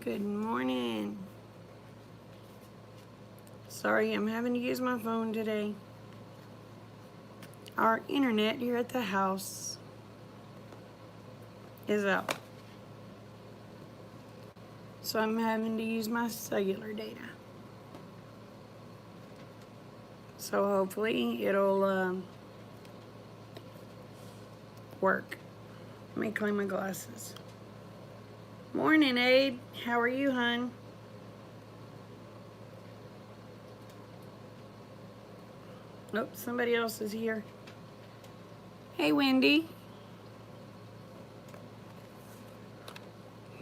Good morning. Sorry, I'm having to use my phone today. Our internet here at the house is out. So I'm having to use my cellular data. So hopefully it'll work. Let me clean my glasses. Morning, Aid. How are you, hon? Nope, somebody else is here. Hey, Wendy.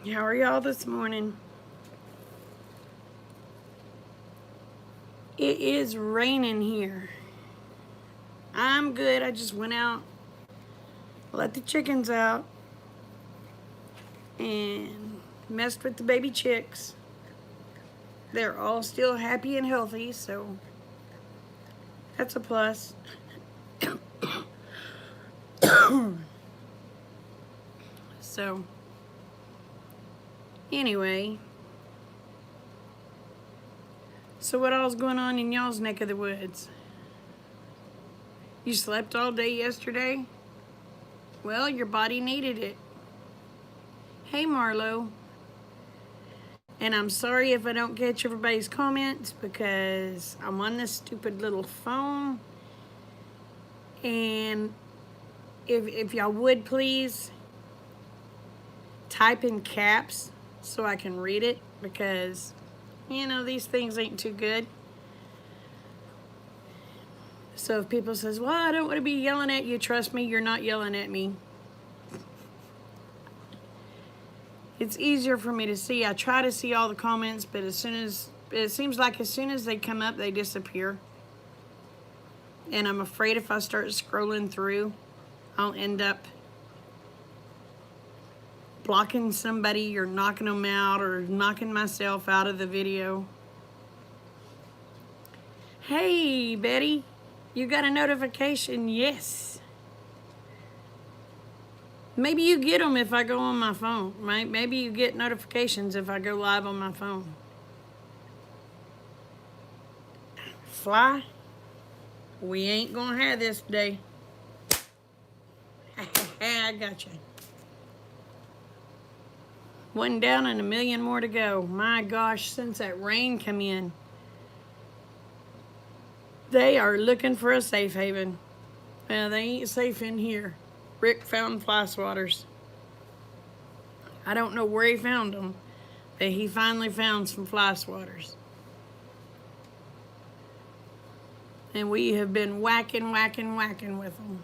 How are y'all this morning? It is raining here. I'm good. I just went out, let the chickens out, and messed with the baby chicks. They're all still happy and healthy, so that's a plus. So, anyway. So what all's going on in y'all's neck of the woods? You slept all day yesterday? Well, your body needed it. Hey, Marlo. And I'm sorry if I don't catch everybody's comments because I'm on this stupid little phone. And if y'all would please type in caps so I can read it, because you know these things ain't too good. So if people says, well, I don't want to be yelling at you, trust me, you're not yelling at me. It's easier for me to see. I try to see all the comments, but it seems like as soon as they come up, they disappear. And I'm afraid if I start scrolling through, I'll end up blocking somebody or knocking them out or knocking myself out of the video. Hey, Betty, you got a notification? Yes. Maybe you get them if I go on my phone, right? Maybe you get notifications if I go live on my phone. Fly? We ain't gonna have this today. I got you. One down and a million more to go. My gosh, since that rain come in, they are looking for a safe haven. Well, they ain't safe in here. Rick found fly swatters. I don't know where he found them, but he finally found some fly swatters. And we have been whacking with them.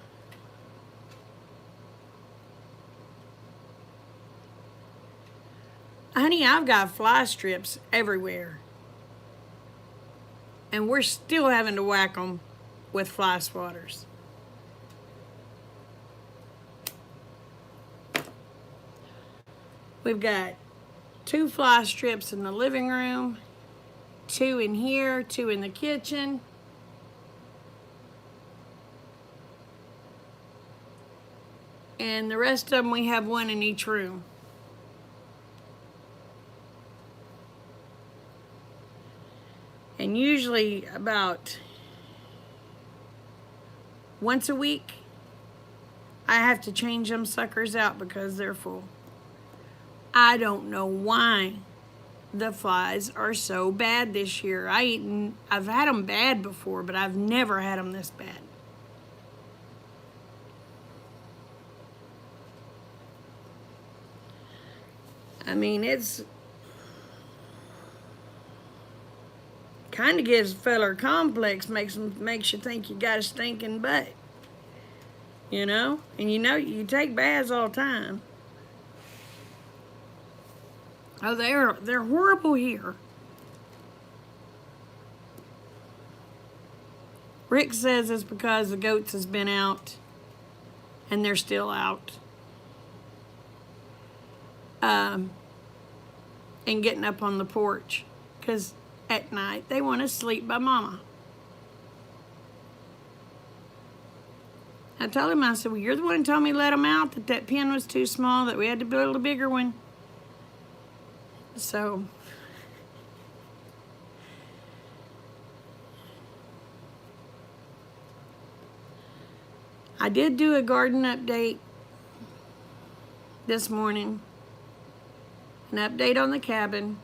Honey, I've got fly strips everywhere. And we're still having to whack them with fly swatters. We've got 2 fly strips in the living room, 2 in here, 2 in the kitchen. And the rest of them, we have 1 in each room. And usually about once a week, I have to change them suckers out because they're full. I don't know why the flies are so bad this year. I've had them bad before, but I've never had them this bad. I mean, it's kind of gives a feller complex, makes you think you got a stinking butt, you know? And you know, you take baths all the time. Oh, they're horrible here. Rick says it's because the goats has been out and they're still out. And getting up on the porch because at night they want to sleep by mama. I told him, I said, well, you're the one who told me to let them out, that pen was too small, that we had to build a bigger one. So I did do a garden update this morning, an update on the cabin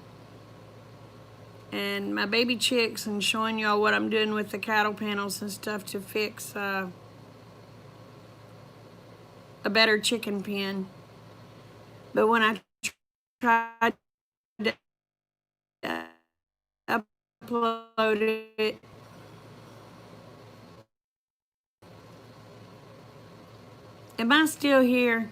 and my baby chicks, and showing y'all what I'm doing with the cattle panels and stuff to fix a better chicken pen. But when I tried to upload it, am I still here?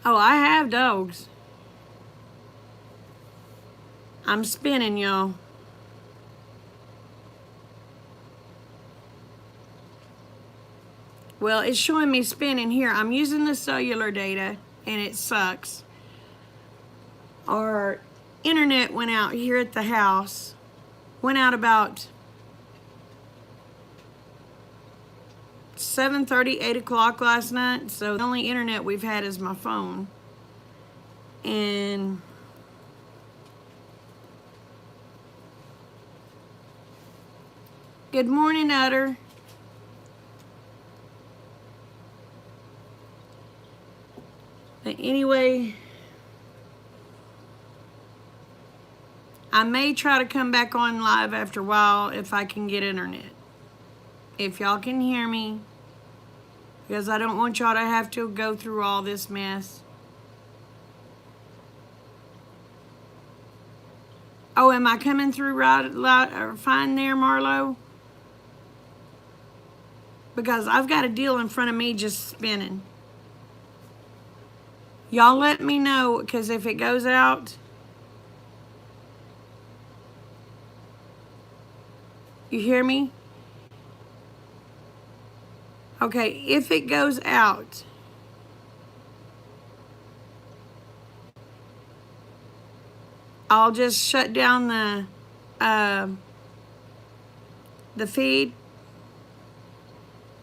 Oh, I have dogs. I'm spinning, y'all. Well, it's showing me spinning here. I'm using the cellular data, and it sucks. Our internet went out here at the house. Went out about 7:30, 8 o'clock last night. So the only internet we've had is my phone. And good morning, Utter. But anyway, I may try to come back on live after a while if I can get internet. If y'all can hear me, because I don't want y'all to have to go through all this mess. Oh, am I coming through right, fine there, Marlo? Because I've got a deal in front of me just spinning. Y'all let me know, because if it goes out, you hear me? Okay, if it goes out, I'll just shut down the feed,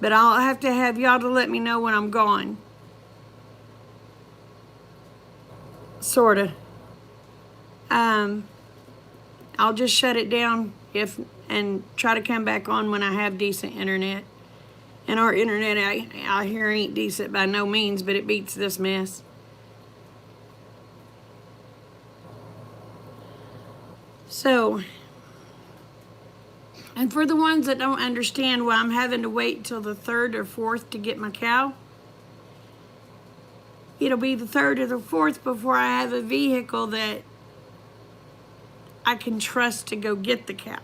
but I'll have to have y'all to let me know when I'm gone. Sorta. I'll just shut it down and try to come back on when I have decent internet. And our internet out here ain't decent by no means, but it beats this mess. So, and for the ones that don't understand why I'm having to wait till the 3rd or 4th to get my cow, it'll be the 3rd or the 4th before I have a vehicle that I can trust to go get the cow,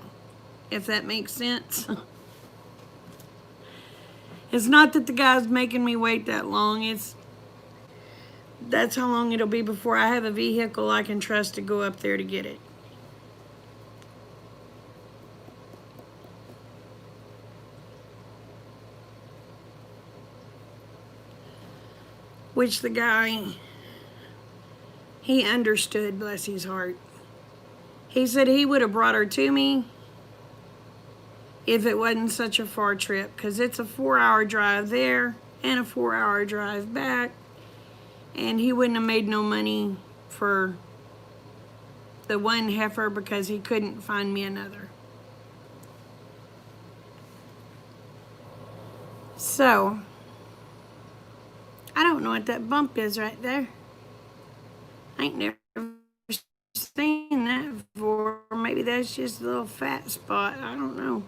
if that makes sense. It's not that the guy's making me wait that long. That's how long it'll be before I have a vehicle I can trust to go up there to get it. Which the guy, he understood, bless his heart. He said he would have brought her to me if it wasn't such a far trip, because it's a 4-hour drive there and a 4-hour drive back, and he wouldn't have made no money for the one heifer because he couldn't find me another. So, I don't know what that bump is right there. I ain't never seen that before. Maybe that's just a little fat spot. I don't know.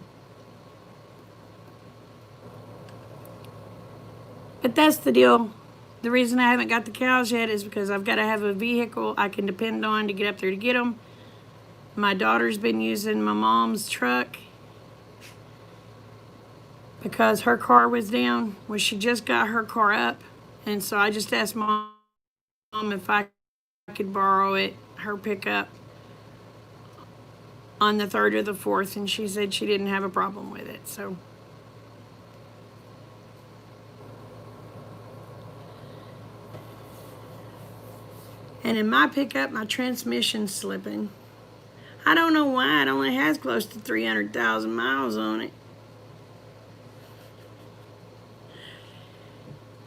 But that's the deal. The reason I haven't got the cows yet is because I've got to have a vehicle I can depend on to get up there to get them. My daughter's been using my mom's truck because her car was down. Well, she just got her car up. And so I just asked Mom if I could borrow it, her pickup, on the 3rd or the 4th. And she said she didn't have a problem with it. So. And in my pickup, my transmission's slipping. I don't know why. It only has close to 300,000 miles on it.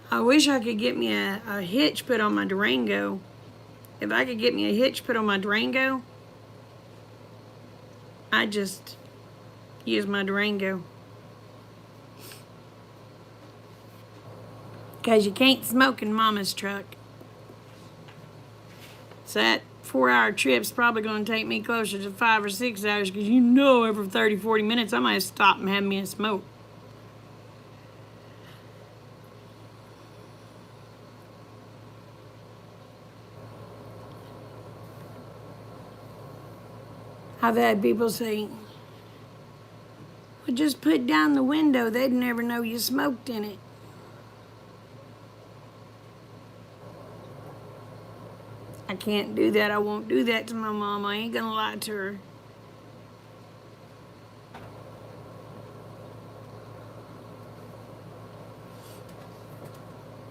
I wish I could get me a hitch put on my Durango. If I could get me a hitch put on my Durango, I'd just use my Durango. Because you can't smoke in Mama's truck. So that 4-hour trip's probably going to take me closer to 5 or 6 hours, because you know every 30, 40 minutes I might stop and have me a smoke. I've had people say, well, just put down the window. They'd never know you smoked in it. I can't do that. I won't do that to my mom. I ain't gonna lie to her.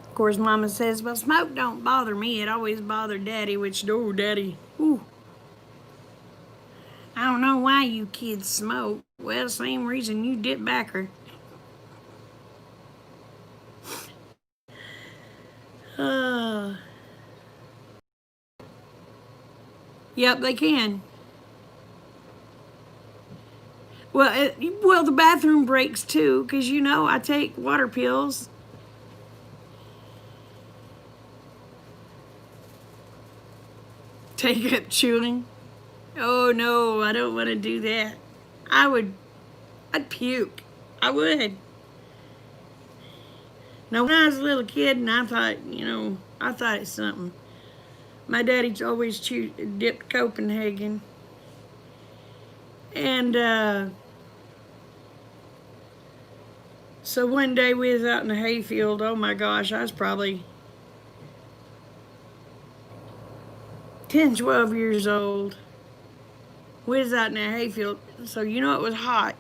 Of course, Mama says, well, smoke don't bother me. It always bothered Daddy, which, oh, Daddy, ooh. I don't know why you kids smoke. Well, same reason you dip backer. Yep, they can. Well, the bathroom breaks too, because you know I take water pills. Take up chewing. Oh no, I don't want to do that. I'd puke. I would. Now, when I was a little kid and I thought, I thought it's something. My daddy's always dipped Copenhagen. And so one day we was out in the hayfield. Oh my gosh, I was probably 10, 12 years old. We was out in the hayfield, so it was hot.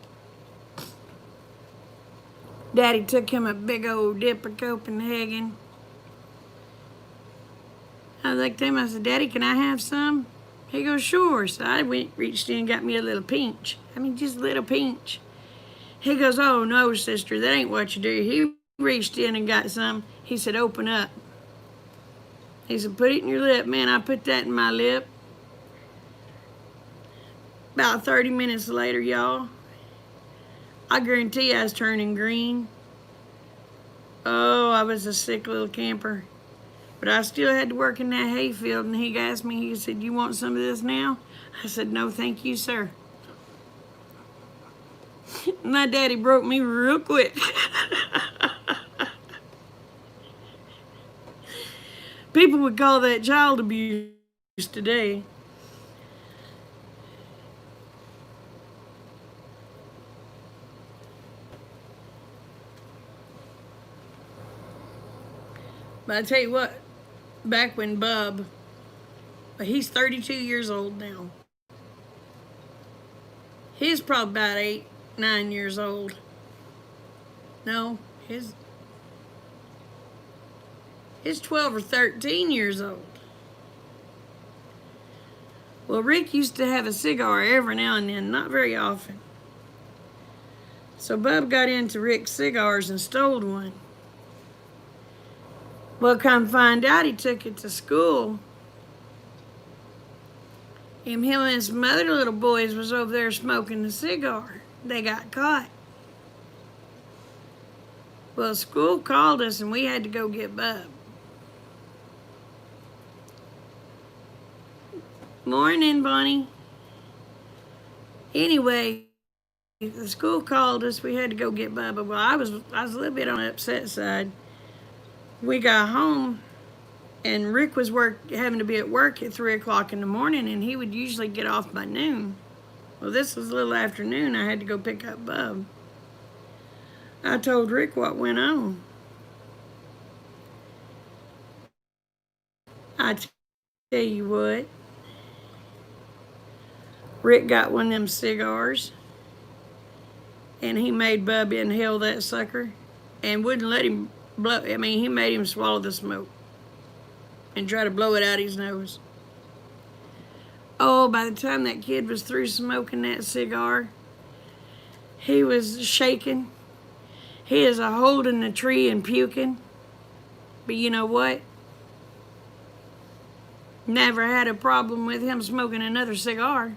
Daddy took him a big old dip of Copenhagen. I looked at him, I said, Daddy, can I have some? He goes, sure. So I reached in and got me a little pinch. Just a little pinch. He goes, oh no, sister, that ain't what you do. He reached in and got some. He said, open up. He said, put it in your lip. Man, I put that in my lip. About 30 minutes later, y'all, I guarantee I was turning green. Oh, I was a sick little camper. But I still had to work in that hayfield, and he asked me, he said, you want some of this now? I said, no, thank you, sir. My daddy broke me real quick. People would call that child abuse today. But I tell you what, back when Bub, he's 32 years old now. He's probably about 8, 9 years old. No, he's 12 or 13 years old. Well, Rick used to have a cigar every now and then, not very often. So Bub got into Rick's cigars and stole one. Well, come find out, he took it to school. And him and some other little boys was over there smoking a cigar. They got caught. Well, school called us and we had to go get Bub. Morning, Bonnie. Anyway, the school called us. We had to go get Bubba. Well, I was a little bit on the upset side. We got home, and Rick was having to be at work at 3 o'clock in the morning, and he would usually get off by noon. Well, this was a little afternoon. I had to go pick up Bub. I told Rick what went on. I tell you what. Rick got one of them cigars, and he made Bub inhale that sucker and wouldn't let him blow. He made him swallow the smoke and try to blow it out his nose. Oh, by the time that kid was through smoking that cigar, he was shaking. He is a holding the tree and puking. But you know what? Never had a problem with him smoking another cigar.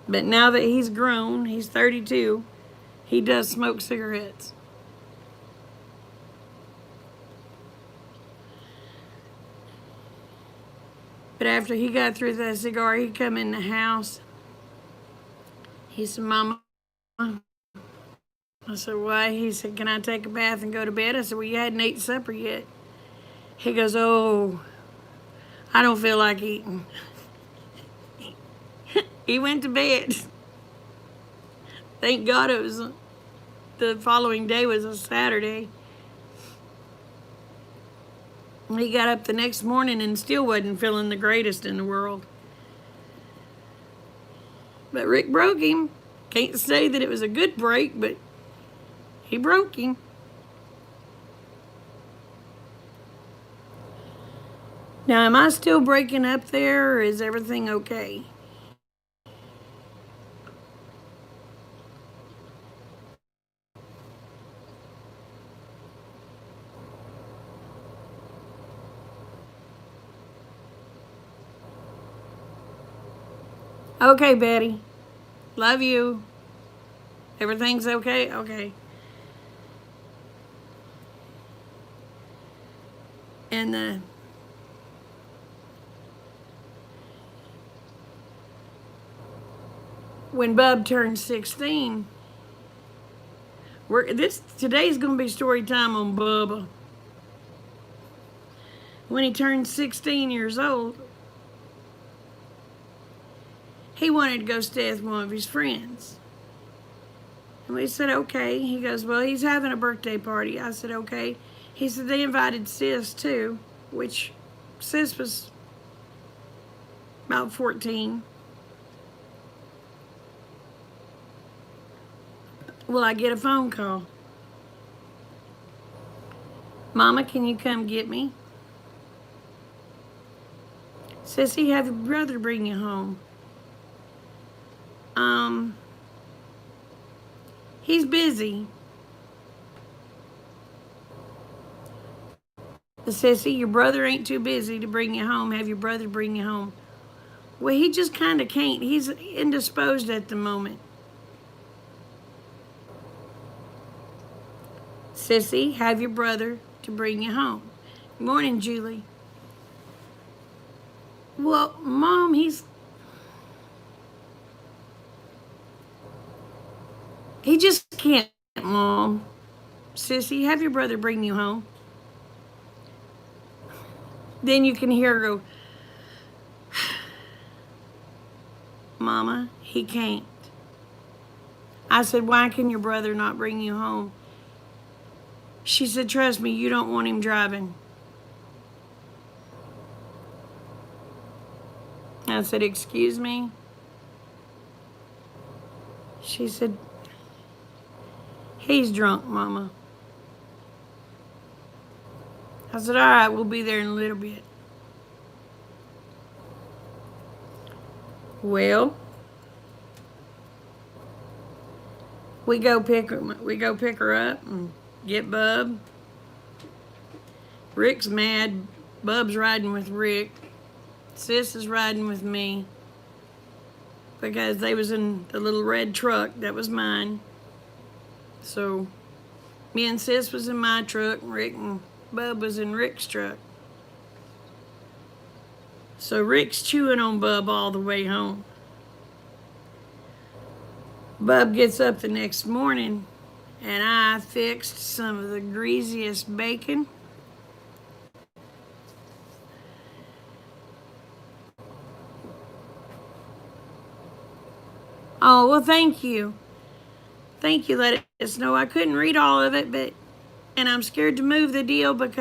But now that he's grown, he's 32, he does smoke cigarettes. But after he got through that cigar, he come in the house. He said, Mama. I said, why? He said, can I take a bath and go to bed? I said, well, you hadn't ate supper yet. He goes, oh, I don't feel like eating. He went to bed. Thank God it was the following day was a Saturday. He got up the next morning and still wasn't feeling the greatest in the world. But Rick broke him. Can't say that it was a good break, but he broke him. Now, am I still breaking up there, or is everything okay? Okay, Betty. Love you. Everything's okay? Okay. And when Bub turned 16, today's gonna be story time on Bubba. When he turned 16 years old, he wanted to go stay with one of his friends. And we said, okay. He goes, well, he's having a birthday party. I said, okay. He said, they invited Sis too, which Sis was about 14. Well, I get a phone call. Mama, can you come get me? Sissy, have your brother bring you home. He's busy. Sissy, your brother ain't too busy to bring you home. Have your brother bring you home. Well, he just kind of can't. He's indisposed at the moment. Sissy, have your brother to bring you home. Good morning, Julie. Well, Mom, he just can't, Mom. Sissy, have your brother bring you home. Then you can hear her go, Mama, he can't. I said, why can your brother not bring you home? She said, trust me, you don't want him driving. I said, excuse me? She said, he's drunk, Mama. I said, all right, we'll be there in a little bit. Well, we go pick her up and get Bub. Rick's mad. Bub's riding with Rick. Sis is riding with me because they was in the little red truck that was mine. So me and Sis was in my truck, and Rick and Bub was in Rick's truck. So Rick's chewing on Bub all the way home. Bub gets up the next morning, and I fixed some of the greasiest bacon. Oh, well, thank you. Thank you, let us know. I couldn't read all of it, and I'm scared to move the deal but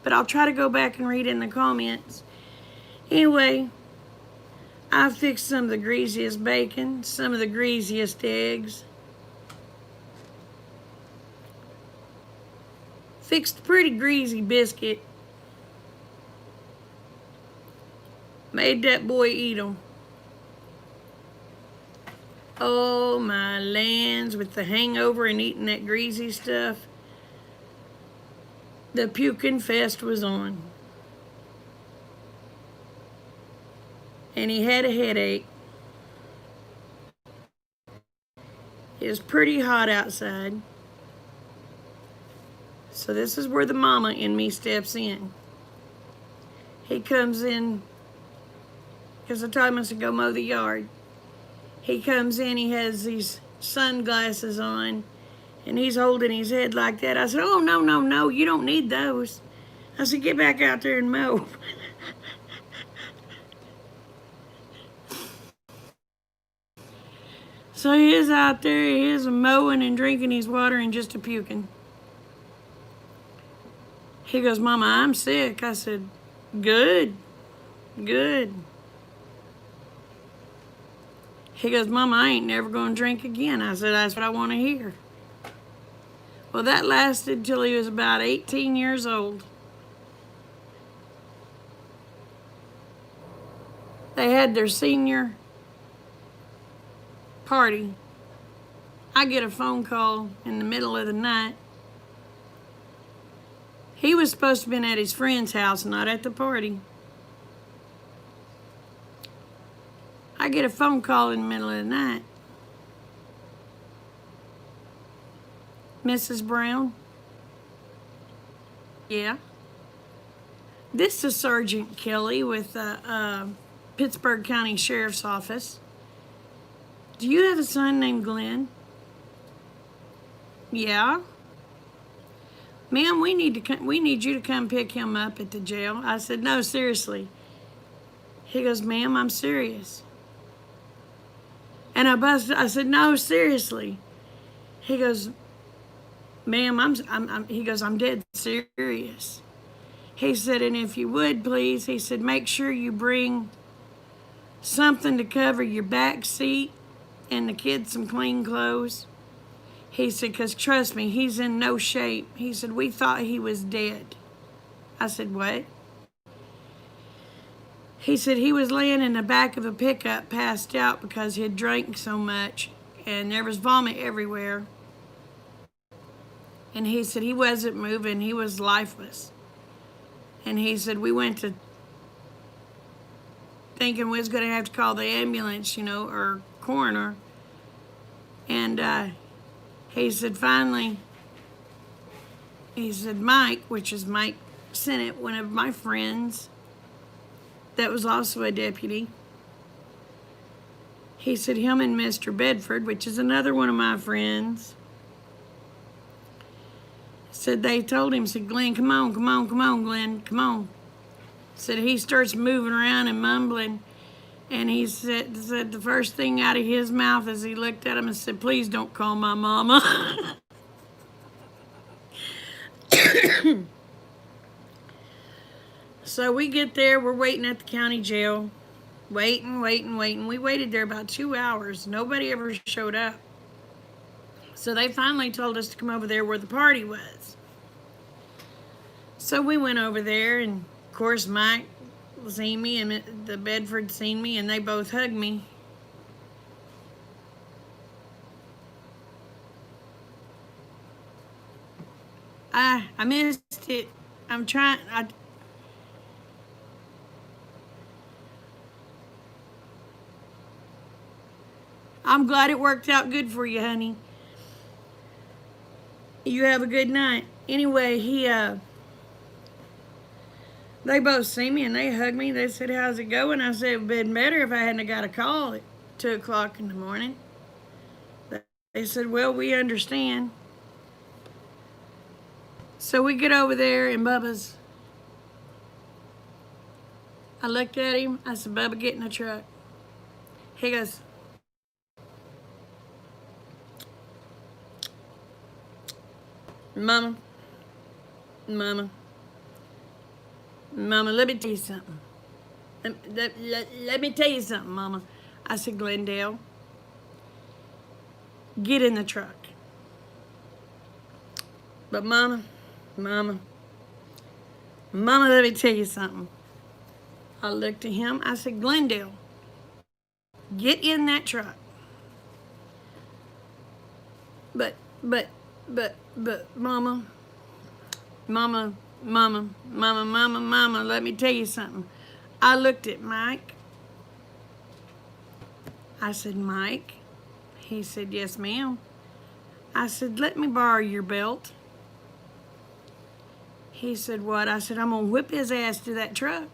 I'll try to go back and read in the comments. Anyway, I fixed some of the greasiest bacon, some of the greasiest eggs. Fixed a pretty greasy biscuit. Made that boy eat 'em. Oh, my lands, with the hangover and eating that greasy stuff. The puking fest was on. And he had a headache. It was pretty hot outside. So this is where the mama in me steps in. He comes in, because I told him I said go mow the yard. He comes in, he has these sunglasses on, and he's holding his head like that. I said, oh, no, no, no, you don't need those. I said, get back out there and mow. So he is out there, he is mowing and drinking his water and just a puking. He goes, Mama, I'm sick. I said, good, good. He goes, Mama, I ain't never gonna drink again. I said, that's what I want to hear. Well, that lasted till he was about 18 years old. They had their senior party. I get a phone call in the middle of the night. He was supposed to have been at his friend's house, not at the party. I get a phone call in the middle of the night. Mrs. Brown? Yeah. This is Sergeant Kelly with the Pittsburgh County Sheriff's Office. Do you have a son named Glenn? Yeah. Ma'am, we need you to come pick him up at the jail. I said, no, seriously. He goes, ma'am, I'm serious. And I said, no, seriously. He goes, ma'am, he goes, I'm dead serious. He said, and if you would, please, he said, make sure you bring something to cover your back seat and the kids some clean clothes. He said, because trust me, he's in no shape. He said, we thought he was dead. I said, what? He said he was laying in the back of a pickup passed out because he had drank so much and there was vomit everywhere. And he said he wasn't moving, he was lifeless. And he said we went to thinking we was going to have to call the ambulance, or coroner. And he said finally, he said Mike, which is Mike Sennett, one of my friends that was also a deputy. He said him and Mr. Bedford, which is another one of my friends, said they told him, said, Glenn, come on, Glenn, come on. Said he starts moving around and mumbling. And he said the first thing out of his mouth as he looked at him and said, please don't call my mama. So we get there, we're waiting at the county jail. Waiting. We waited there about 2 hours. Nobody ever showed up. So they finally told us to come over there where the party was. So we went over there, and of course Mike seen me and the Bedford seen me, and they both hugged me. I missed it. I'm trying. I'm glad it worked out good for you, honey. You have a good night. Anyway, they both see me and they hugged me. They said, how's it going? I said, it would have been better if I hadn't got a call at 2 o'clock in the morning. They said, well, we understand. So we get over there and Bubba's. I looked at him. I said, Bubba, get in the truck. He goes, Mama, let me tell you something. Let me tell you something, Mama. I said, Glendale, get in the truck. But Mama, let me tell you something. I looked at him. I said, Glendale, get in that truck. But, Mama, Mama, mama, mama, mama, mama, let me tell you something. I looked at Mike. I said, Mike? He said, yes, ma'am. I said, let me borrow your belt. He said, what? I said, I'm going to whip his ass to that truck.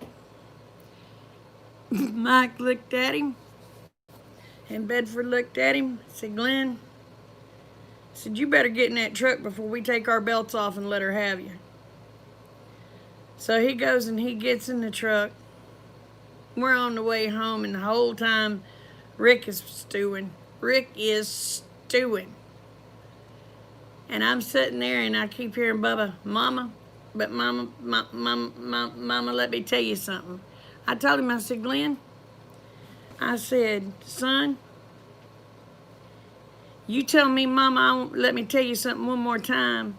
Mike looked at him, and Bedford looked at him, said, Glenn, said, you better get in that truck before we take our belts off and let her have you. So he goes and he gets in the truck. We're on the way home, and the whole time Rick is stewing. Rick is stewing. And I'm sitting there and I keep hearing Bubba, Mama, but Mama, let me tell you something. I told him, I said, Glenn, I said, son, you tell me, Mama, let me tell you something one more time.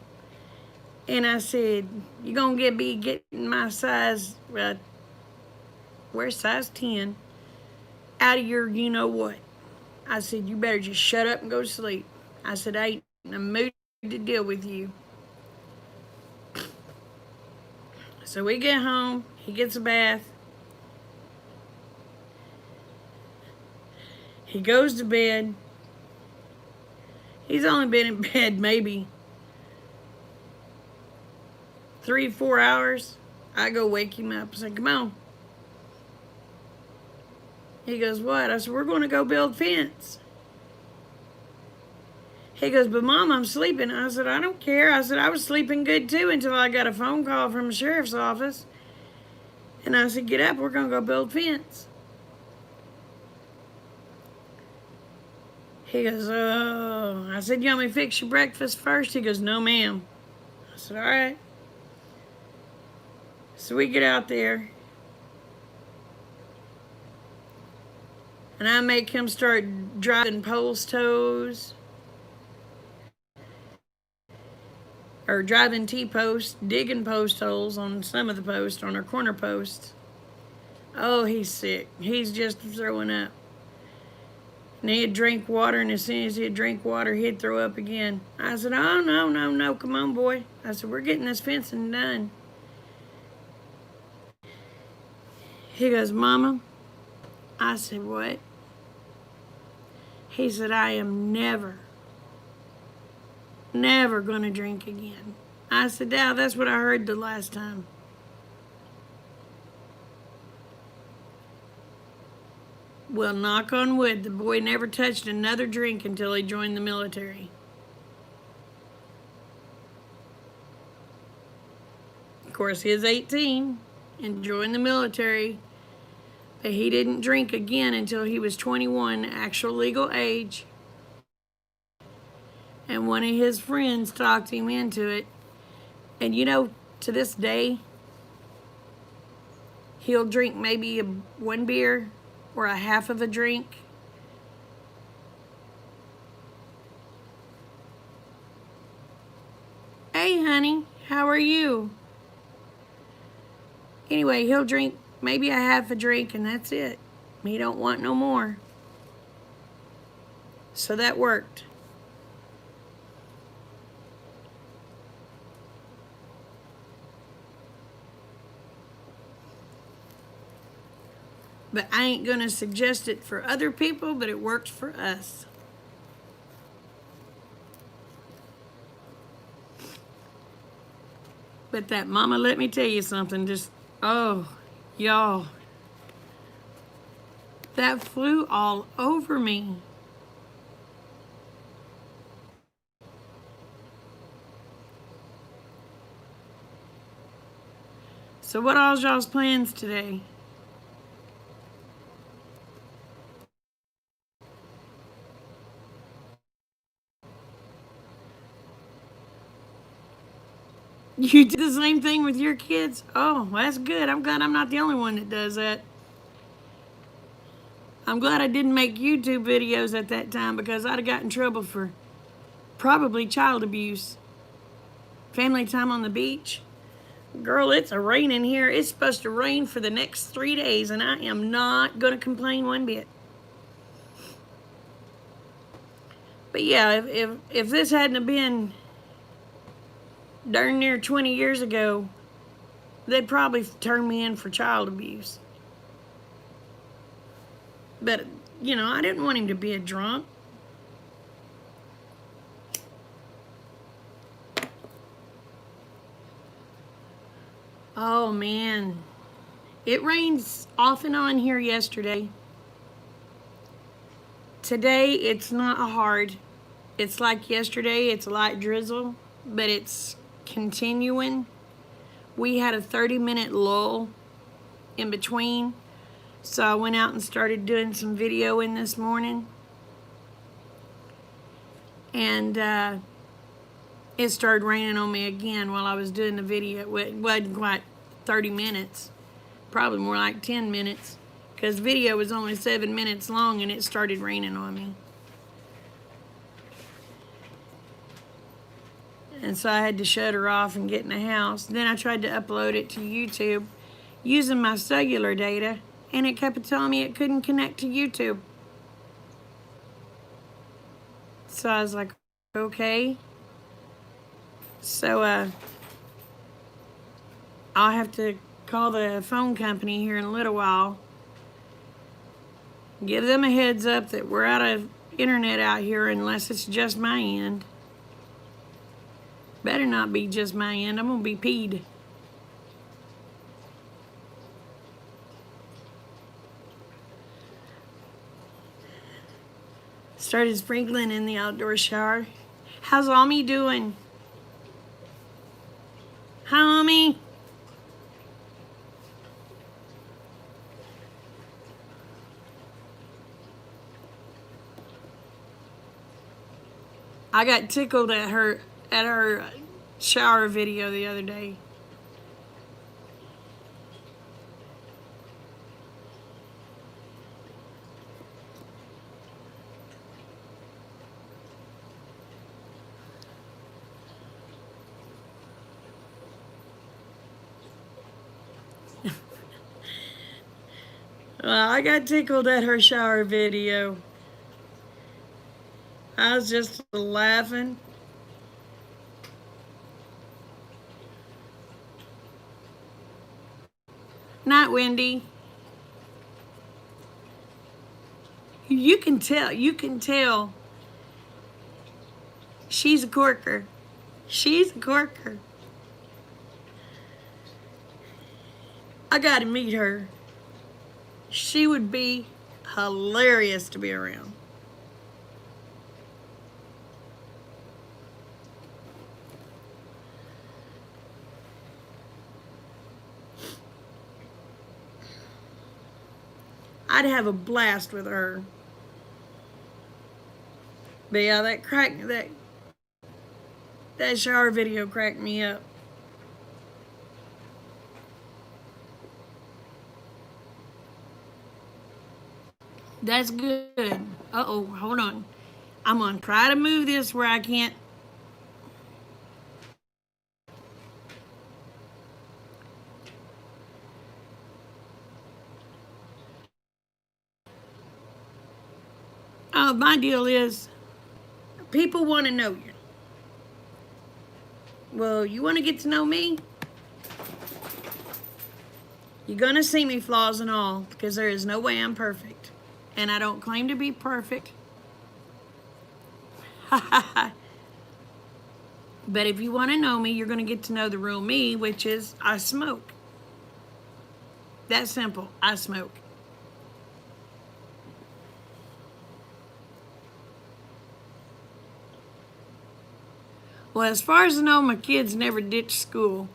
And I said, you're going to be getting my size, we're size 10, out of your you-know-what. I said, you better just shut up and go to sleep. I said, I ain't in a mood to deal with you. So we get home, he gets a bath. He goes to bed. He's only been in bed maybe 3-4 hours. I go wake him up and say, come on. He goes, what? I said, we're going to go build fence. He goes, but Mom, I'm sleeping. I said, I don't care. I said, I was sleeping good too until I got a phone call from the sheriff's office. And I said, get up, we're going to go build fence. He goes, oh. I said, you want me to fix your breakfast first? He goes, no, ma'am. I said, all right. So we get out there. And I make him start driving post toes. Or driving T-posts, digging post holes on some of the posts, on our corner posts. Oh, he's sick. He's just throwing up. And he'd drink water, and as soon as he'd drink water, he'd throw up again. I said, oh, no, come on, boy. I said, we're getting this fencing done. He goes, Mama. I said, what? He said, I am never going to drink again. I said, Dad, that's what I heard the last time. Well, knock on wood, the boy never touched another drink until he joined the military. Of course, he was 18 and joined the military, but he didn't drink again until he was 21, actual legal age. And one of his friends talked him into it. And you know, to this day, he'll drink maybe one beer or a half of a drink. Hey, honey, how are you? Anyway, he'll drink maybe a half a drink and that's it. He don't want no more. So that worked. But I ain't going to suggest it for other people, but it works for us. But that Mama, let me tell you something, just, oh, y'all. That flew all over me. So what all's y'all's plans today? You do the same thing with your kids? Oh, that's good. I'm glad I'm not the only one that does that. I'm glad I didn't make YouTube videos at that time because I'd have got in trouble for probably child abuse. Family time on the beach. Girl, it's a raining here. It's supposed to rain for the next 3 days, and I am not going to complain one bit. But yeah, if this hadn't have been darn near 20 years ago, they'd probably turn me in for child abuse. But, you know, I didn't want him to be a drunk. Oh, man. It rains off and on here yesterday. Today, it's not hard. It's like yesterday, it's a light drizzle, but it's continuing. We had a 30-minute lull in between, so I went out and started doing some video in this morning. And it started raining on me again while I was doing the video. It wasn't quite 30 minutes, probably more like 10 minutes, because video was only 7 minutes long and it started raining on me. And so I had to shut her off and get in the house. Then I tried to upload it to YouTube using my cellular data, and it kept telling me it couldn't connect to YouTube. So I was like, okay. So I'll have to call the phone company here in a little while. Give them a heads up that we're out of internet out here unless it's just my end. Better not be just my end. I'm gonna be peed. Started sprinkling in the outdoor shower. How's Ami doing? Hi, Ami. I got tickled at her shower video the other day. Well, I got tickled at her shower video. I was just laughing. Not Wendy. You can tell. She's a corker. She's a corker. I gotta meet her. She would be hilarious to be around. I'd have a blast with her. But yeah, that shower video cracked me up. That's good. Uh-oh, hold on. I'm gonna try to move this where I can't. My deal is, people want to know you. Well, you want to get to know me? You're going to see me flaws and all, because there is no way I'm perfect. And I don't claim to be perfect. But if you want to know me, you're going to get to know the real me, which is I smoke. That's simple. I smoke. Well, as far as I know, my kids never ditched school.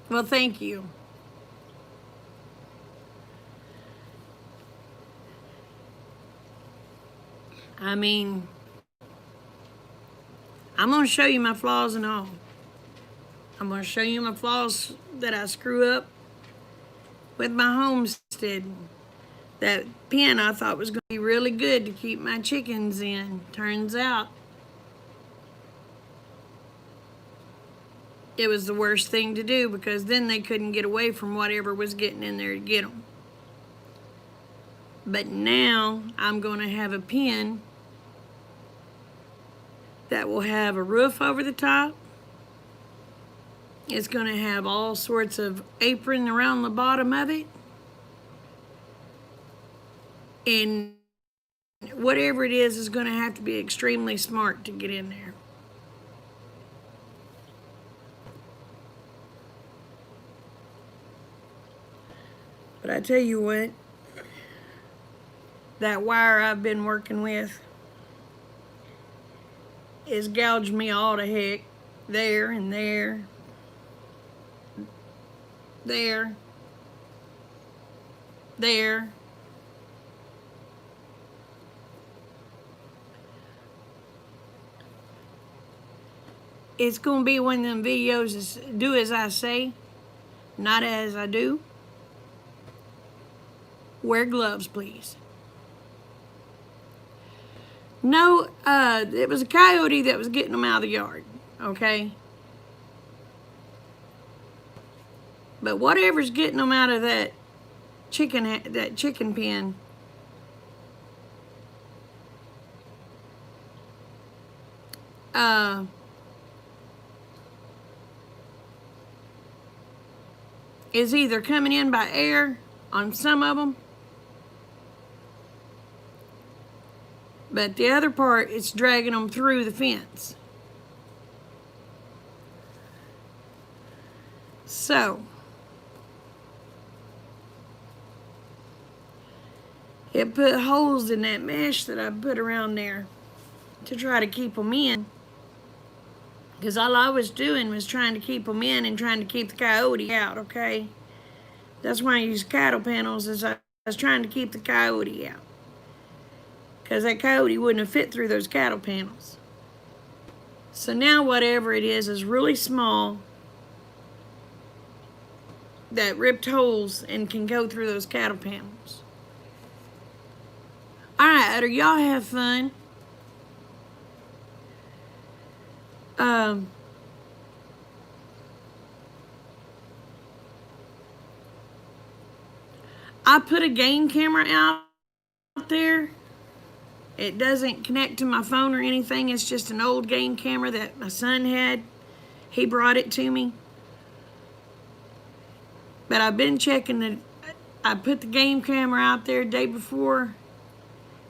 Well, thank you. I mean, I'm going to show you my flaws and all. I'm going to show you my flaws that I screw up with my homestead. That pen I thought was going to be really good to keep my chickens in. Turns out it was the worst thing to do, because then they couldn't get away from whatever was getting in there to get them. But now I'm going to have a pen that will have a roof over the top. It's going to have all sorts of apron around the bottom of it. And whatever it is going to have to be extremely smart to get in there. But I tell you what, that wire I've been working with is gouged me all to heck. There and there. There. There. It's going to be one of them videos is do as I say, not as I do. Wear gloves, please. No, it was a coyote that was getting them out of the yard, okay? But whatever's getting them out of that chicken pen, is either coming in by air on some of them, but the other part, it's dragging them through the fence. So, it put holes in that mesh that I put around there to try to keep them in. Because all I was doing was trying to keep them in and trying to keep the coyote out, okay? That's why I use cattle panels, is I was trying to keep the coyote out. Because that coyote wouldn't have fit through those cattle panels. So now whatever it is really small, that ripped holes and can go through those cattle panels. Alright, y'all have fun. I put a game camera out there. It doesn't connect to my phone or anything. It's just an old game camera that my son had. He brought it to me. But I've been checking it. I put the game camera out there day before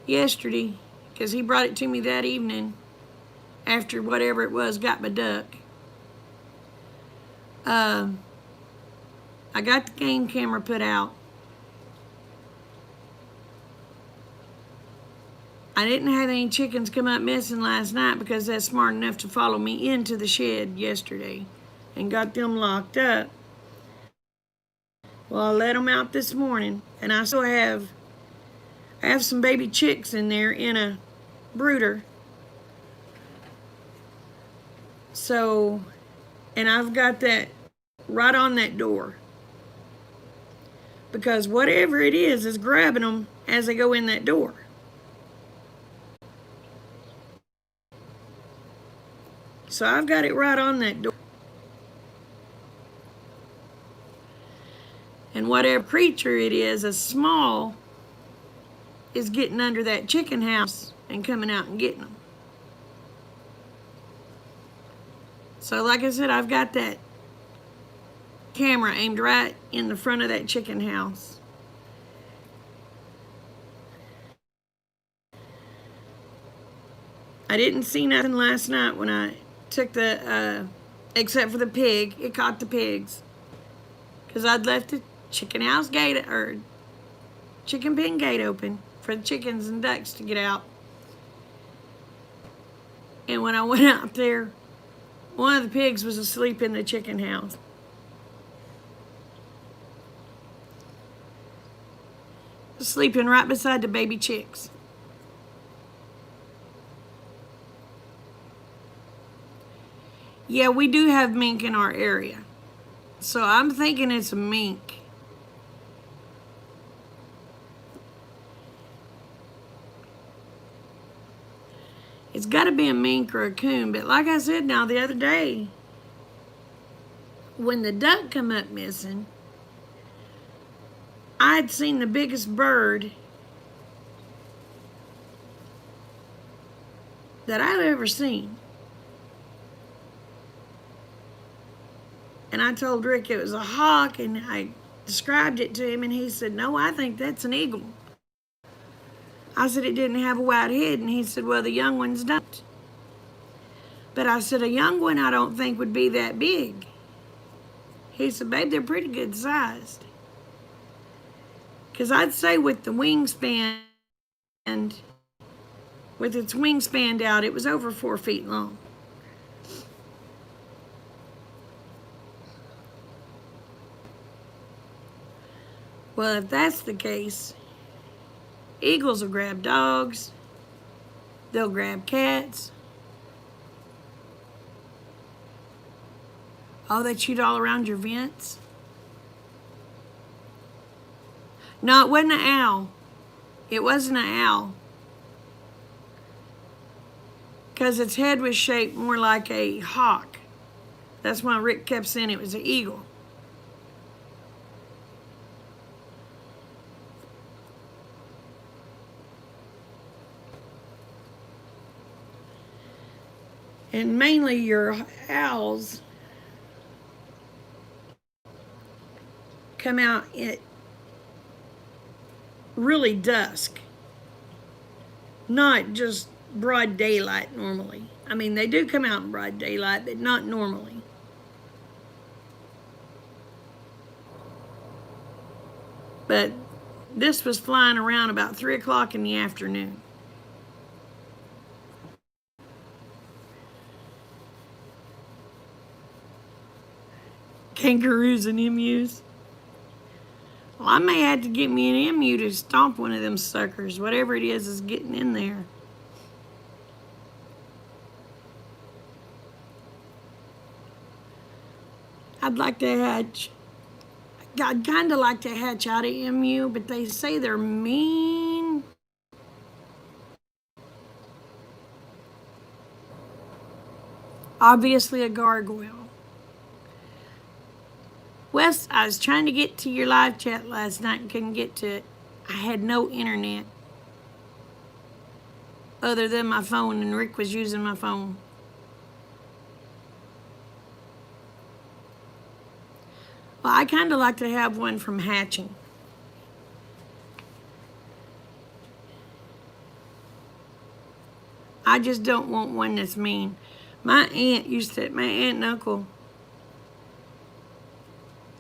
yesterday because he brought it to me that evening after whatever it was got my duck. I got the game camera put out. I didn't have any chickens come up missing last night because they're smart enough to follow me into the shed yesterday and got them locked up. Well, I let them out this morning, and I still have some baby chicks in there in a brooder. So, and I've got that right on that door. Because whatever it is grabbing them as they go in that door. So I've got it right on that door. And whatever creature it is, as small, is getting under that chicken house and coming out and getting them. So like I said, I've got that camera aimed right in the front of that chicken house. I didn't see nothing last night when I took the, except for the pig. It caught the pigs. Because I'd left the chicken house gate, or chicken pen gate open for the chickens and ducks to get out. And when I went out there, one of the pigs was asleep in the chicken house. Sleeping right beside the baby chicks. Yeah, we do have mink in our area. So I'm thinking it's a mink. It's got to be a mink or a coon. But like I said now the other day, when the duck come up missing, I'd seen the biggest bird that I've ever seen. And I told Rick it was a hawk, and I described it to him, and he said, no, I think that's an eagle. I said, it didn't have a white head, and he said, well, the young ones don't. But I said, a young one I don't think would be that big. He said, babe, they're pretty good sized. Because I'd say with the wingspan, and with its wingspan out, it was over 4 feet long. Well, if that's the case, eagles will grab dogs, they'll grab cats. Oh, they shoot all around your vents? No, it wasn't an owl. It wasn't an owl. Because its head was shaped more like a hawk. That's why Rick kept saying it was an eagle. And mainly your owls come out at really dusk, not just broad daylight normally. I mean, they do come out in broad daylight, but not normally. But this was flying around about 3 o'clock in the afternoon. Kangaroos and emus. Well, I may have to get me an emu to stomp one of them suckers. Whatever it is getting in there. I'd like to hatch. I'd kind of like to hatch out an emu, but they say they're mean. Obviously a gargoyle. Wes, I was trying to get to your live chat last night and couldn't get to it. I had no internet other than my phone, and Rick was using my phone. Well, I kind of like to have one from hatching. I just don't want one that's mean. My aunt and uncle,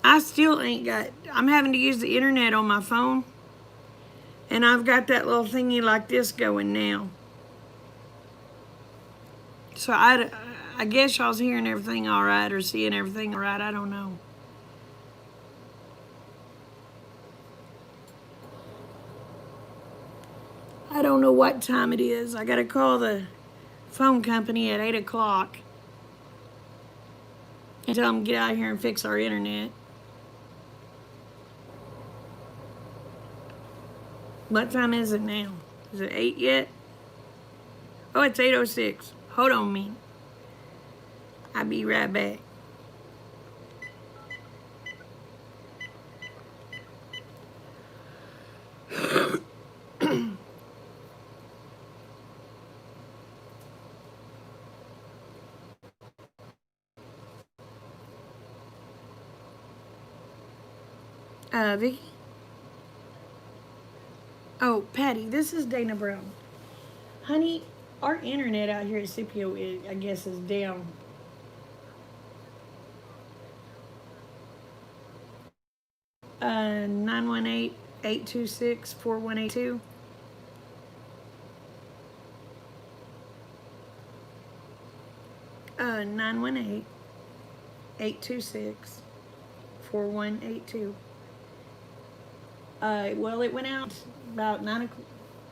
I still ain't got, I'm having to use the internet on my phone. And I've got that little thingy like this going now. So I guess y'all's hearing everything all right or seeing everything all right. I don't know. I don't know what time it is. I got to call the phone company at 8 o'clock and tell them to get out here and fix our internet. What time is it now? Is it 8 yet? Oh, it's 8:06. Hold on a minute. I'll be right back. Vicky? Oh, Patty, this is Dana Brown. Honey, our internet out here at Scipio, I guess, is down. Uh, 918-826-4182. Uh, 918-826-4182. Well, it went out about 9 o'clock,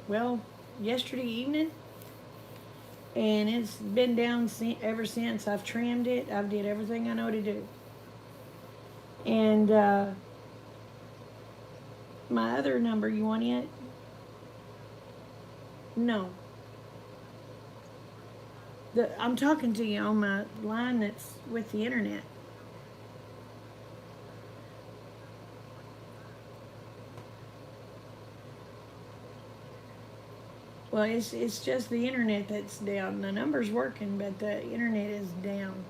well, yesterday evening. And it's been down ever since. I've trimmed it. I've did everything I know to do. And my other number, you want it? No. I'm talking to you on my line that's with the internet. Well, it's just the internet that's down. The number's working, but the internet is down.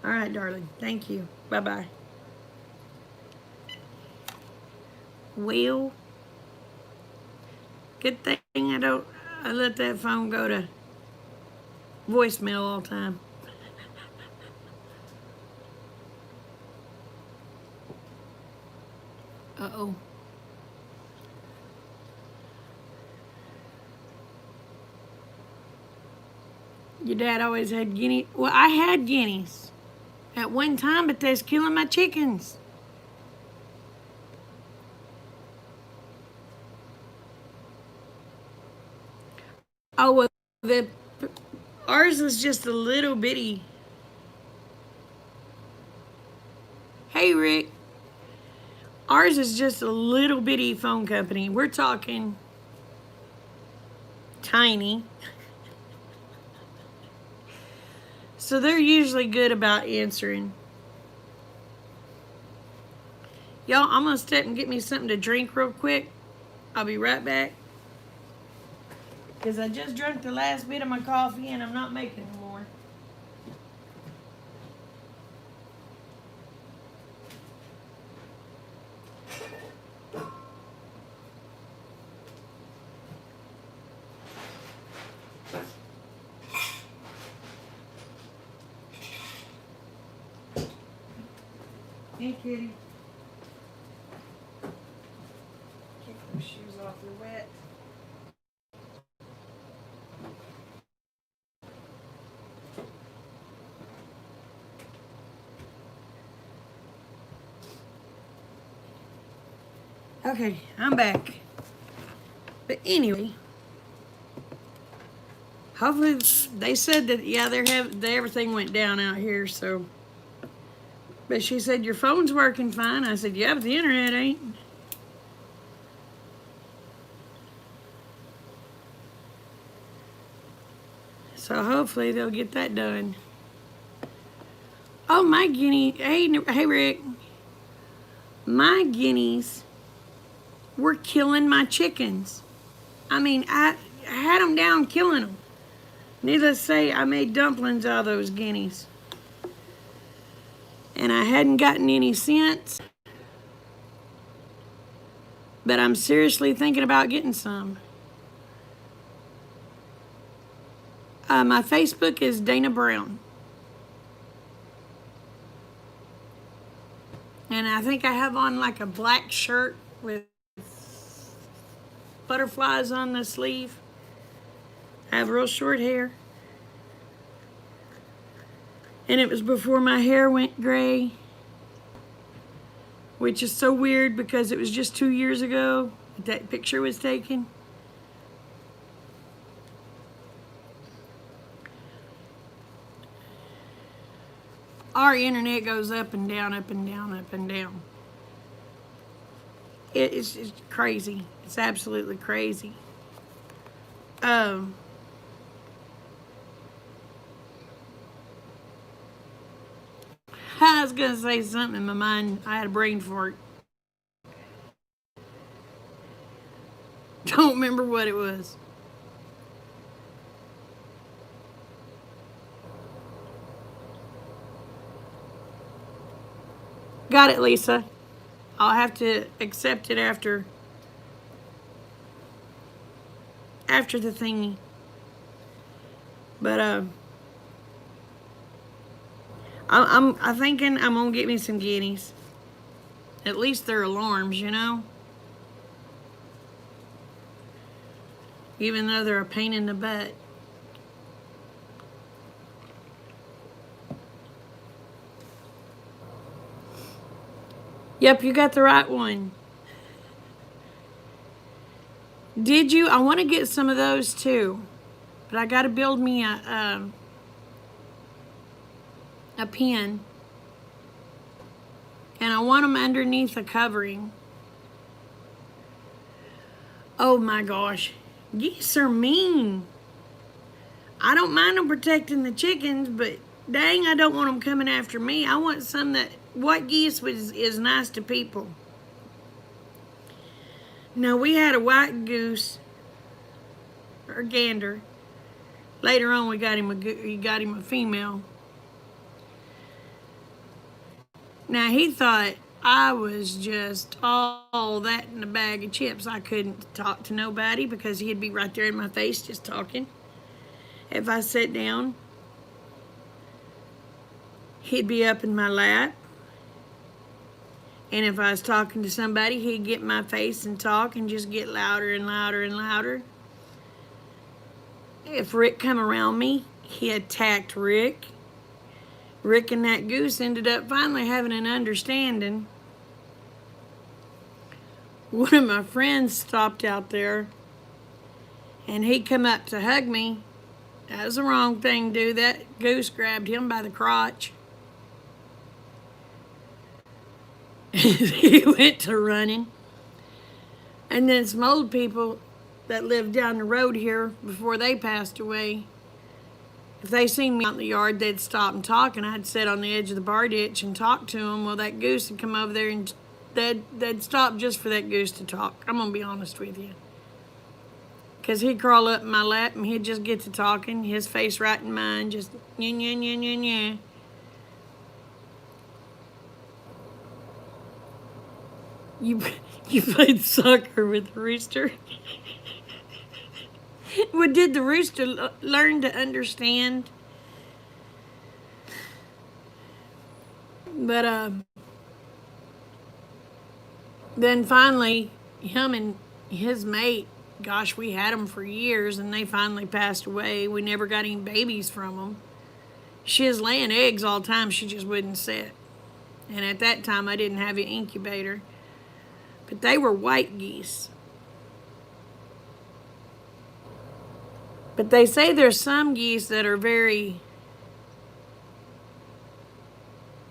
All right, darling. Thank you. Bye-bye. Well, good thing I let that phone go to voicemail all the time. Uh-oh. Your dad always had guinea. Well, I had guineas at one time, but they's killing my chickens. Oh, well, the ours was just a little bitty. Hey, Rick. Ours is just a little bitty phone company. We're talking tiny. So they're usually good about answering. Y'all, I'm gonna step and get me something to drink real quick. I'll be right back. Because I just drank the last bit of my coffee and I'm not making any more. Hey, kitty. Kick those shoes off, they're wet. Okay, I'm back. But anyway, hopefully they said that everything went down out here. So, but she said your phone's working fine. I said yeah, but the internet ain't. So hopefully they'll get that done. Oh, my guinea. Hey, Rick. My guineas were killing my chickens. I mean, I had them down killing them. Needless to say, I made dumplings out of those guineas. And I hadn't gotten any since. But I'm seriously thinking about getting some. My Facebook is Dana Brown. And I think I have on like a black shirt with butterflies on the sleeve. I have real short hair. And it was before my hair went gray. Which is so weird because it was just 2 years ago that picture was taken. Our internet goes up and down, up and down, up and down. It's crazy. It's absolutely crazy. I was gonna say something in my mind. I had a brain fart. Don't remember what it was. Got it, Lisa. I'll have to accept it after the thingy. But I'm thinking I'm gonna get me some guineas. At least they're alarms, you know. Even though they're a pain in the butt. Yep, you got the right one. Did you? I want to get some of those too, but I got to build me a pen, and I want them underneath a covering. Oh my gosh, geese are mean. I don't mind them protecting the chickens, but dang, I don't want them coming after me. I want some that, what geese is nice to people. Now, we had a white goose, or gander. Later on, we got him a female. Now he thought I was just all that in a bag of chips. I couldn't talk to nobody because he'd be right there in my face just talking. If I sat down, he'd be up in my lap. And if I was talking to somebody, he'd get in my face and talk and just get louder and louder and louder. If Rick come around me, he attacked Rick. Rick and that goose ended up finally having an understanding. One of my friends stopped out there and he come up to hug me. That was the wrong thing to do. That goose grabbed him by the crotch. He went to running. And then some old people that lived down the road here before they passed away, if they seen me out in the yard, they'd stop and talk, and I'd sit on the edge of the bar ditch and talk to them. Well, that goose would come over there and they'd stop just for that goose to talk. I'm going to be honest with you. Because he'd crawl up in my lap and he'd just get to talking, his face right in mine, just nya, nya, nya, nya, nya. You played soccer with the rooster? Well, did the rooster learn to understand? But then finally, him and his mate, gosh, we had them for years, and they finally passed away. We never got any babies from them. She was laying eggs all the time. She just wouldn't sit. And at that time, I didn't have an incubator. But they were white geese. But they say there's some geese that are very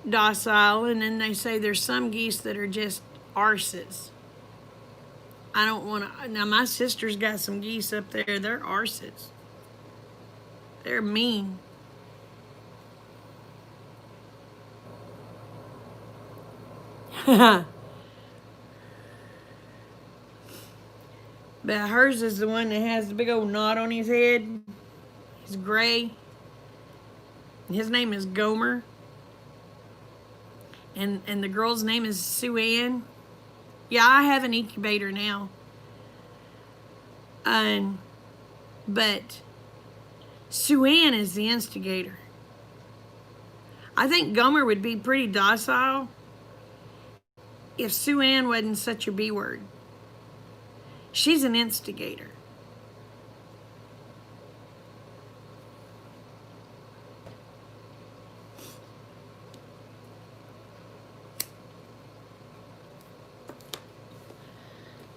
docile, and then they say there's some geese that are just arses. I don't want to. Now, my sister's got some geese up there. They're arses. They're mean. But hers is the one that has the big old knot on his head. He's gray. His name is Gomer. And the girl's name is Sue Ann. Yeah, I have an incubator now. But Sue Ann is the instigator. I think Gomer would be pretty docile if Sue Ann wasn't such a B word. She's an instigator.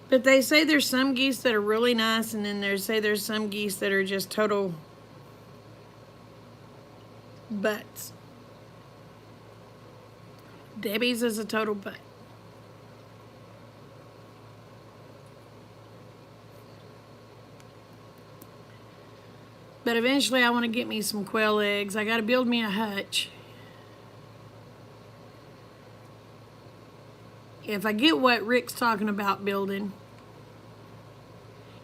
But they say there's some geese that are really nice, and then they say there's some geese that are just total butts. Debbie's is a total butt. But eventually I want to get me some quail eggs. I got to build me a hutch. If I get what Rick's talking about building,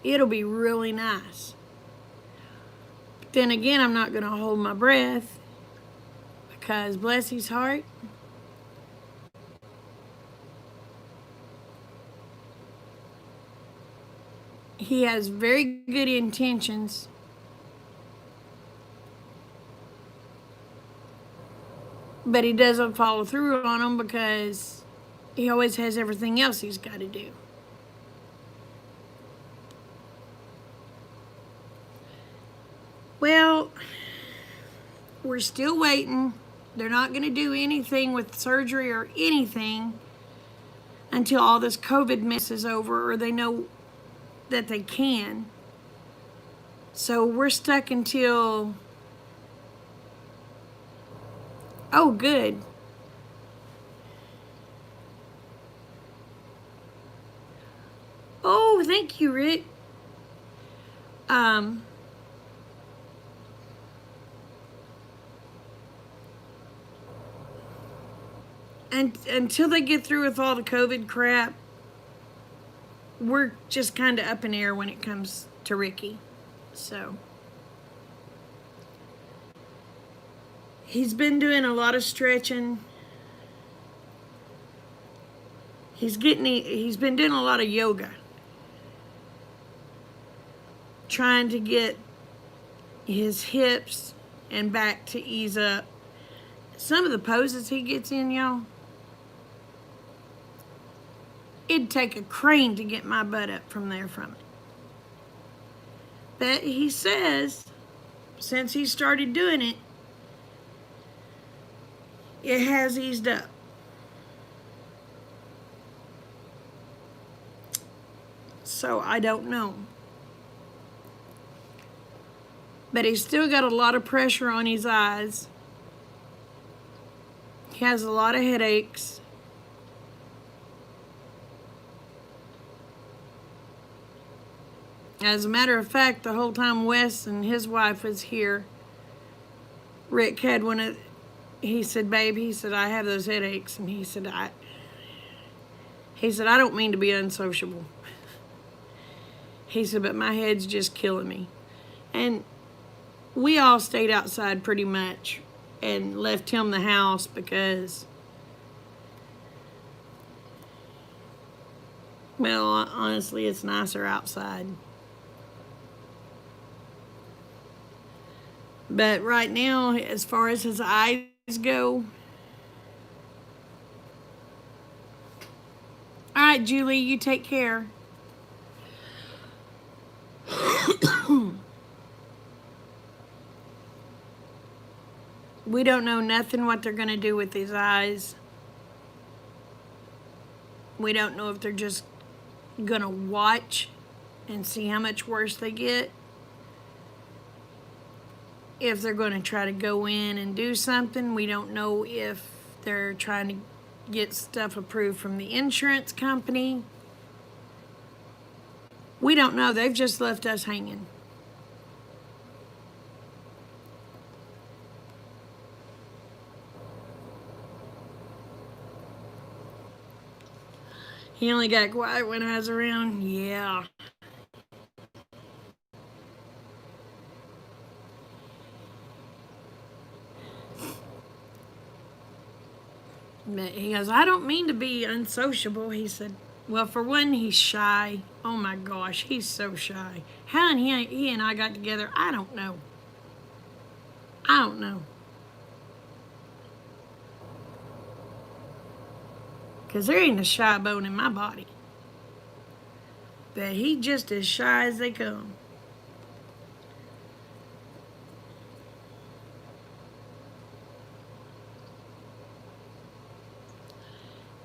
it'll be really nice. But then again, I'm not going to hold my breath because bless his heart, he has very good intentions. But he doesn't follow through on them because he always has everything else he's got to do. Well, we're still waiting. They're not going to do anything with surgery or anything until all this COVID mess is over, or they know that they can. So we're stuck until... Oh, good. Oh, thank you, Rick. And until they get through with all the COVID crap, we're just kind of up in air when it comes to Ricky. So he's been doing a lot of stretching. He's been doing a lot of yoga, trying to get his hips and back to ease up. Some of the poses he gets in, y'all, it'd take a crane to get my butt up from there from it. But he says, since he started doing it, it has eased up. So I don't know. But he's still got a lot of pressure on his eyes. He has a lot of headaches. As a matter of fact, the whole time Wes and his wife was here, Rick had he said, babe, he said, I have those headaches. And he said, I don't mean to be unsociable. He said, but my head's just killing me. And we all stayed outside pretty much and left him the house because, well, honestly, it's nicer outside. But right now, as far as his eyes go, all right, Julie, you take care. We don't know nothing what they're going to do with his eyes. We don't know if they're just going to watch and see how much worse they get. If they're going to try to go in and do something. We don't know if they're trying to get stuff approved from the insurance company. We don't know. They've just left us hanging. He only got quiet when I was around. Yeah. But he goes, I don't mean to be unsociable. He said, well, for one, he's shy. Oh my gosh, he's so shy. How he and I got together, I don't know. I don't know. Because there ain't a shy bone in my body. But he just as shy as they come.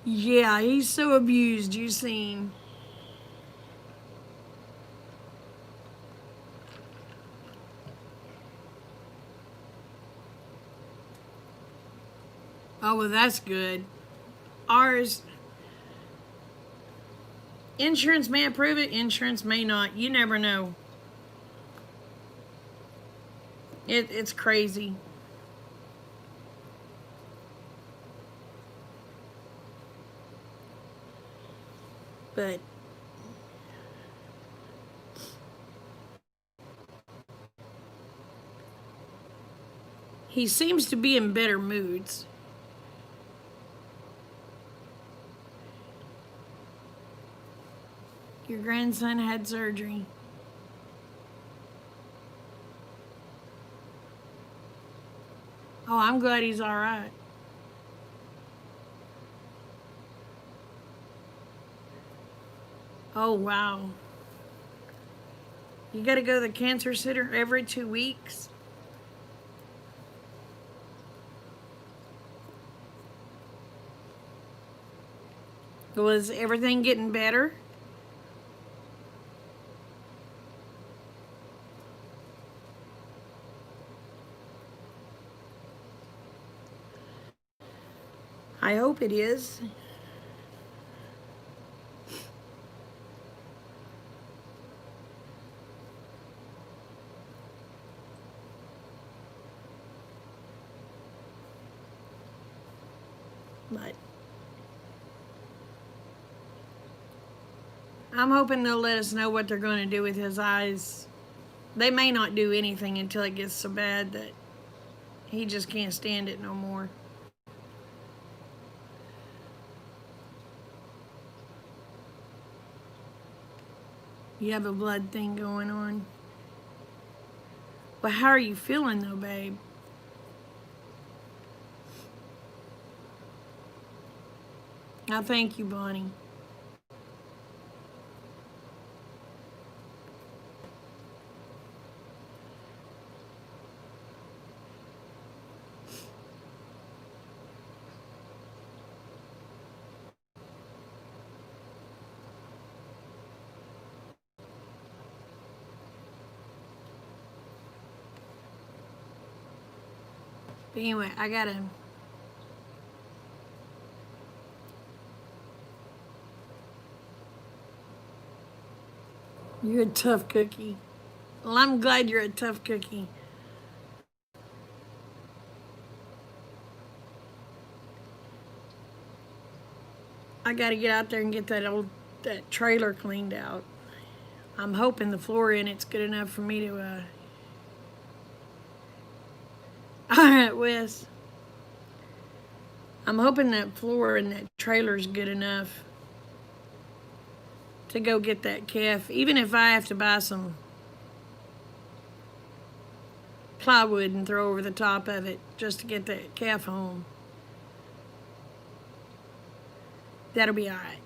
Yeah, he's so abused, you seen. Oh, well, that's good. Ours, insurance may approve it, insurance may not. You never know. It's crazy. But he seems to be in better moods. Your grandson had surgery. Oh, I'm glad he's all right. Oh, wow. You got to go to the cancer center every 2 weeks? Was everything getting better? I hope it is. But I'm hoping they'll let us know what they're going to do with his eyes. They may not do anything until it gets so bad that he just can't stand it no more. You have a blood thing going on. But how are you feeling though, babe? I thank you, Bonnie. But anyway, I gotta. You're a tough cookie. Well, I'm glad you're a tough cookie. I gotta get out there and get that trailer cleaned out. I'm hoping the floor in it's good enough for me to. All right, Wes. I'm hoping that floor in that trailer's good enough to go get that calf, even if I have to buy some plywood and throw over the top of it just to get that calf home. That'll be all right.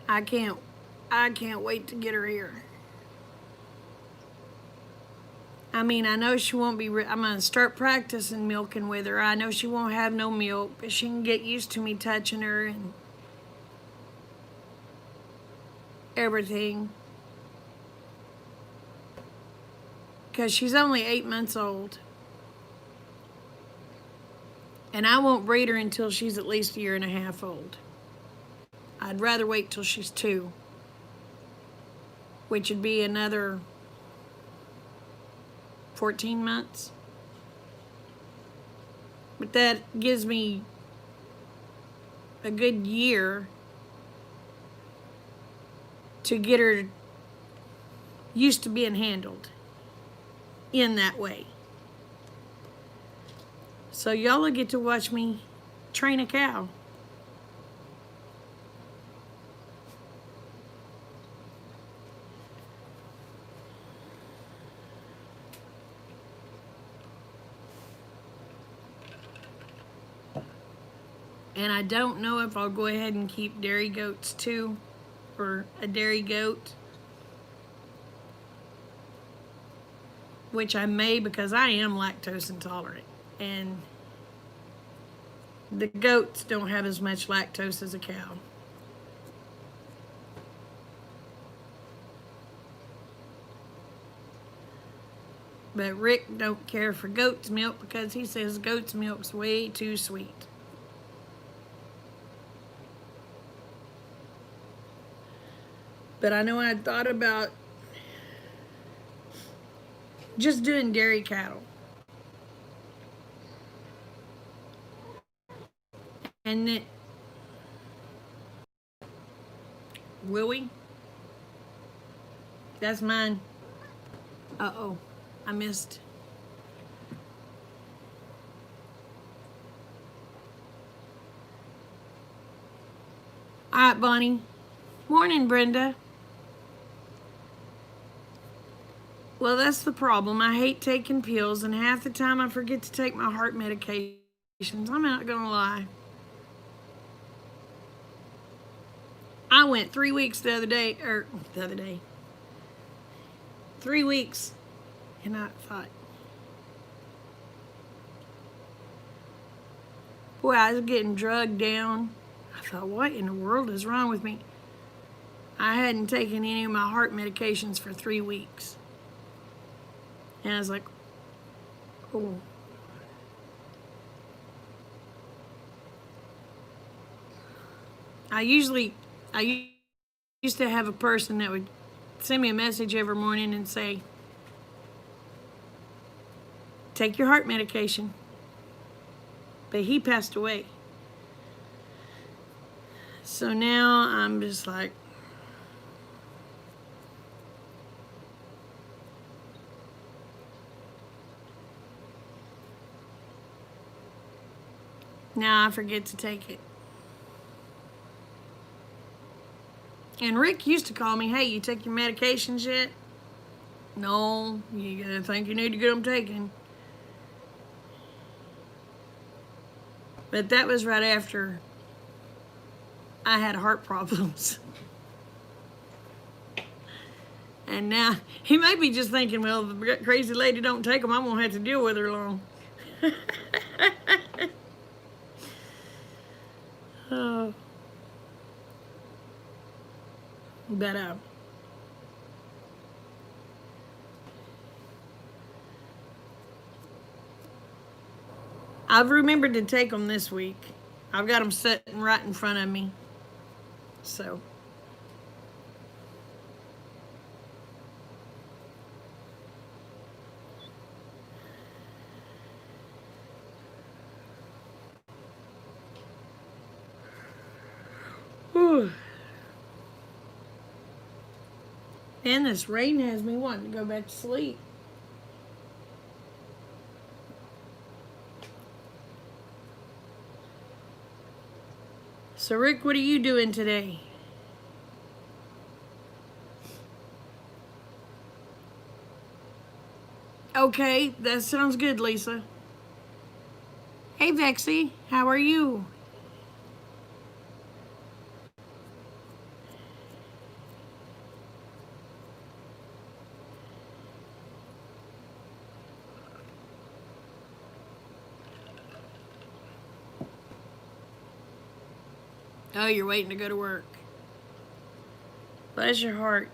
I can't wait to get her here. I mean, I know she won't be. I'm gonna start practicing milking with her. I know she won't have no milk, but she can get used to me touching her and everything. Because she's only 8 months old. And I won't breed her until she's at least a year and a half old. I'd rather wait till she's 2, which would be another 14 months. But that gives me a good year to get her used to being handled in that way. So y'all will get to watch me train a cow. And I don't know if I'll go ahead and keep dairy goats too, or a dairy goat, which I may because I am lactose intolerant. And the goats don't have as much lactose as a cow. But Rick don't care for goat's milk because he says goat's milk's way too sweet. But I know I thought about just doing dairy cattle. And then, will we? That's mine. Uh-oh, I missed. All right, Bonnie. Morning, Brenda. Well, that's the problem. I hate taking pills, and half the time I forget to take my heart medications. I'm not gonna lie. I went 3 weeks the other day, 3 weeks, and I thought, boy, I was getting drugged down. I thought, what in the world is wrong with me? I hadn't taken any of my heart medications for 3 weeks. And I was like, oh. I used to have a person that would send me a message every morning and say, take your heart medication. But he passed away. So now I'm just like, Now I forget to take it. And Rick used to call me, hey, you take your medications yet? No, you gotta think you need to get them taken. But that was right after I had heart problems. And now he may be just thinking, well, the crazy lady don't take them, I won't have to deal with her long. Oh. But I've remembered to take them this week. I've got them sitting right in front of me. So. Whew. And this rain has me wanting to go back to sleep. So, Rick, what are you doing today? Okay, that sounds good, Lisa. Hey, Vexy, how are you? Oh, you're waiting to go to work. Bless your heart.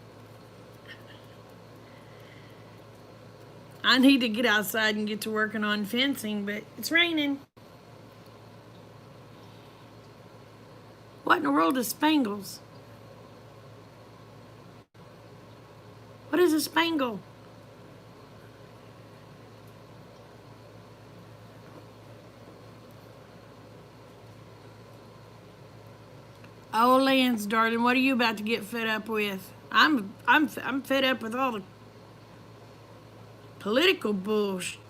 I need to get outside and get to working on fencing, but it's raining. What in the world is spangles? What is a spangle? Oh, Lance, darling, what are you about to get fed up with? I'm fed up with all the political bullshit.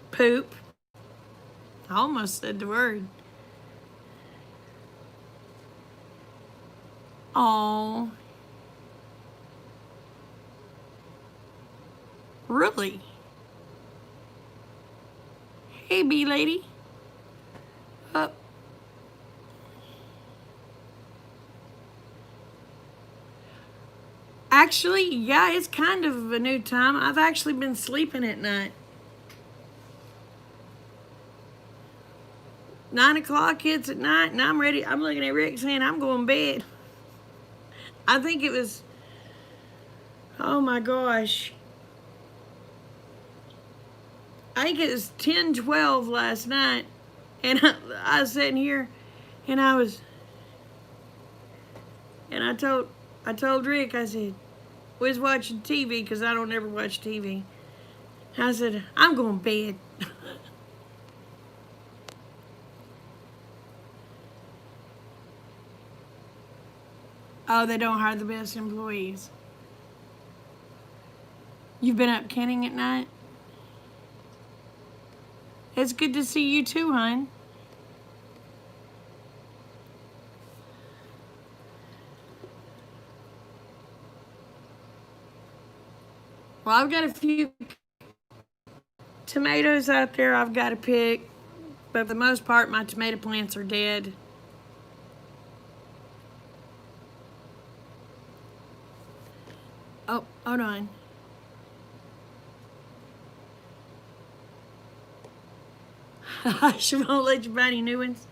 Poop. I almost said the word. Oh, really? Hey, bee lady. Uh, Actually, yeah, it's kind of a new time. I've actually been sleeping at night. 9 o'clock hits at night, and I'm ready. I'm looking at Rick saying, I'm going to bed. I think it was, oh my gosh. I think it was 10:12 last night. And I was sitting here, and I told Rick, I said, we was watching TV, because I don't ever watch TV. I said, I'm going to bed. Oh, they don't hire the best employees. You've been up canning at night? It's good to see you too, hon. Well, I've got a few tomatoes out there I've got to pick, but for the most part, my tomato plants are dead. Oh, hold on. She won't let you buy any new ones.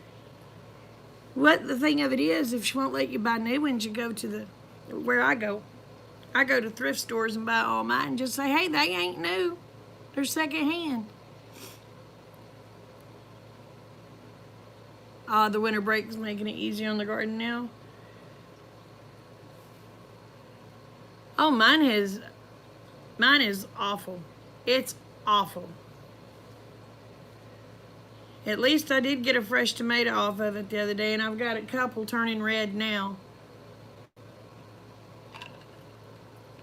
What the thing of it is, if she won't let you buy new ones, you go to where I go. I go to thrift stores and buy all mine and just say, hey, they ain't new. They're secondhand. The winter break is making it easy on the garden now. Oh, mine is awful. It's awful. At least I did get a fresh tomato off of it the other day, and I've got a couple turning red now.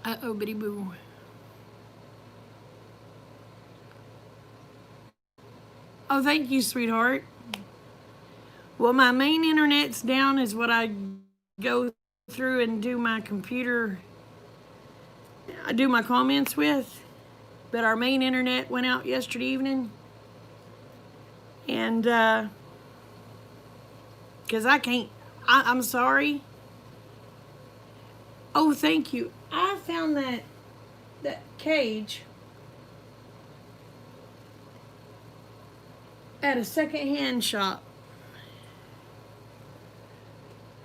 Uh-oh, bitty boo. Oh, thank you, sweetheart. Well, my main internet's down is what I go through and do my computer, I do my comments with. But our main internet went out yesterday evening. And, because I can't, I'm sorry. Oh, thank you. I found that cage at a secondhand shop.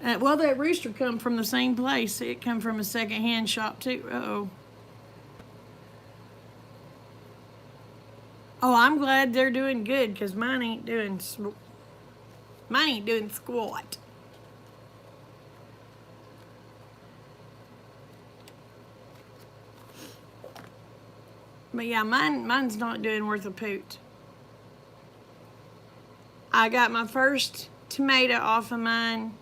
Well, that rooster come from the same place. It come from a secondhand shop too. Uh-oh. Oh, I'm glad they're doing good because mine ain't doing squat. But yeah, mine's not doing worth a poot. I got my first tomato off of mine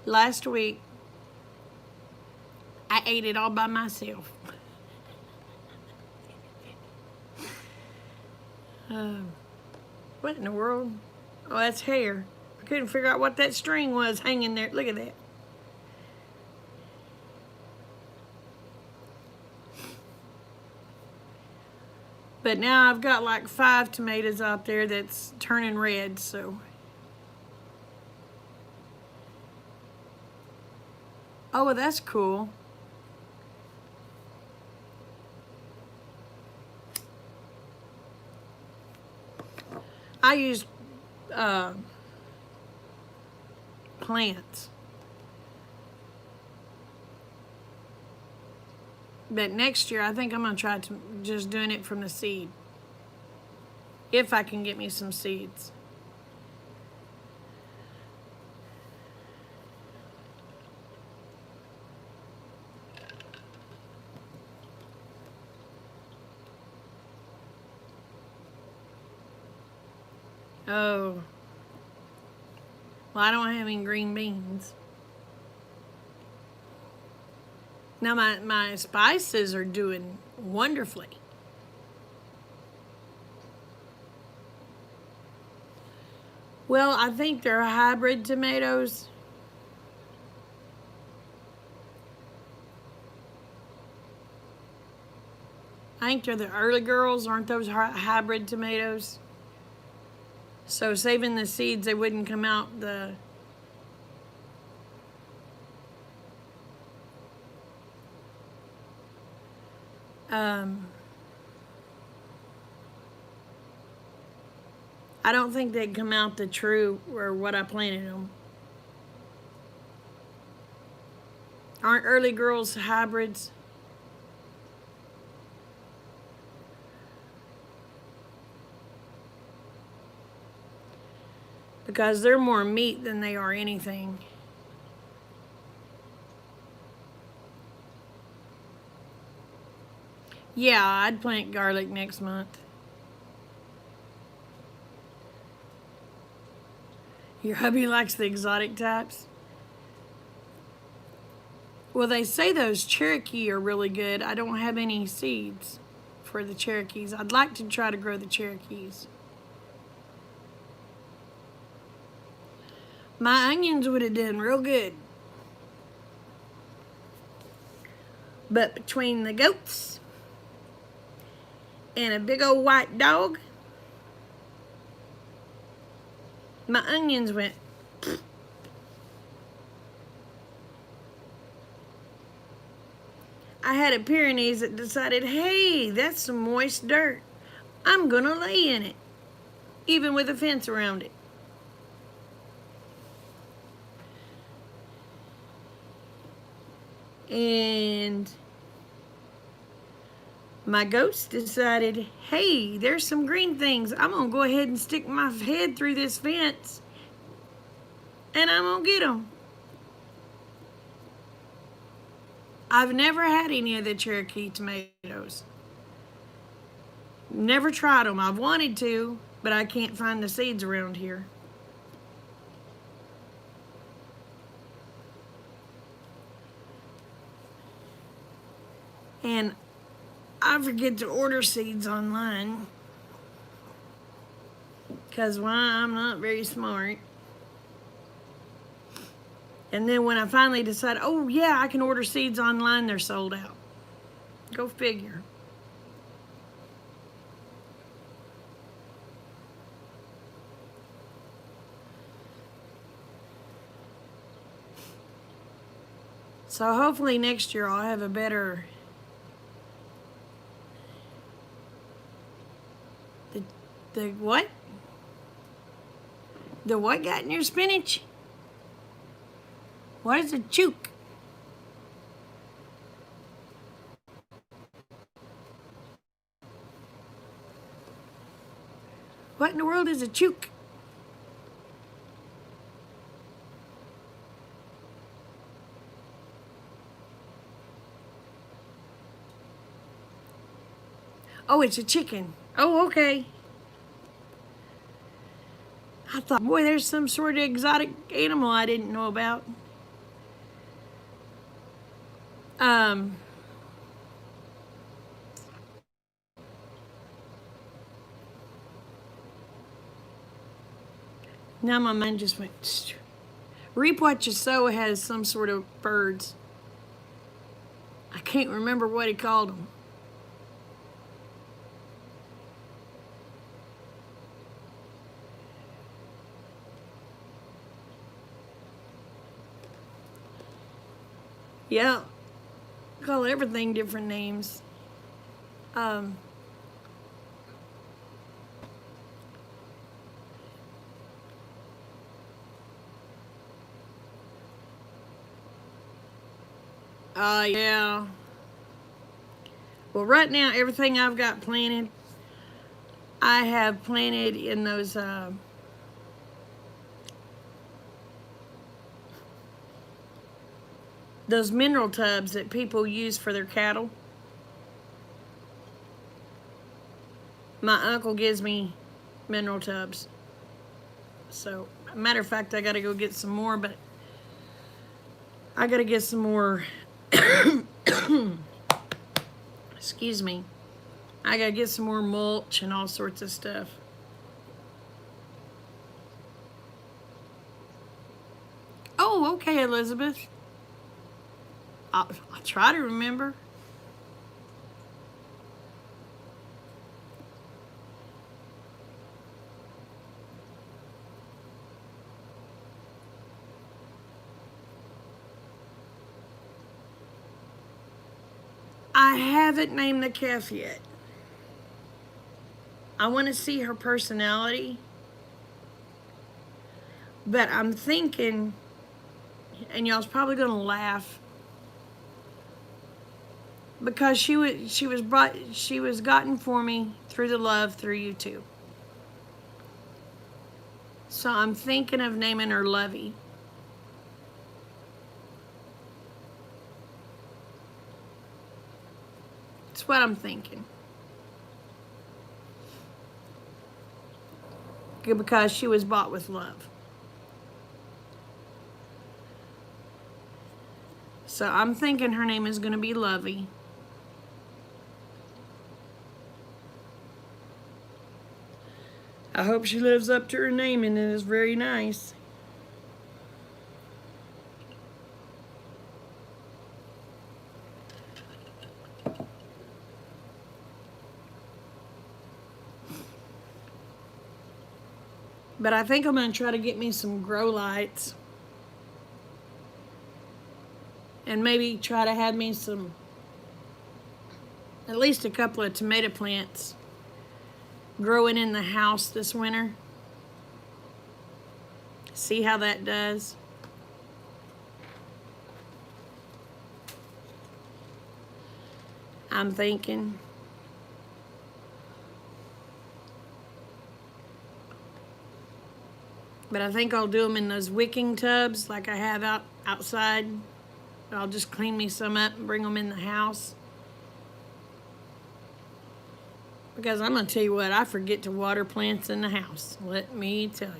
last week. I ate it all by myself. What in the world? Oh, that's hair. I couldn't figure out what that string was hanging there. Look at that. But now I've got like 5 tomatoes out there that's turning red, so. Oh, well, that's cool. I use plants. But next year, I think I'm going to try to just doing it from the seed. If I can get me some seeds. Oh. Well, I don't have any green beans. Now my spices are doing wonderfully. Well, I think they're hybrid tomatoes. I think they're the early girls, aren't those hybrid tomatoes? So saving the seeds, they wouldn't come out the... I don't think they'd come out the true or what I planted them. Aren't early girls hybrids? Because they're more meat than they are anything. Yeah, I'd plant garlic next month. Your hubby likes the exotic types? Well, they say those Cherokee are really good. I don't have any seeds for the Cherokees. I'd like to try to grow the Cherokees. My onions would have done real good. But between the goats and a big old white dog, my onions went. I had a Pyrenees that decided, hey, that's some moist dirt. I'm gonna lay in it, even with a fence around it. And my goats decided, hey, there's some green things. I'm gonna go ahead and stick my head through this fence and I'm gonna get them. I've never had any of the Cherokee tomatoes. Never tried them. I've wanted to, but I can't find the seeds around here. And I forget to order seeds online. Because why? I'm not very smart. And then when I finally decide, oh yeah, I can order seeds online, they're sold out. Go figure. So hopefully next year I'll have a better... The what? The what got in your spinach? What is a chook? What in the world is a chook? Oh, it's a chicken. Oh, okay. I thought, boy, there's some sort of exotic animal I didn't know about. Um, Now my mind just went. Reap What You Sow has some sort of birds. I can't remember what he called them. Yeah, call everything different names. Um, yeah. Well, right now, everything I've got planted, I have planted in those mineral tubs that people use for their cattle. My uncle gives me mineral tubs. So, matter of fact, I got to go get some more, but I got to get some more. Excuse me. I got to get some more mulch and all sorts of stuff. Oh, okay, Elizabeth. I'll try to remember. I haven't named the calf yet. I want to see her personality. But I'm thinking, and y'all's probably going to laugh, because she was gotten for me through the love through YouTube. So I'm thinking of naming her Lovey. That's what I'm thinking. Because she was bought with love. So I'm thinking her name is going to be Lovey. I hope she lives up to her name and it is very nice. But I think I'm going to try to get me some grow lights. And maybe try to have me some, at least a couple of tomato plants growing in the house this winter. See how that does. I'm thinking. But I think I'll do them in those wicking tubs like I have outside. I'll just clean me some up and bring them in the house. Because I'm going to tell you what, I forget to water plants in the house. Let me tell you.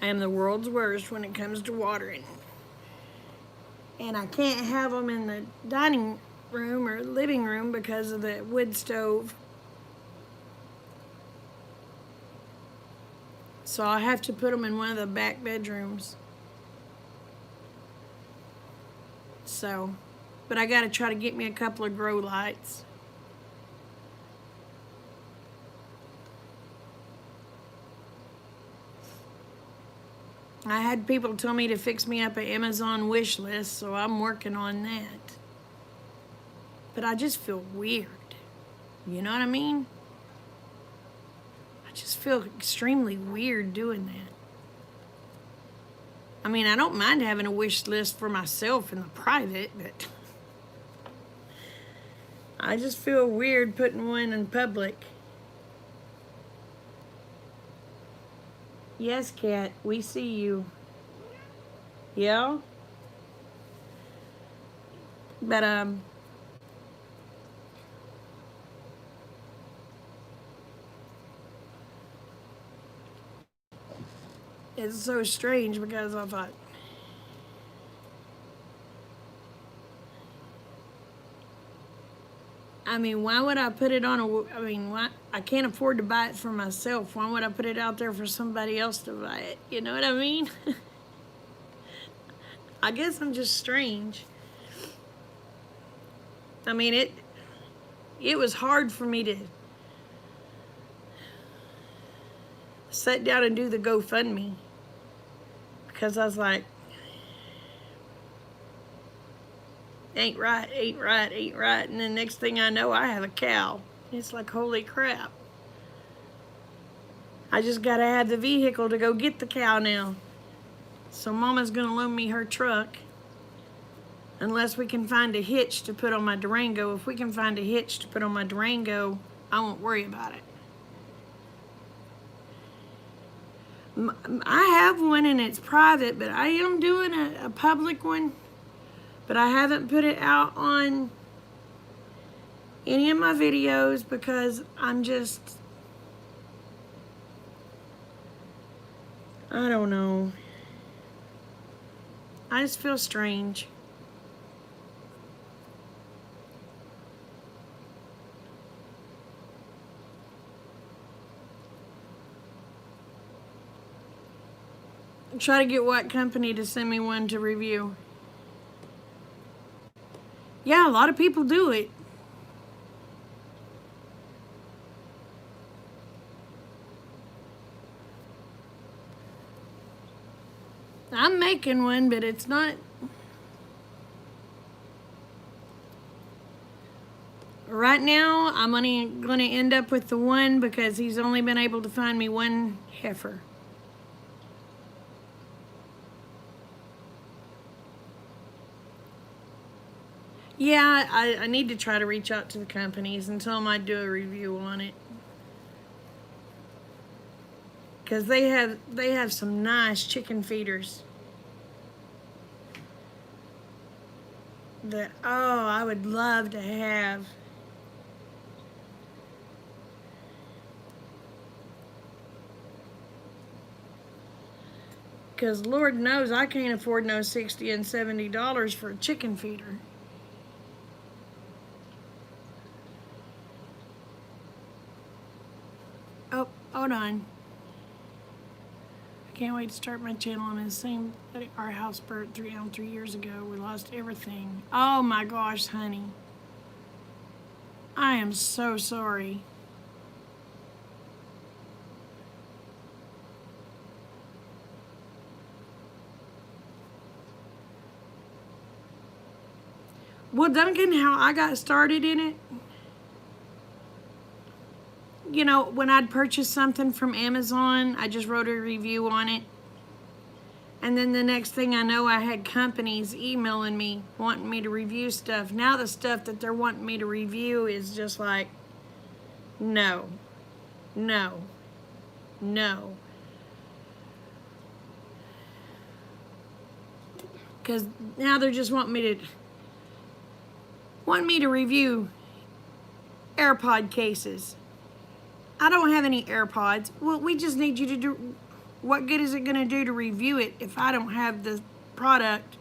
I am the world's worst when it comes to watering. And I can't have them in the dining room or living room because of the wood stove. So I have to put them in one of the back bedrooms. So, but I gotta try to get me a couple of grow lights. I had people tell me to fix me up an Amazon wish list, so I'm working on that. But I just feel weird. You know what I mean? I just feel extremely weird doing that. I mean, I don't mind having a wish list for myself in the private, but I just feel weird putting one in public. Yes, Kat, we see you. Yeah? But, it's so strange because I thought, I mean, why would I put it on why, I can't afford to buy it for myself. Why would I put it out there for somebody else to buy it? You know what I mean? I guess I'm just strange. I mean, it was hard for me to sit down and do the GoFundMe because I was like, ain't right, ain't right, ain't right. And then next thing I know, I have a cow. It's like, holy crap. I just gotta have the vehicle to go get the cow now. So Mama's gonna loan me her truck. Unless we can find a hitch to put on my Durango. If we can find a hitch to put on my Durango, I won't worry about it. I have one and it's private, but I am doing a public one. But I haven't put it out on any of my videos because I'm just, I don't know. I just feel strange. Try to get what company to send me one to review. Yeah, a lot of people do it. I'm making one, but it's not. Right now, I'm only going to end up with the one because he's only been able to find me one heifer. Yeah, I need to try to reach out to the companies and tell them I'd do a review on it. Because they have some nice chicken feeders. That, oh, I would love to have. Because Lord knows I can't afford no $60 and $70 for a chicken feeder. Oh, hold on. I can't wait to start my channel. I'm in the same, our house burnt 3 years ago. We lost everything. Oh my gosh, honey. I am so sorry. Well, Duncan, how I got started in it, you know, when I'd purchase something from Amazon, I just wrote a review on it. And then the next thing I know, I had companies emailing me, wanting me to review stuff. Now the stuff that they're wanting me to review is just like, no, no, no. Because now they're just wanting me to review AirPod cases. I don't have any AirPods. Well, we just need you to What good is it going to do to review it if I don't have the product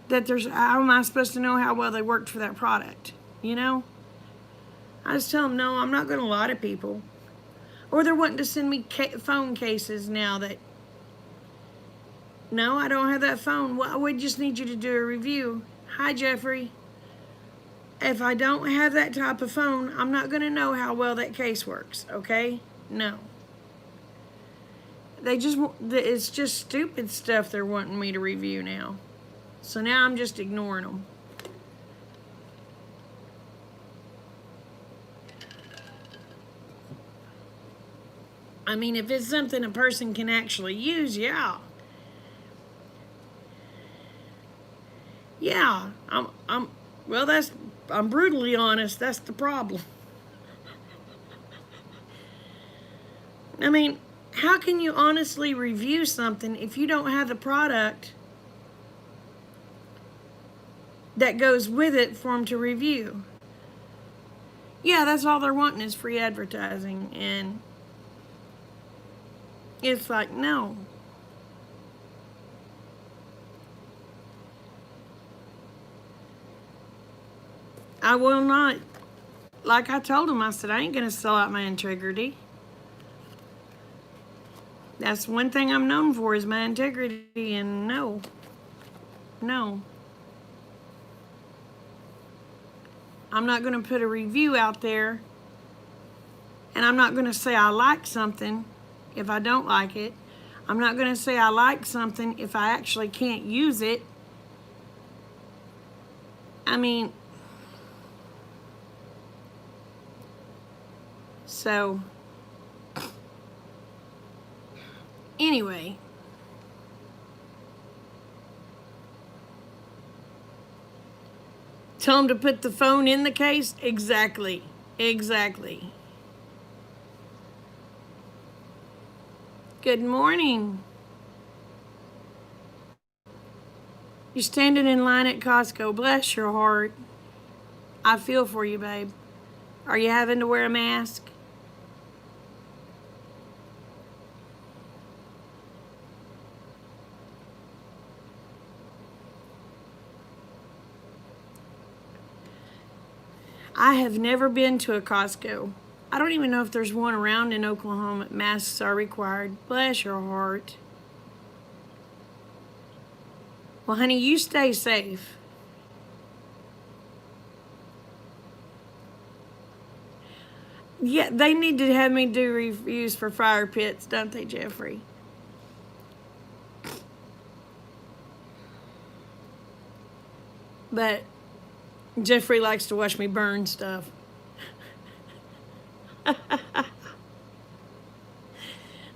that there's, how am I supposed to know how well they worked for that product? You know? I just tell them, no, I'm not going to lie to people. Or they're wanting to send me phone cases now that, no, I don't have that phone. Well, we just need you to do a review. Hi, Jeffrey. If I don't have that type of phone, I'm not going to know how well that case works, okay? No. It's just stupid stuff they're wanting me to review now. So now I'm just ignoring them. I mean, if it's something a person can actually use, yeah. Yeah, I'm brutally honest, that's the problem. I mean, how can you honestly review something if you don't have the product that goes with it for them to review? Yeah, that's all they're wanting is free advertising, and it's like, no. I will not. Like I told them, I said, I ain't going to sell out my integrity. That's one thing I'm known for is my integrity, and no. I'm not going to put a review out there, and I'm not going to say I like something if I don't like it. I'm not going to say I like something if I actually can't use it. I mean, so anyway, tell them to put the phone in the case. Exactly. Good morning. You're standing in line at Costco. Bless your heart. I feel for you, babe. Are you having to wear a mask? I have never been to a Costco. I don't even know if there's one around in Oklahoma. Masks are required. Bless your heart. Well, honey, you stay safe. Yeah, they need to have me do reviews for fire pits, don't they, Jeffrey? But Jeffrey likes to watch me burn stuff.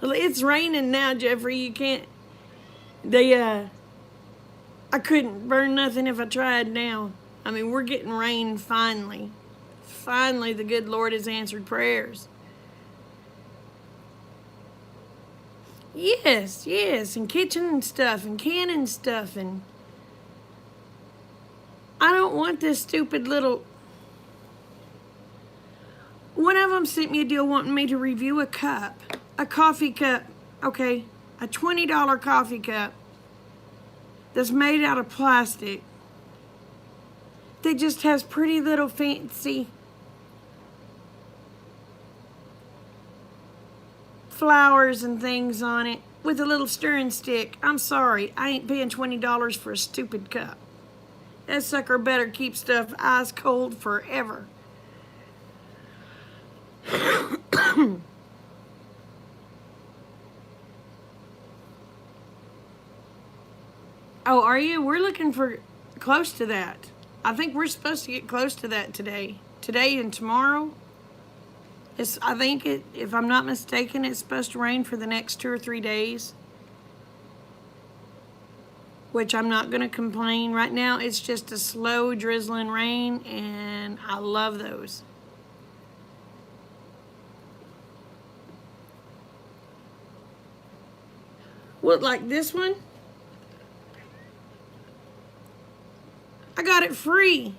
It's raining now, Jeffrey. You can't. I couldn't burn nothing if I tried now. I mean, we're getting rain finally. Finally, the good Lord has answered prayers. Yes, and kitchen stuff and canning stuff, and I don't want this stupid little. One of them sent me a deal wanting me to review a coffee cup, okay, a $20 coffee cup that's made out of plastic that just has pretty little fancy flowers and things on it with a little stirring stick. I'm sorry, I ain't paying $20 for a stupid cup. That sucker better keep stuff ice cold forever. Oh, are you? We're looking for close to that. I think we're supposed to get close to that today. Today and tomorrow. I think if I'm not mistaken, it's supposed to rain for the next 2 or 3 days. Which I'm not going to complain. Right now, it's just a slow drizzling rain, and I love those. What, like this one? I got it free.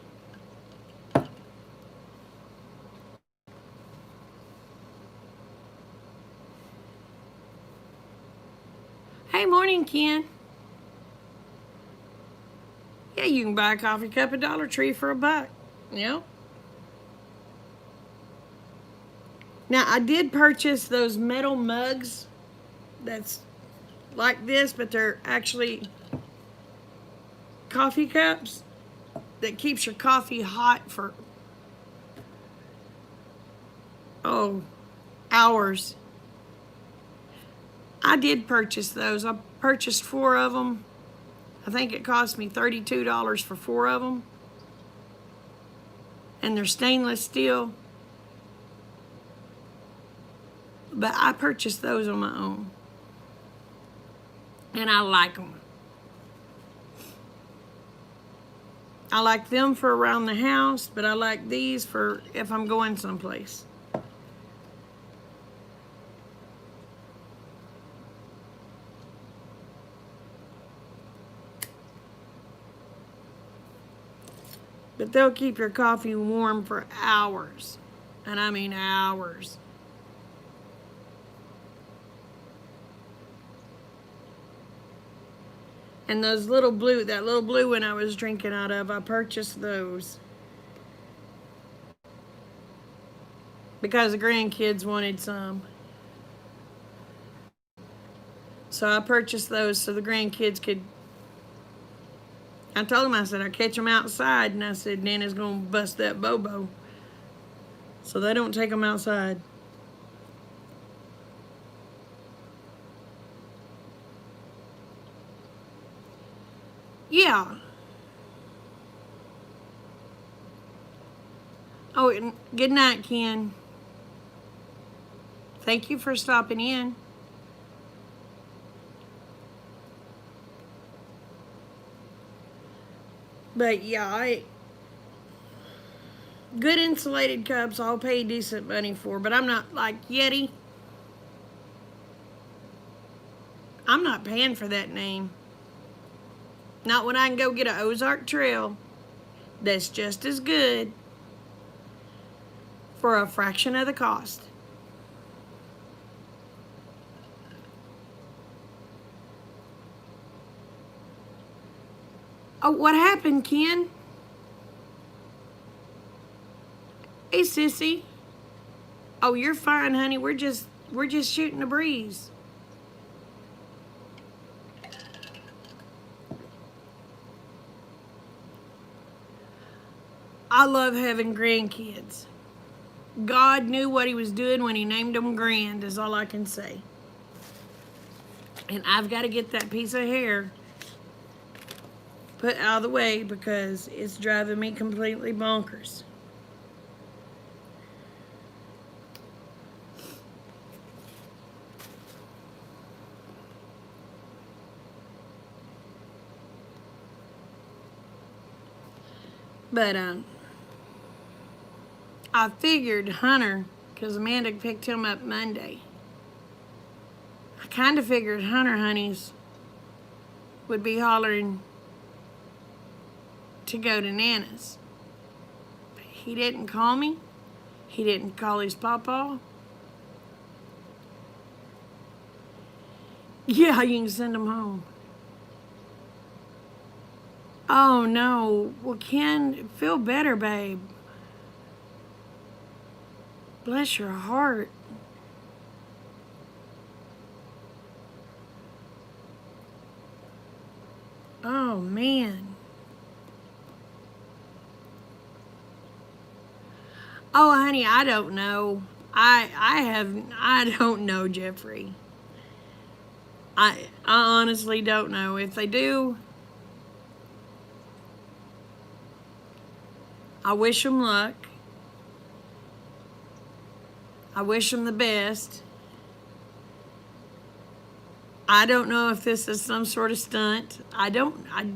Hey, morning, Ken. Yeah, you can buy a coffee cup at Dollar Tree for $1. Yep. Now, I did purchase those metal mugs that's like this, but they're actually coffee cups that keeps your coffee hot for, oh, hours. I did purchase those. I purchased 4 of them. I think it cost me $32 for 4 of them. And they're stainless steel. But I purchased those on my own. And I like them. I like them for around the house, but I like these for if I'm going someplace. But they'll keep your coffee warm for hours. And I mean hours. And those little blue, that little blue one I was drinking out of, I purchased those. Because the grandkids wanted some. So I purchased those so the grandkids could. I told them, I said, I catch them outside, and I said, Nana's going to bust that bobo. So they don't take them outside. Yeah. Oh, and good night, Ken. Thank you for stopping in. But yeah, good insulated cups I'll pay decent money for, but I'm not like Yeti. I'm not paying for that name. Not when I can go get an Ozark Trail that's just as good for a fraction of the cost. Oh, what happened, Ken? Hey, sissy. Oh, you're fine, honey. We're just shooting the breeze. I love having grandkids. God knew what he was doing when he named them grand, is all I can say. And I've got to get that piece of hair put out of the way because it's driving me completely bonkers. But I figured Hunter, because Amanda picked him up Monday. I kind of figured Hunter honeys would be hollering to go to Nana's. But he didn't call me. He didn't call his papa. Yeah, you can send him home. Oh no. Well, Ken, feel better, babe. Bless your heart. Oh man. Oh honey, I don't know. I don't know, Jeffrey. I honestly don't know. If they do, I wish them luck. I wish them the best. I don't know if this is some sort of stunt. I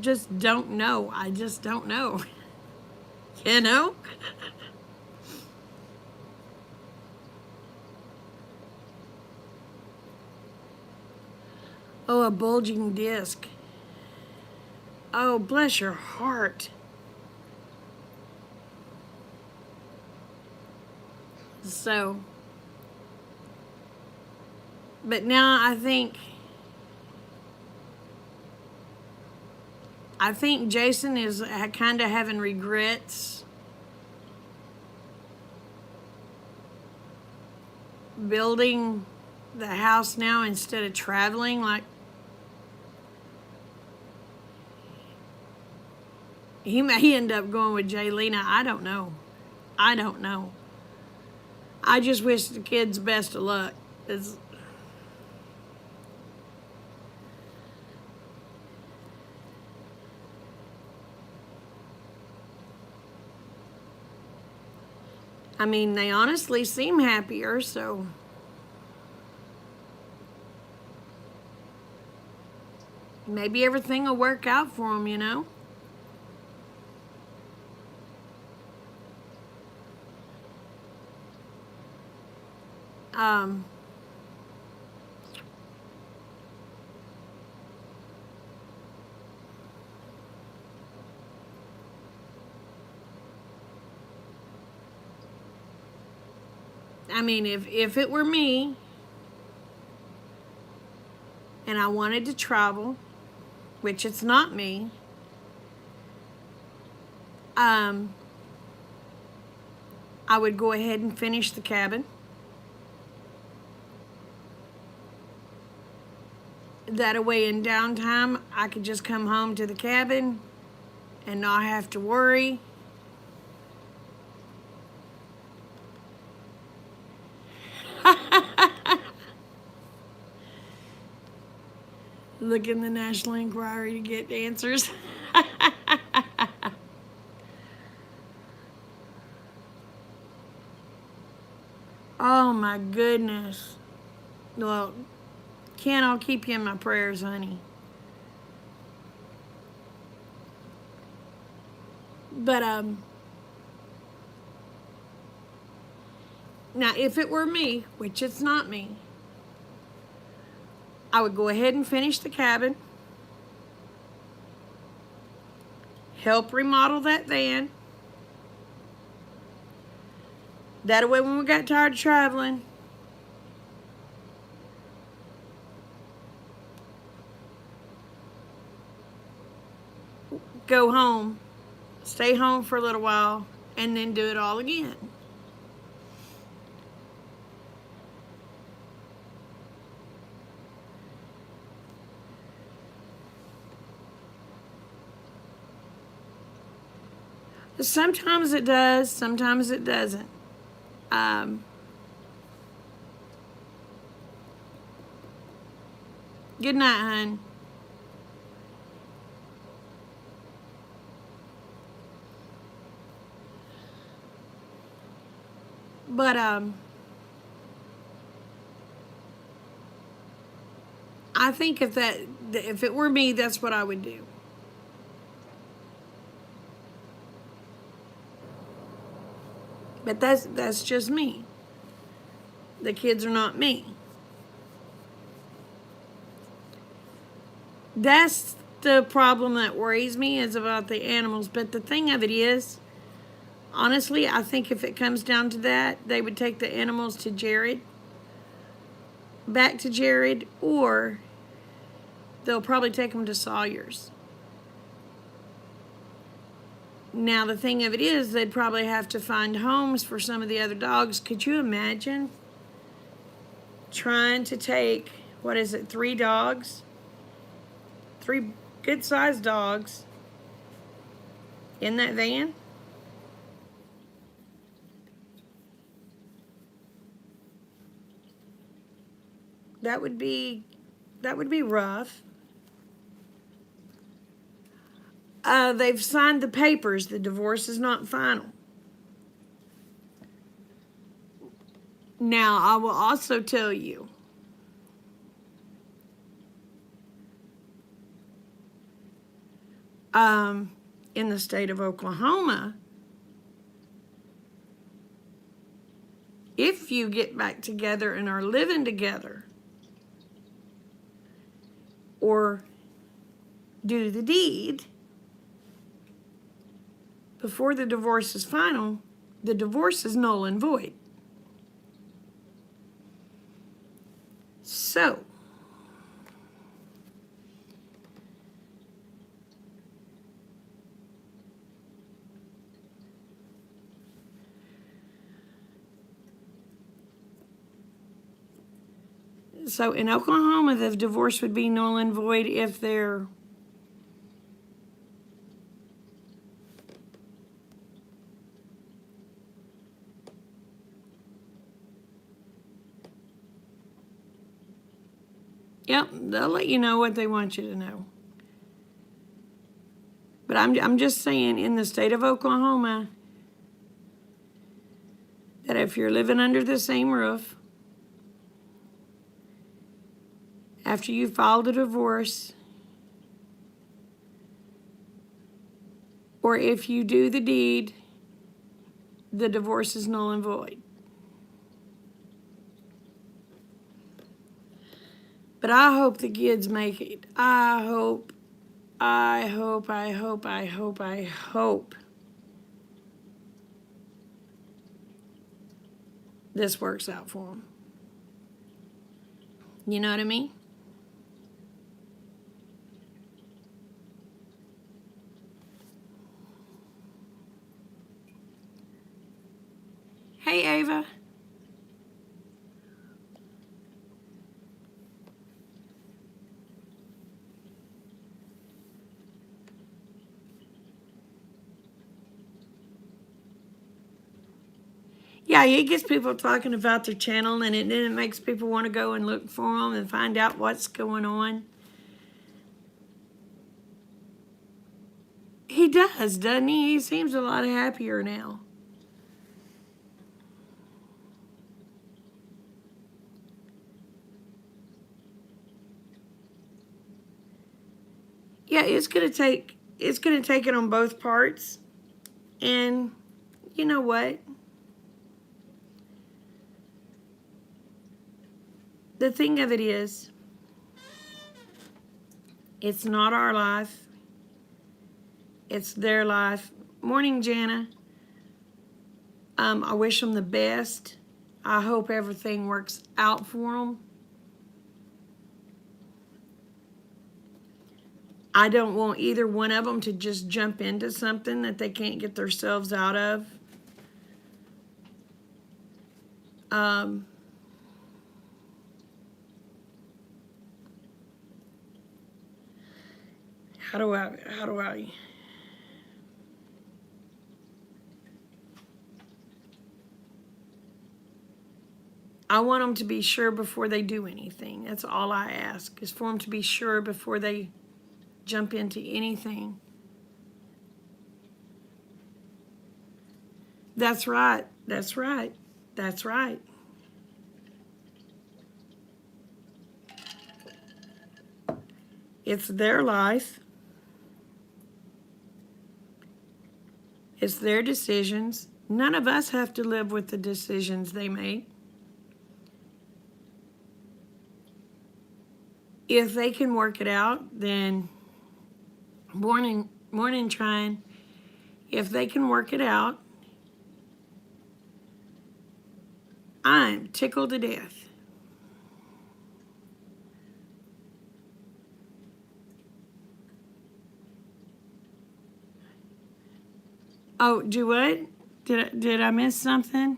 just don't know. I just don't know. You know? Oh, a bulging disc. Oh, bless your heart. So, but now I think I think Jason is kind of having regrets building the house now instead of traveling. Like, he may end up going with Jaylena. I don't know. I don't know. I just wish the kids best of luck. I mean, they honestly seem happier, so. Maybe everything will work out for them, you know? Um, I mean, if it were me and I wanted to travel, which it's not me, um, I would go ahead and finish the cabin. That way, in downtime, I could just come home to the cabin and not have to worry. Look in the National Enquirer to get answers. Oh my goodness. Well, Ken, I'll keep you in my prayers, honey. But now if it were me, which it's not me, I would go ahead and finish the cabin, help remodel that van. That way when we got tired of traveling, go home, stay home for a little while, and then do it all again. Sometimes it does, sometimes it doesn't. Good night, hon. But I think if it were me, that's what I would do. But that's just me. The kids are not me. That's the problem that worries me, is about the animals. But the thing of it is, honestly, I think if it comes down to that, they would take the animals to Jared, back to Jared, or they'll probably take them to Sawyer's. Now, the thing of it is, they'd probably have to find homes for some of the other dogs. Could you imagine trying to take, 3 dogs? 3 good-sized dogs in that van? That would be rough. They've signed the papers. The divorce is not final. Now, I will also tell you, in the state of Oklahoma, if you get back together and are living together, or do the deed before the divorce is final, the divorce is null and void. So, So in Oklahoma, the divorce would be null and void if they're yep, they'll let you know what they want you to know. But I'm just saying, in the state of Oklahoma, that if you're living under the same roof, after you filed a divorce, or if you do the deed, the divorce is null and void. But I hope the kids make it. I hope this works out for them. You know what I mean? Hey, Ava. Yeah, it gets people talking about their channel, and then it makes people want to go and look for them and find out what's going on. He does, doesn't he? He seems a lot happier now. Yeah, it's gonna take it on both parts. And you know what? The thing of it is, it's not our life. It's their life. Morning, Jana. I wish them the best. I hope everything works out for them. I don't want either one of them to just jump into something that they can't get themselves out of. How do I? I want them to be sure before they do anything. That's all I ask, is for them to be sure before they jump into anything. That's right. That's right. That's right. It's their life. It's their decisions. None of us have to live with the decisions they make. If they can work it out, then morning trying. If they can work it out, I'm tickled to death. Oh, do what? Did I miss something?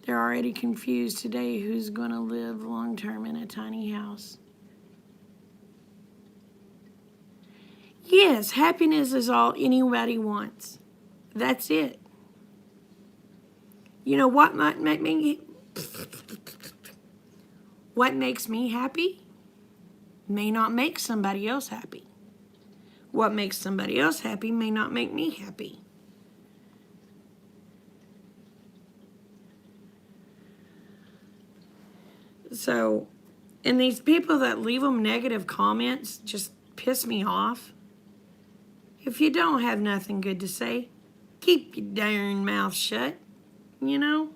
They're already confused today who's going to live long-term in a tiny house. Yes, happiness is all anybody wants. That's it. You know what might make me... What makes me happy may not make somebody else happy. What makes somebody else happy may not make me happy. So, and these people that leave them negative comments just piss me off. If you don't have nothing good to say, keep your darn mouth shut, you know?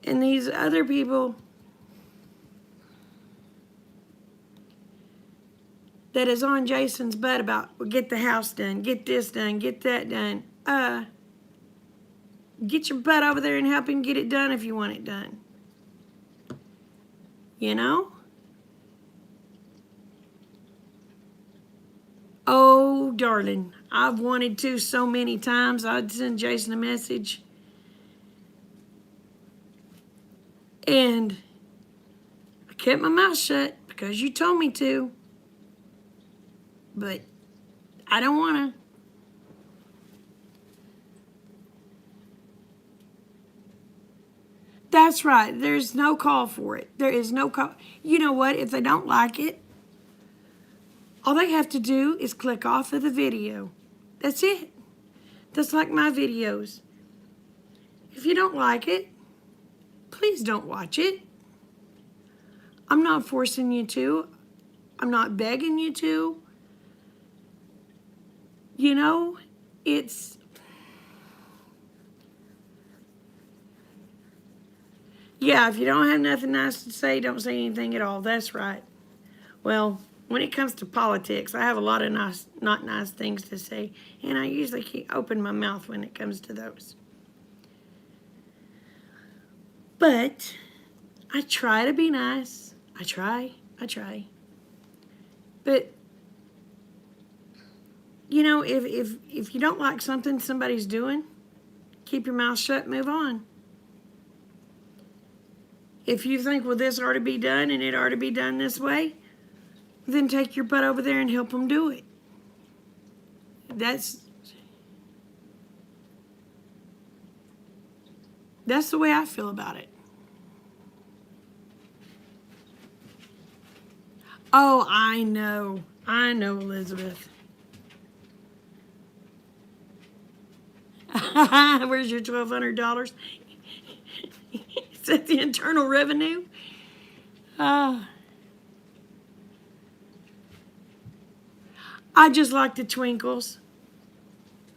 And these other people that is on Jason's butt about, well, get the house done, get this done, get that done. Get your butt over there and help him get it done if you want it done. You know? Oh, darling, I've wanted to so many times. I'd send Jason a message. And I kept my mouth shut because you told me to. But I don't want to. That's right. There's no call for it. There is no call. You know what? If they don't like it, all they have to do is click off of the video. That's it. That's like my videos. If you don't like it, please don't watch it. I'm not forcing you to. I'm not begging you to. You know, it's... Yeah, if you don't have nothing nice to say, don't say anything at all. That's right. Well, when it comes to politics, I have a lot of not nice things to say, and I usually open my mouth when it comes to those. But I try to be nice. I try. But, you know, if you don't like something somebody's doing, keep your mouth shut, move on. If you think, well, this ought to be done and it ought to be done this way, then take your butt over there and help them do it. That's the way I feel about it. Oh, I know, Elizabeth. Where's your $1,200? Is that the Internal Revenue? I just like the twinkles.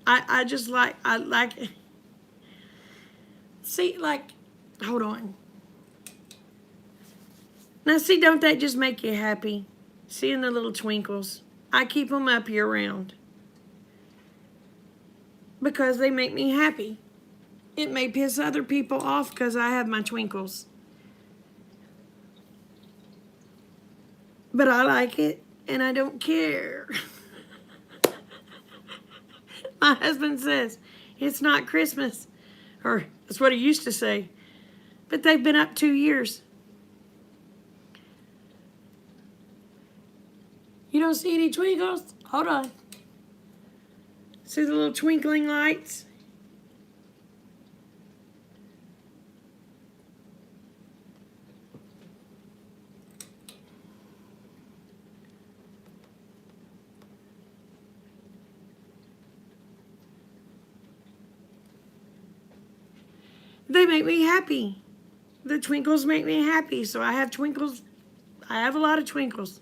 I like it. See, like, hold on. Now, see, don't that just make you happy? Seeing the little twinkles. I keep them up year round because they make me happy. It may piss other people off because I have my twinkles. But I like it, and I don't care. My husband says, it's not Christmas. Or that's what he used to say. But they've been up 2 years. You don't see any twinkles? Hold on. See the little twinkling lights? They make me happy. The twinkles make me happy, so I have twinkles. I have a lot of twinkles.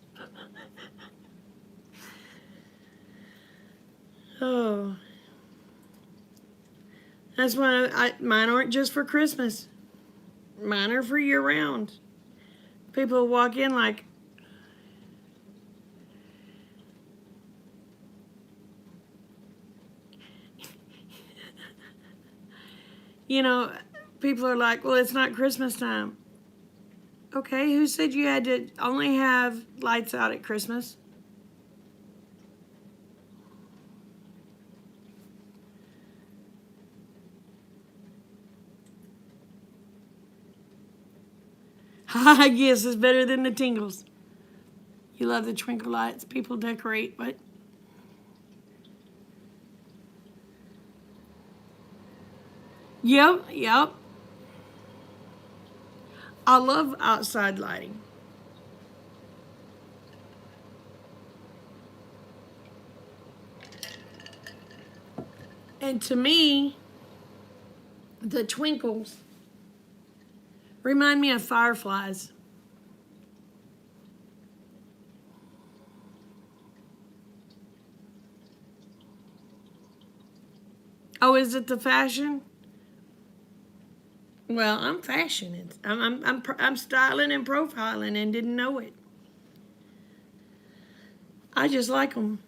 Oh. That's why mine aren't just for Christmas. Mine are for year round. People walk in like, you know, people are like, well, it's not Christmas time. Okay, who said you had to only have lights out at Christmas? I guess it's better than the tingles. You love the twinkle lights. People decorate, but yep. I love outside lighting. And to me, the twinkles remind me of fireflies. Oh, is it the fashion? Well, I'm fashioning. I'm styling and profiling and didn't know it. I just like them.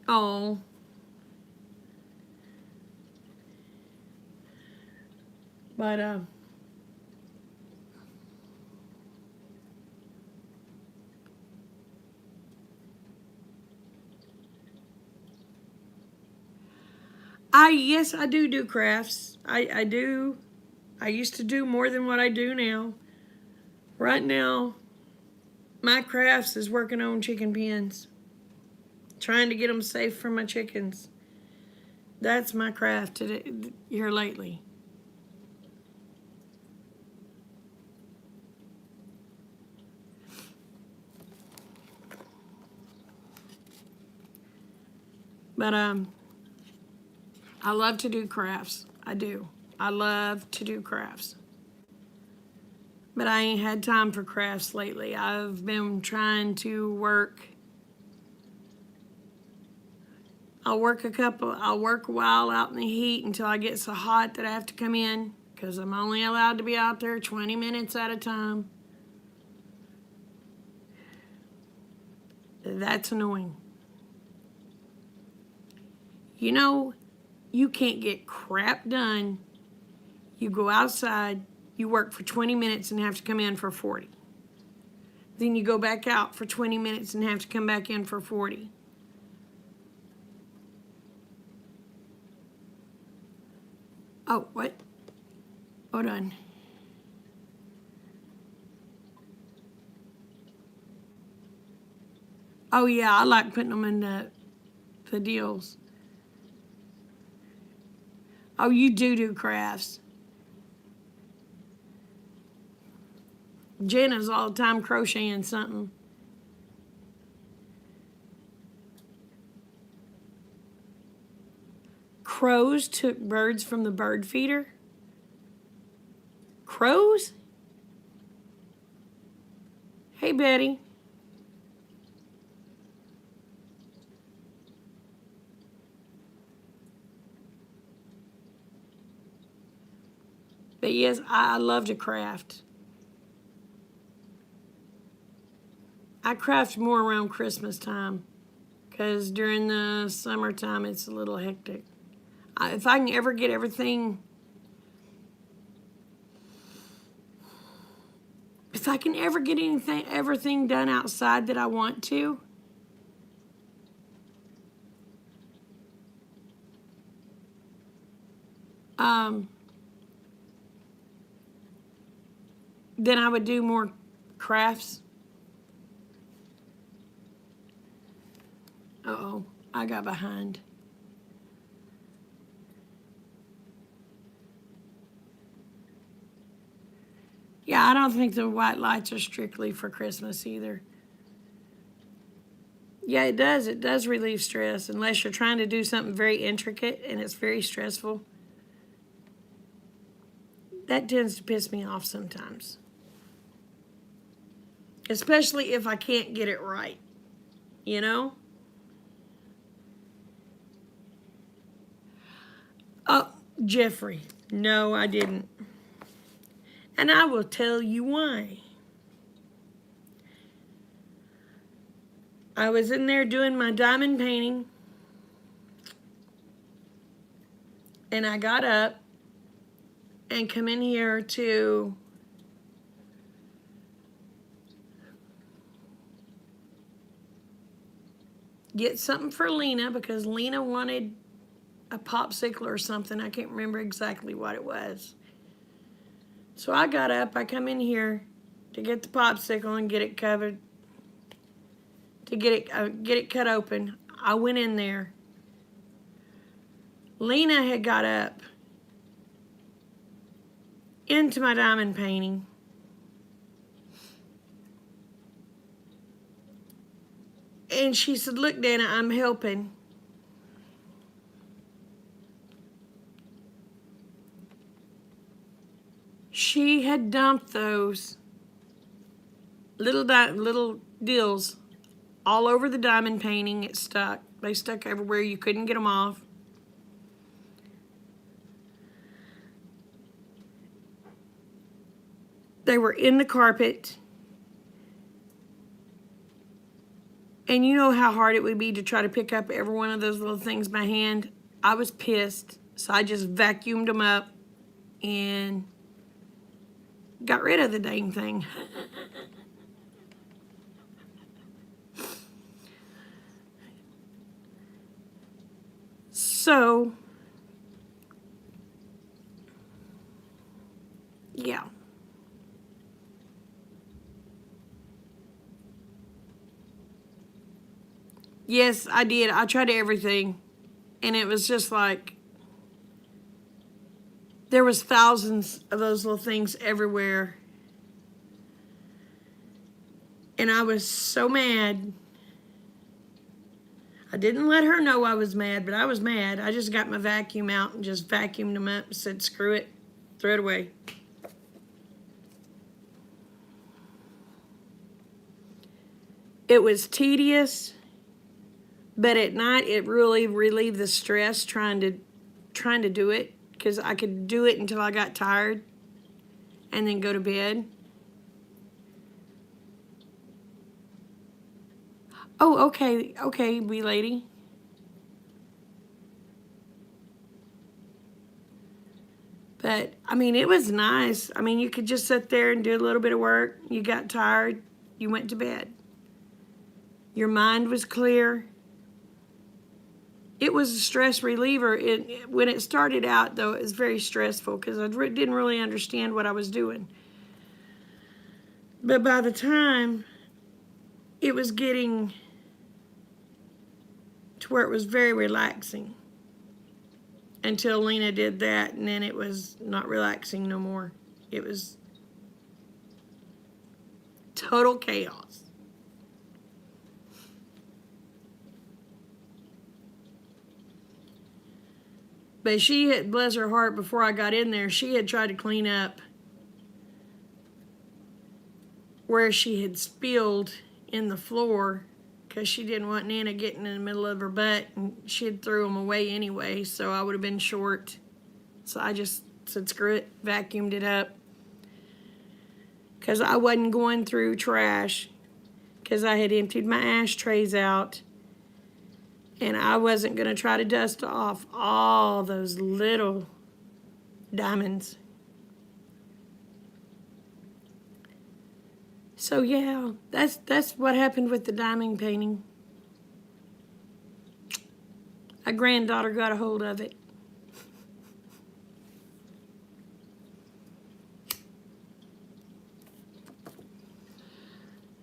Oh. But Yes, I do crafts. I do. I used to do more than what I do now. Right now, my crafts is working on chicken pens, trying to get them safe for my chickens. That's my craft today, here lately. But I love to do crafts. I do. I love to do crafts. But I ain't had time for crafts lately. I've been trying to work. I'll work a while out in the heat until I get so hot that I have to come in, because I'm only allowed to be out there 20 minutes at a time. That's annoying. You know, you can't get crap done. You go outside, you work for 20 minutes and have to come in for 40. Then you go back out for 20 minutes and have to come back in for 40. Oh, what? Hold on. Oh yeah, I like putting them in the deals. Oh, you do crafts. Jenna's all the time crocheting something. Crows took birds from the bird feeder. Crows? Hey, Betty. But yes, I love to craft. I craft more around Christmas time, because during the summertime it's a little hectic. If I can ever get everything, if I can ever get everything done outside that I want to, then I would do more crafts. Uh-oh, I got behind. Yeah, I don't think the white lights are strictly for Christmas either. Yeah, it does. It does relieve stress, unless you're trying to do something very intricate and it's very stressful. That tends to piss me off sometimes. Especially if I can't get it right, you know? Oh, Jeffrey. No, I didn't. And I will tell you why. I was in there doing my diamond painting, and I got up and come in here to get something for Lena, because Lena wanted a popsicle or something. I can't remember exactly what it was. So I got up, I come in here to get the popsicle and get it covered, to get it cut open. I went in there. Lena had got up into my diamond painting, and she said, "Look, Dana, I'm helping." She had dumped those little deals all over the diamond painting. It stuck. They stuck everywhere. You couldn't get them off. They were in the carpet. And you know how hard it would be to try to pick up every one of those little things by hand. I was pissed, so I just vacuumed them up and got rid of the dang thing. So Yes, I did. I tried everything. And it was just like, there was thousands of those little things everywhere. And I was so mad. I didn't let her know I was mad, but I was mad. I just got my vacuum out and just vacuumed them up and said, screw it, throw it away. It was tedious, but at night it really relieved the stress trying to do it, because I could do it until I got tired and then go to bed. Oh, okay, wee lady. But, I mean, it was nice. I mean, you could just sit there and do a little bit of work. You got tired, you went to bed. Your mind was clear. It was a stress reliever. When it started out, though, it was very stressful because I didn't really understand what I was doing. But by the time it was getting to where it was very relaxing, until Lena did that, and then it was not relaxing no more. It was total chaos. But she had, bless her heart, before I got in there, she had tried to clean up where she had spilled in the floor, because she didn't want Nana getting in the middle of her butt, and she had threw them away anyway, so I would have been short. So I just said, screw it, vacuumed it up. Because I wasn't going through trash, because I had emptied my ashtrays out, and I wasn't going to try to dust off all those little diamonds. So yeah, that's what happened with the diamond painting. A granddaughter got a hold of it.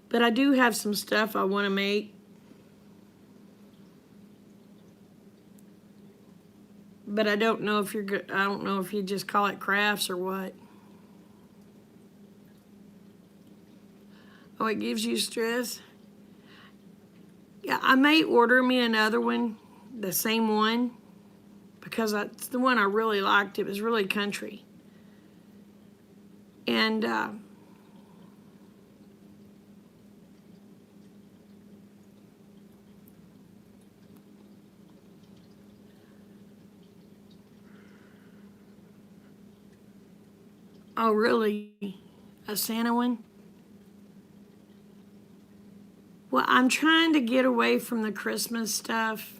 But I do have some stuff I want to make. But I don't know if you just call it crafts or what. Oh, it gives you stress? Yeah, I may order me another one, the same one, because it's the one I really liked. It was really country. And oh, really? A Santa one? Well, I'm trying to get away from the Christmas stuff.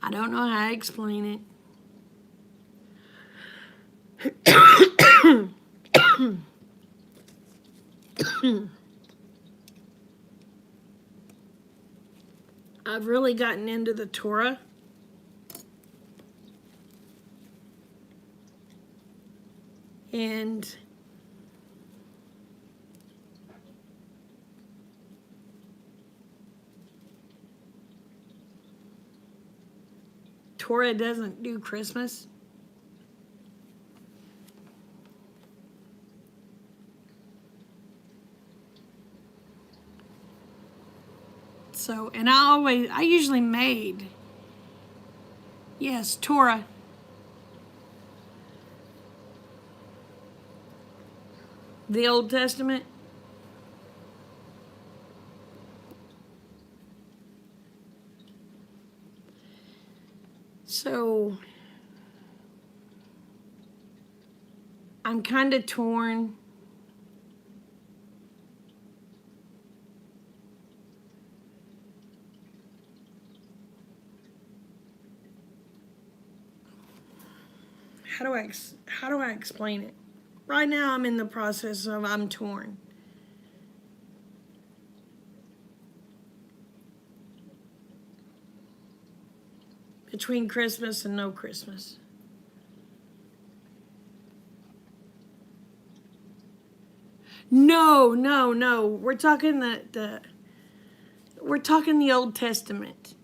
I don't know how to explain it. I've really gotten into the Torah. And Torah doesn't do Christmas. So, and I usually made, yes, Torah. The Old Testament. So, I'm kind of torn. How do I explain it? Right now I'm in the process of I'm torn. Between Christmas and no Christmas. No, no, no. We're talking we're talking the Old Testament.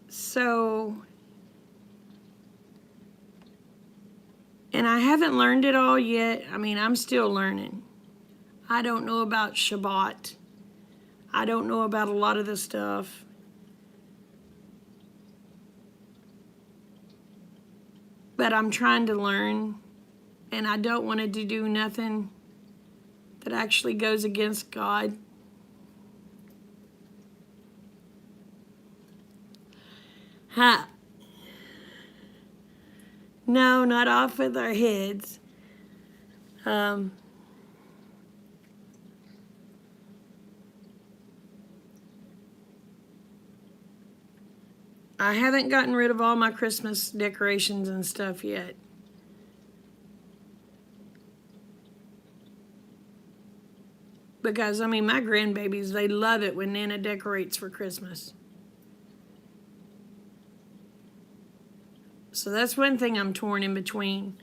So, and I haven't learned it all yet. I mean, I'm still learning. I don't know about Shabbat. I don't know about a lot of the stuff. But I'm trying to learn, and I don't want to do nothing that actually goes against God. Ha! No, not off with our heads. I haven't gotten rid of all my Christmas decorations and stuff yet. Because, I mean, my grandbabies, they love it when Nana decorates for Christmas. So that's one thing I'm torn in between.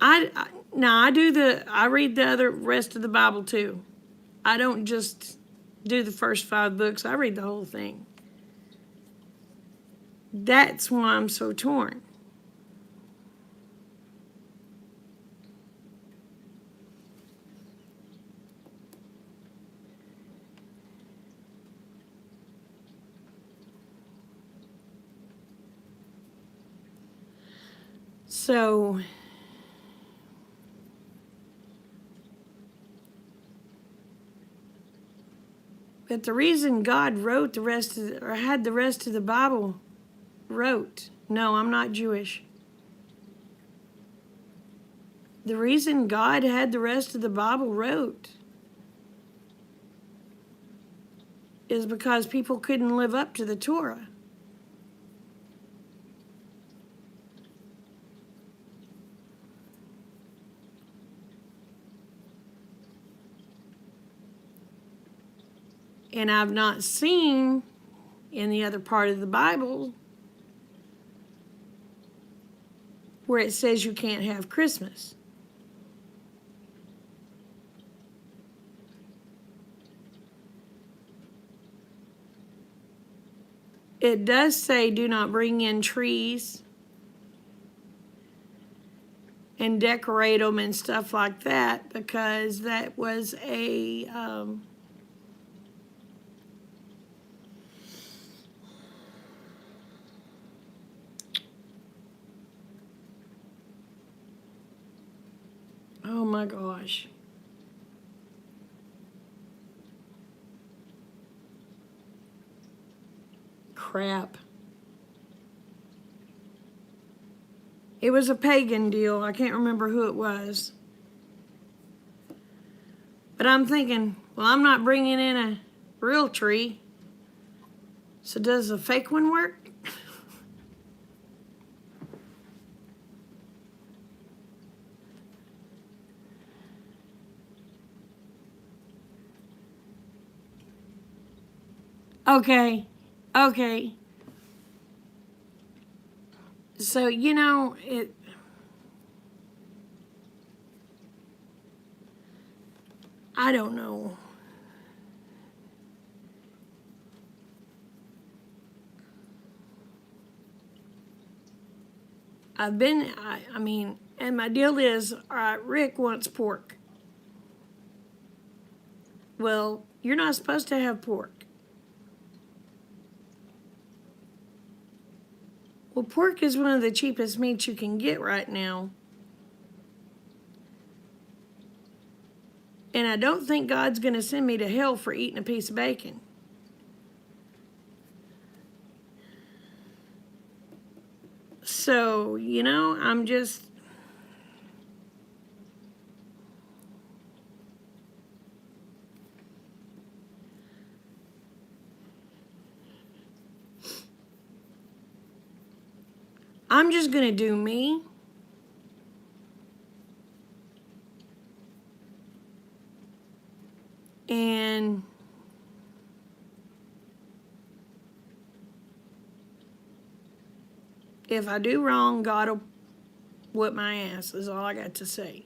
I read the other rest of the Bible too. I don't just do the first 5 books. I read the whole thing. That's why I'm so torn. So, but the reason God wrote the rest of or had the rest of the Bible wrote, no, I'm not Jewish. The reason God had the rest of the Bible wrote is because people couldn't live up to the Torah. And I've not seen in the other part of the Bible where it says you can't have Christmas. It does say do not bring in trees and decorate them and stuff like that, because that was a oh my gosh. Crap. It was a pagan deal. I can't remember who it was. But I'm thinking, well, I'm not bringing in a real tree. So does a fake one work? Okay. Okay. So, I don't know. I mean, and my deal is, all right, Rick wants pork. Well, you're not supposed to have pork. Well, pork is one of the cheapest meats you can get right now. And I don't think God's going to send me to hell for eating a piece of bacon. So, I'm just... I'm just going to do me. And If I do wrong, God will whip my ass, is all I got to say.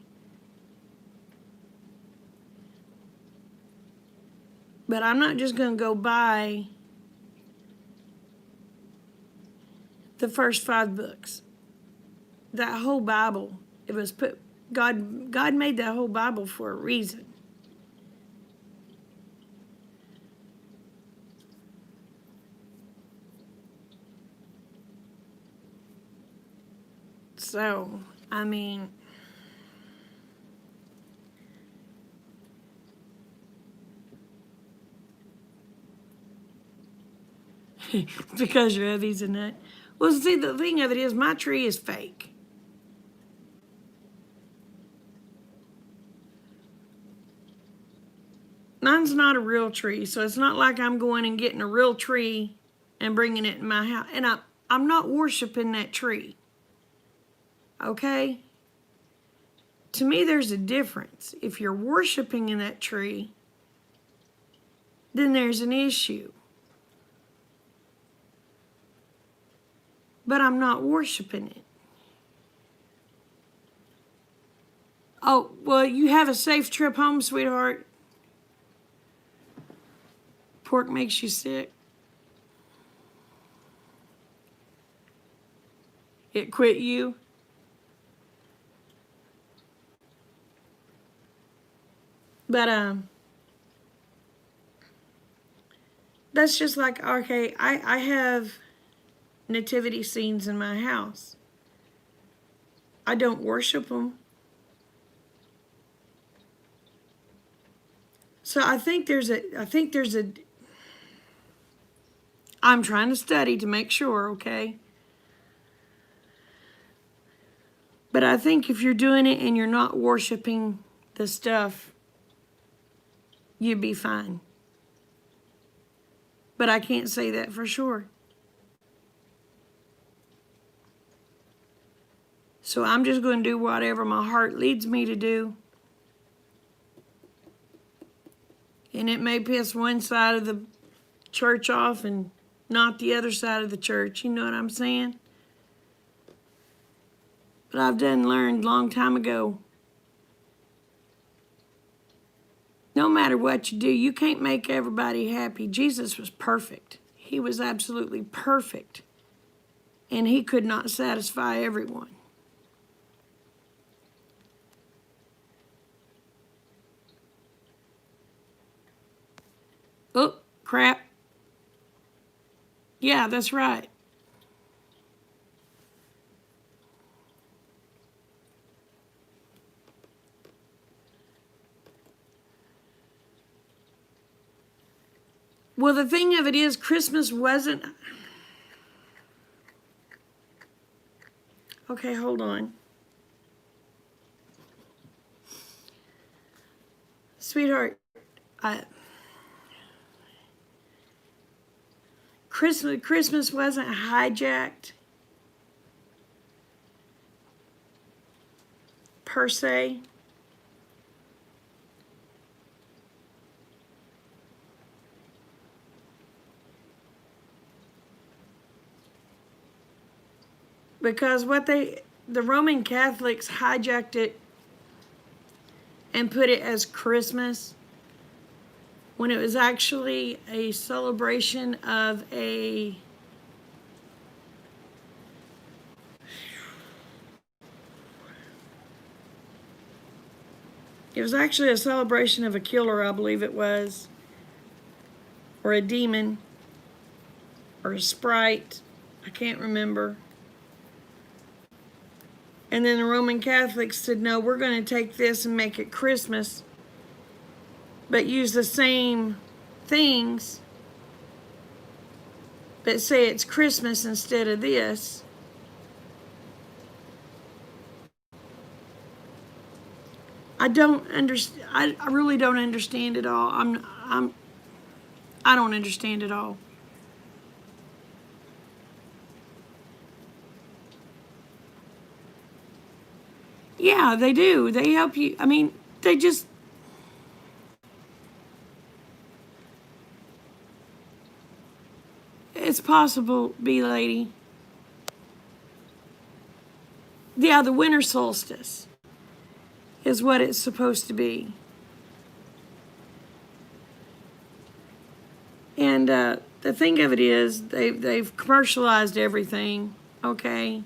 But I'm not just going to go buy the first 5 books. That whole Bible, it was put, God made that whole Bible for a reason. So, I mean, because your Evie's a nut. Well, see, the thing of it is, my tree is fake. Mine's not a real tree, so it's not like I'm going and getting a real tree and bringing it in my house. And I'm not worshiping that tree. Okay? To me, there's a difference. If you're worshiping in that tree, then there's an issue. But I'm not worshiping it. Oh, well, you have a safe trip home, sweetheart. Pork makes you sick. It quit you. But that's just like, okay, I have nativity scenes in my house. I don't worship them. So I think there's a I'm trying to study to make sure, okay? But I think if you're doing it and you're not worshiping the stuff, you'd be fine. But I can't say that for sure. So I'm just going to do whatever my heart leads me to do. And it may piss one side of the church off and not the other side of the church. You know what I'm saying? But I've done learned a long time ago. No matter what you do, you can't make everybody happy. Jesus was perfect. He was absolutely perfect. And he could not satisfy everyone. Oh, crap. Yeah, that's right. Well, the thing of it is, Christmas wasn't... Okay, hold on. Sweetheart, Christmas wasn't hijacked per se. Because the Roman Catholics hijacked it and put it as Christmas when it was actually a celebration of a killer, I believe it was, or a demon, or a sprite, I can't remember. And then the Roman Catholics said, no, we're going to take this and make it Christmas, but use the same things, but say it's Christmas instead of this. I don't understand. I really don't understand it all. I don't understand it all. Yeah, they do. They help you. I mean, they just... It's possible, B-Lady. Yeah, the winter solstice is what it's supposed to be. And the thing of it is, they've commercialized everything, okay?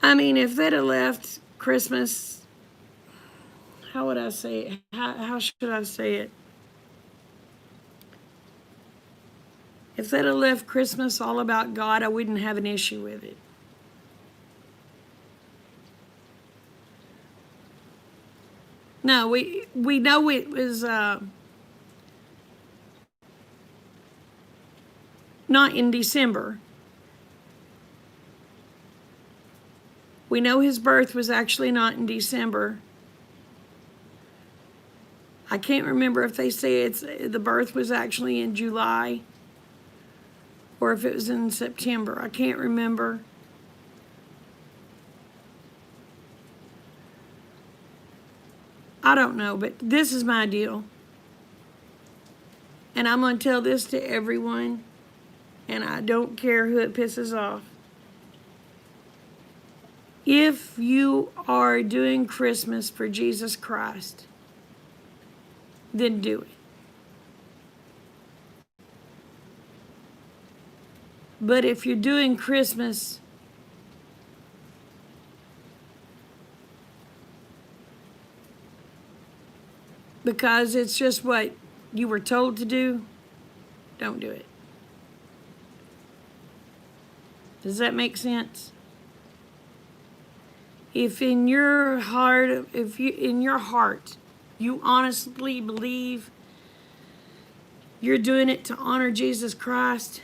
I mean, if they'd have left Christmas, how would I say it? How should I say it? If they'd have left Christmas all about God, I wouldn't have an issue with it. No, we know it was not in December. We know his birth was actually not in December. I can't remember if they say the birth was actually in July or if it was in September. I can't remember. I don't know, but this is my deal. And I'm going to tell this to everyone, and I don't care who it pisses off. If you are doing Christmas for Jesus Christ, then do it. But if you're doing Christmas because it's just what you were told to do, don't do it. Does that make sense? If in your heart, you honestly believe you're doing it to honor Jesus Christ,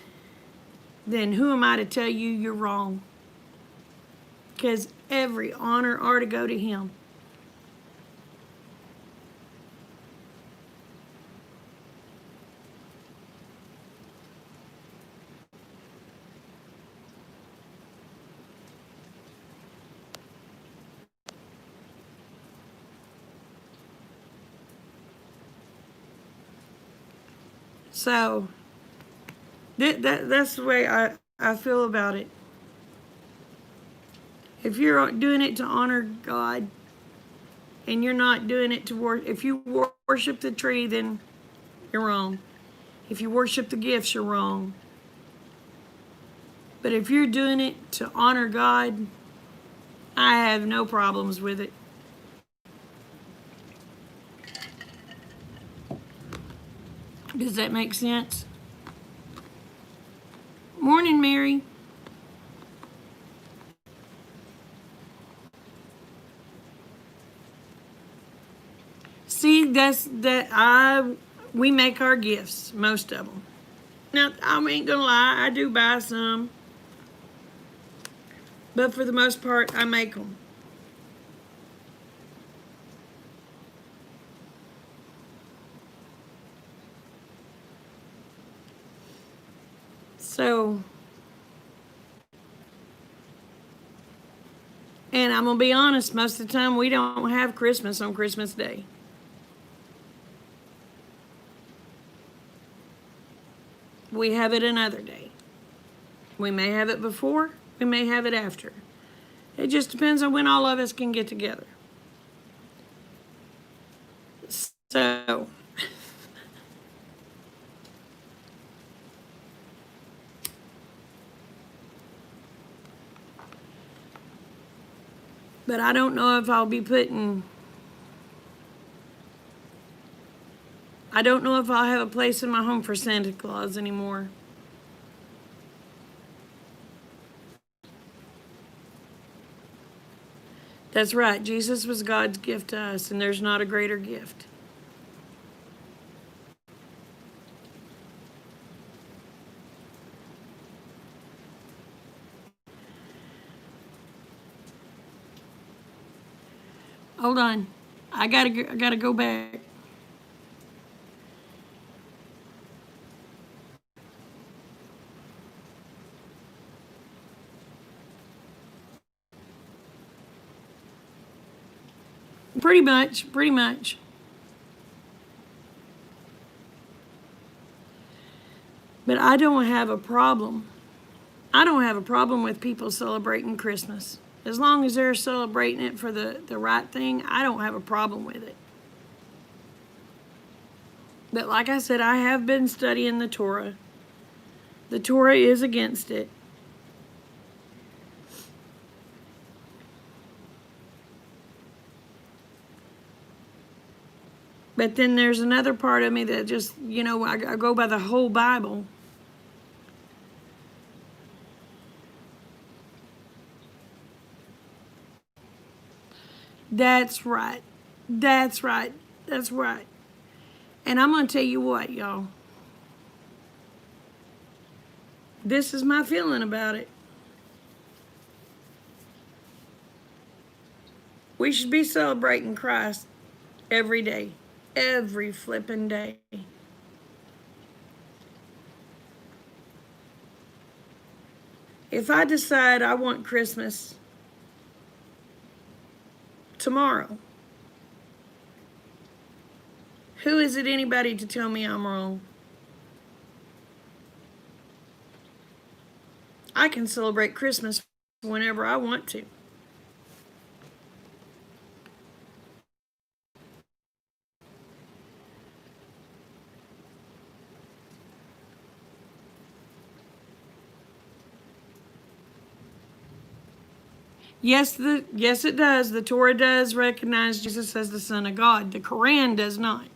then who am I to tell you you're wrong? Because every honor are to go to him. So that's the way I feel about it. If you're doing it to honor God and you're not doing it to worship, if you worship the tree, then you're wrong. If you worship the gifts, you're wrong. But if you're doing it to honor God, I have no problems with it. Does that make sense? Morning, Mary. See, we make our gifts, most of them. Now, I ain't gonna lie, I do buy some. But for the most part, I make them. So, and I'm gonna be honest, most of the time we don't have Christmas on Christmas Day. We have it another day. We may have it before, we may have it after. It just depends on when all of us can get together. So, but I don't know if I'll be I don't know if I'll have a place in my home for Santa Claus anymore. That's right. Jesus was God's gift to us, and there's not a greater gift. Hold on. I gotta go back. Pretty much. But I don't have a problem. I don't have a problem with people celebrating Christmas. As long as they're celebrating it for the right thing, I don't have a problem with it. But like I said, I have been studying the Torah. The Torah is against it. But then there's another part of me that just, I go by the whole Bible. That's right. That's right. That's right. And I'm going to tell you what, y'all. This is my feeling about it. We should be celebrating Christ every day. Every flipping day. If I decide I want Christmas tomorrow, who is it anybody to tell me I'm wrong? I can celebrate Christmas whenever I want to. Yes, it does. The Torah does recognize Jesus as the Son of God. The Quran does not.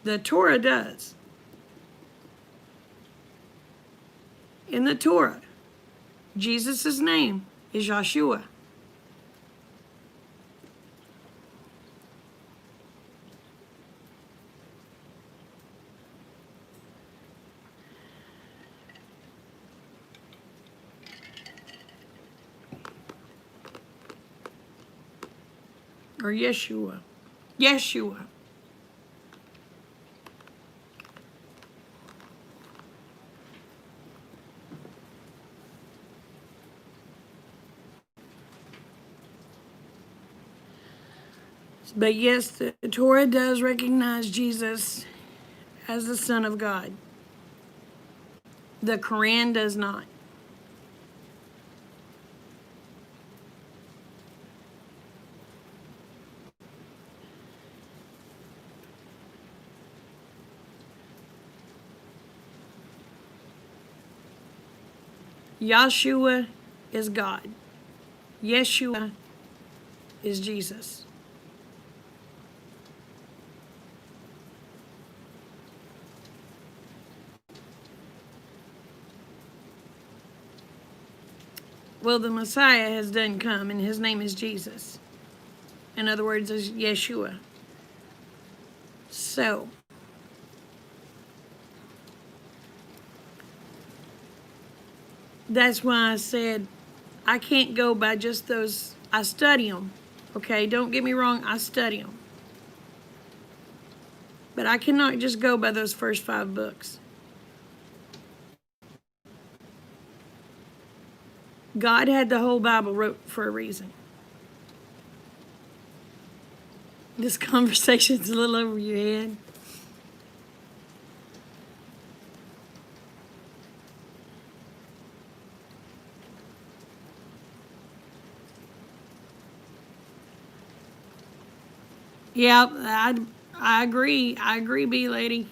The Torah does. In the Torah, Jesus' name is Yeshua. Or Yeshua. Yeshua. But yes, the Torah does recognize Jesus as the Son of God. The Quran does not. Yeshua is God. Yeshua is Jesus. Well, the Messiah has done come, and his name is Jesus. In other words, is Yeshua. So, that's why I said I can't go by just those. I study them. Okay, don't get me wrong, I study them. But I cannot just go by those first 5 books. God had the whole Bible wrote for a reason. This conversation's a little over your head. Yeah, I agree. I agree, B lady.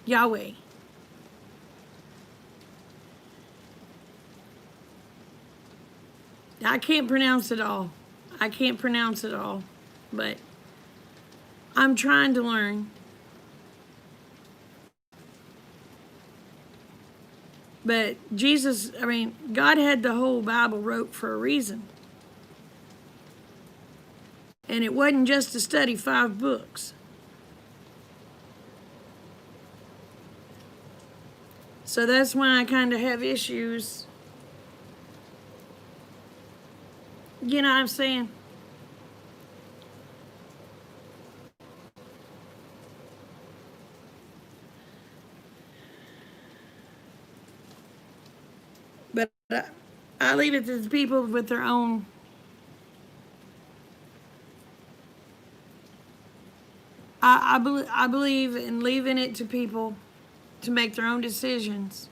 Yahweh. I can't pronounce it all. I can't pronounce it all, but I'm trying to learn. But God had the whole Bible wrote for a reason. And it wasn't just to study 5 books. So that's why I kind of have issues. You know what I'm saying? But I leave it to the people with their own. I believe in leaving it to people to make their own decisions.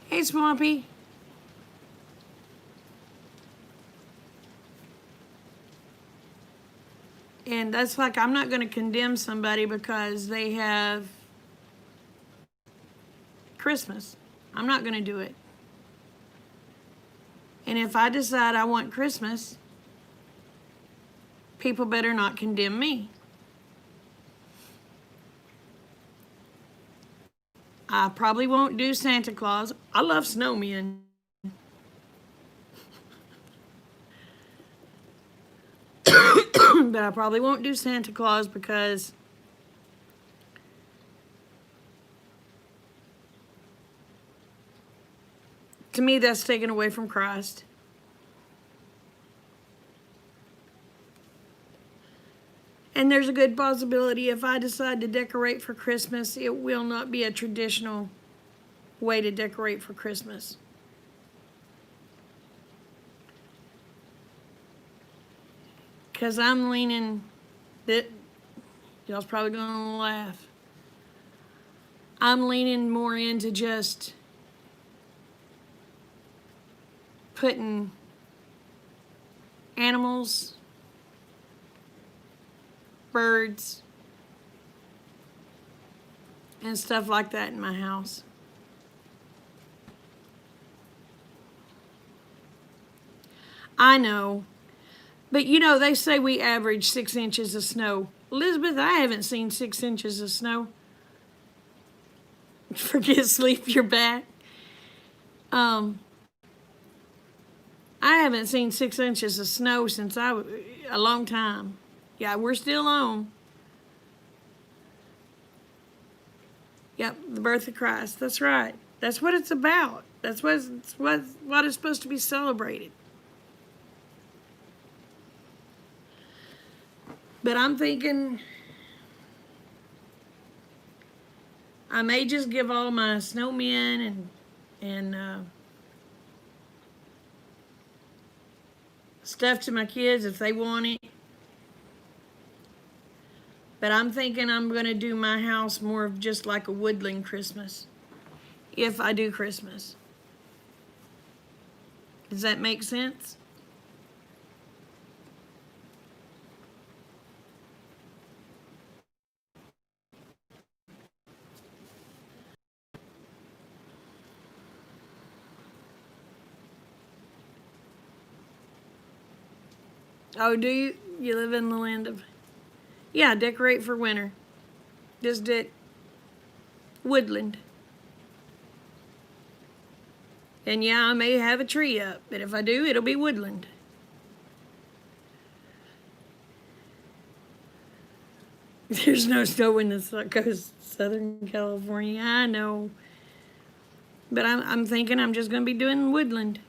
Hey, Swampy. And that's like, I'm not going to condemn somebody because they have Christmas. I'm not going to do it. And if I decide I want Christmas, people better not condemn me. I probably won't do Santa Claus. I love snowmen. But I probably won't do Santa Claus because to me that's taken away from Christ. And there's a good possibility if I decide to decorate for Christmas, it will not be a traditional way to decorate for Christmas. Because I'm leaning, that y'all's probably going to laugh. I'm leaning more into just putting animals, birds, and stuff like that in my house. I know. But you know, they say we average 6 inches of snow. Elizabeth, I haven't seen 6 inches of snow. Forget sleep your back. I haven't seen 6 inches of snow since a long time. Yeah, we're still on. Yep, the birth of Christ. That's right. That's what it's about. That's what it's supposed to be celebrated. But I'm thinking I may just give all my snowmen and stuff to my kids if they want it. But I'm thinking I'm going to do my house more of just like a woodland Christmas, if I do Christmas. Does that make sense? Oh, do you? You live in the land of... Yeah, decorate for winter. Just did woodland. And yeah, I may have a tree up, but if I do, it'll be woodland. There's no snow in the coast, Southern California. I know. But I'm thinking I'm just going to be doing woodland.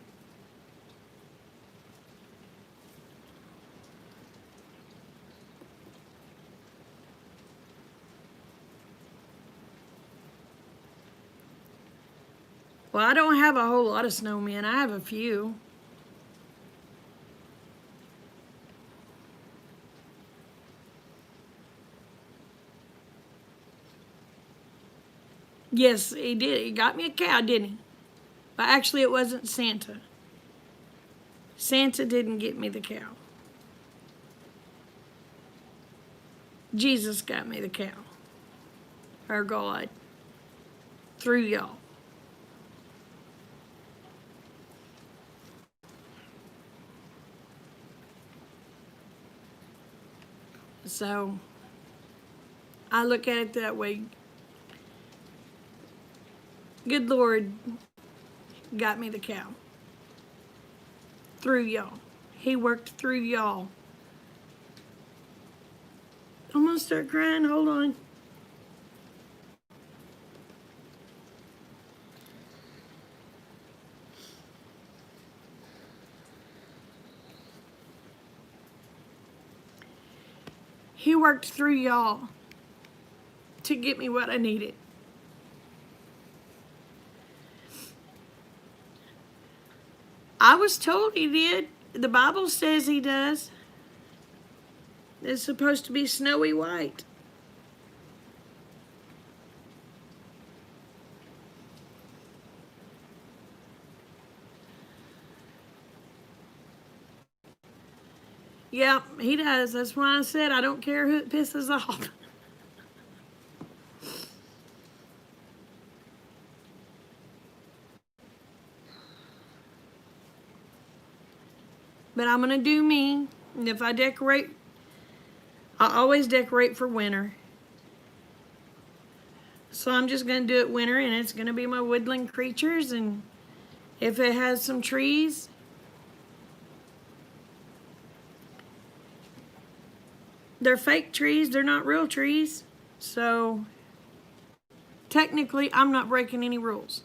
Well, I don't have a whole lot of snowmen. I have a few. Yes, he did. He got me a cow, didn't he? But actually, it wasn't Santa. Santa didn't get me the cow. Jesus got me the cow. Or God. Through y'all. So, I look at it that way. Good Lord got me the cow. Through y'all. He worked through y'all. I'm gonna start crying. Hold on. He worked through y'all to get me what I needed. I was told he did. The Bible says he does. It's supposed to be snowy white. Yeah, he does. That's why I said I don't care who it pisses off. But I'm going to do me. And if I decorate, I always decorate for winter. So I'm just going to do it winter, and it's going to be my woodland creatures. And if it has some trees, they're fake trees. They're not real trees. So technically, I'm not breaking any rules.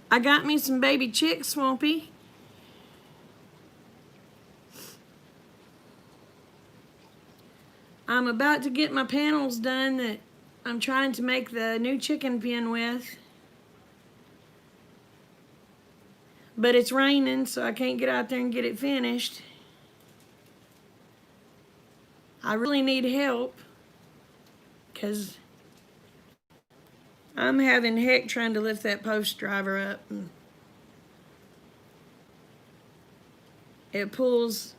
I got me some baby chicks, Swampy. I'm about to get my panels done that I'm trying to make the new chicken pen with. But it's raining, so I can't get out there and get it finished. I really need help, because I'm having heck trying to lift that post driver up. And it pulls.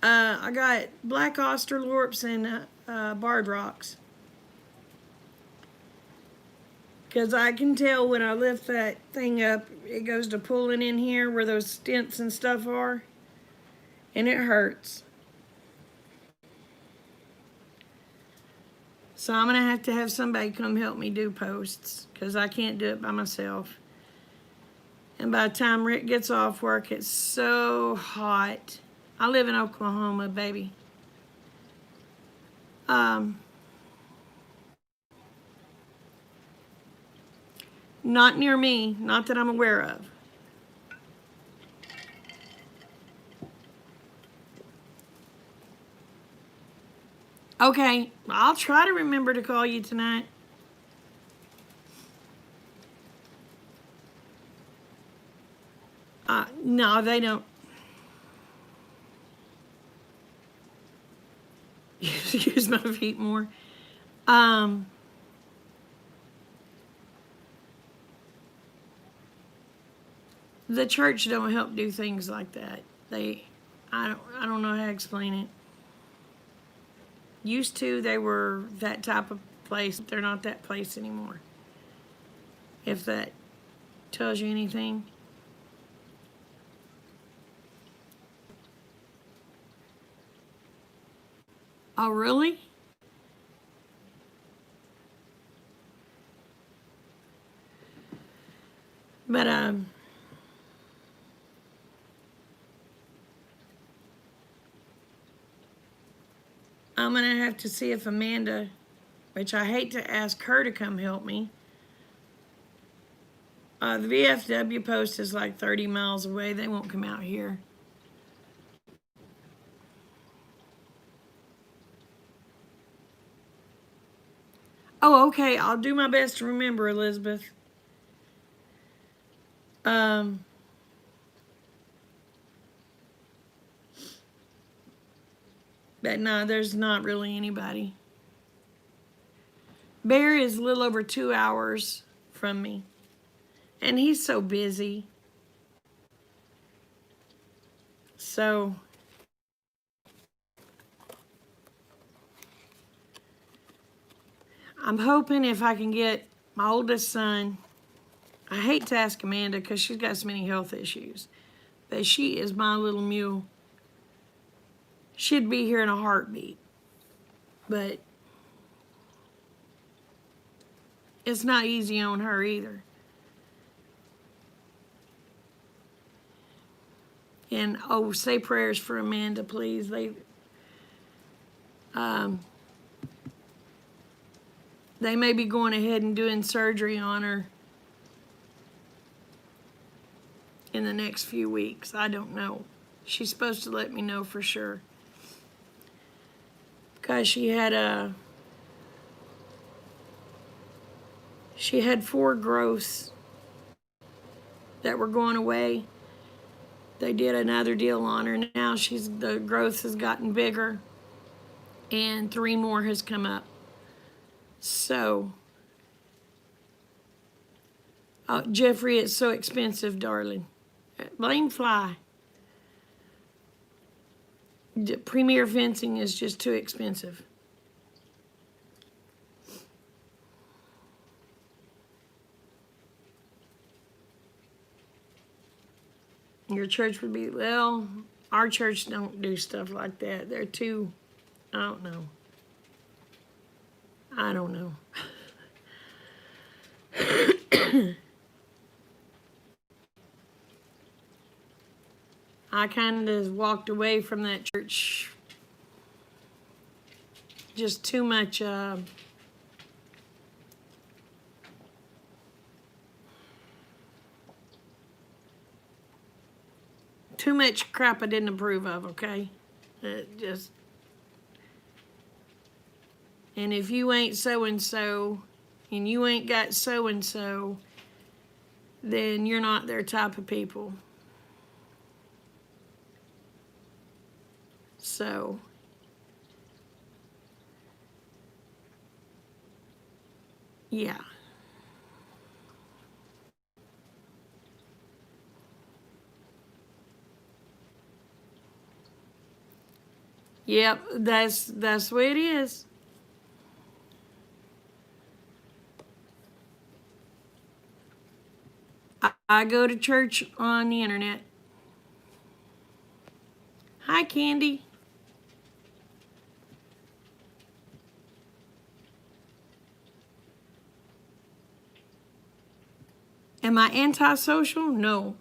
I got black Australorps and barred rocks. Because I can tell when I lift that thing up, it goes to pulling in here where those stents and stuff are. And it hurts. So I'm going to have somebody come help me do posts, because I can't do it by myself. And by the time Rick gets off work, it's so hot. I live in Oklahoma, baby. Not near me, not that I'm aware of. Okay, I'll try to remember to call you tonight. No, they don't. Use my feet more. The church don't help do things like that. I don't know how to explain it. Used to, they were that type of place. They're not that place anymore. If that tells you anything. Oh, really? But, I'm going to have to see if Amanda, which I hate to ask her to come help me. The VFW post is like 30 miles away. They won't come out here. Oh, okay. I'll do my best to remember, Elizabeth. But no, there's not really anybody. Bear is a little over 2 hours from me. And he's so busy. So I'm hoping if I can get my oldest son. I hate to ask Amanda because she's got so many health issues. But she is my little mule. She'd be here in a heartbeat. But it's not easy on her either. And oh, say prayers for Amanda, please. They may be going ahead and doing surgery on her in the next few weeks. I don't know. She's supposed to let me know for sure. Because she She had 4 growths that were going away. They did another deal on her. Now the growth has gotten bigger, and 3 more has come up. So, oh, Jeffrey, it's so expensive, darling. Blame Fly. Premier Fencing is just too expensive. Your church would be, well, our church don't do stuff like that. They're too, I don't know. I don't know. I kind of walked away from that church. Just too much, too much crap I didn't approve of, okay? Just, and if you ain't so-and-so, and you ain't got so-and-so, then you're not their type of people. So, yeah. Yep, that's the way it is. I go to church on the internet. Hi, Candy. Am I antisocial? No.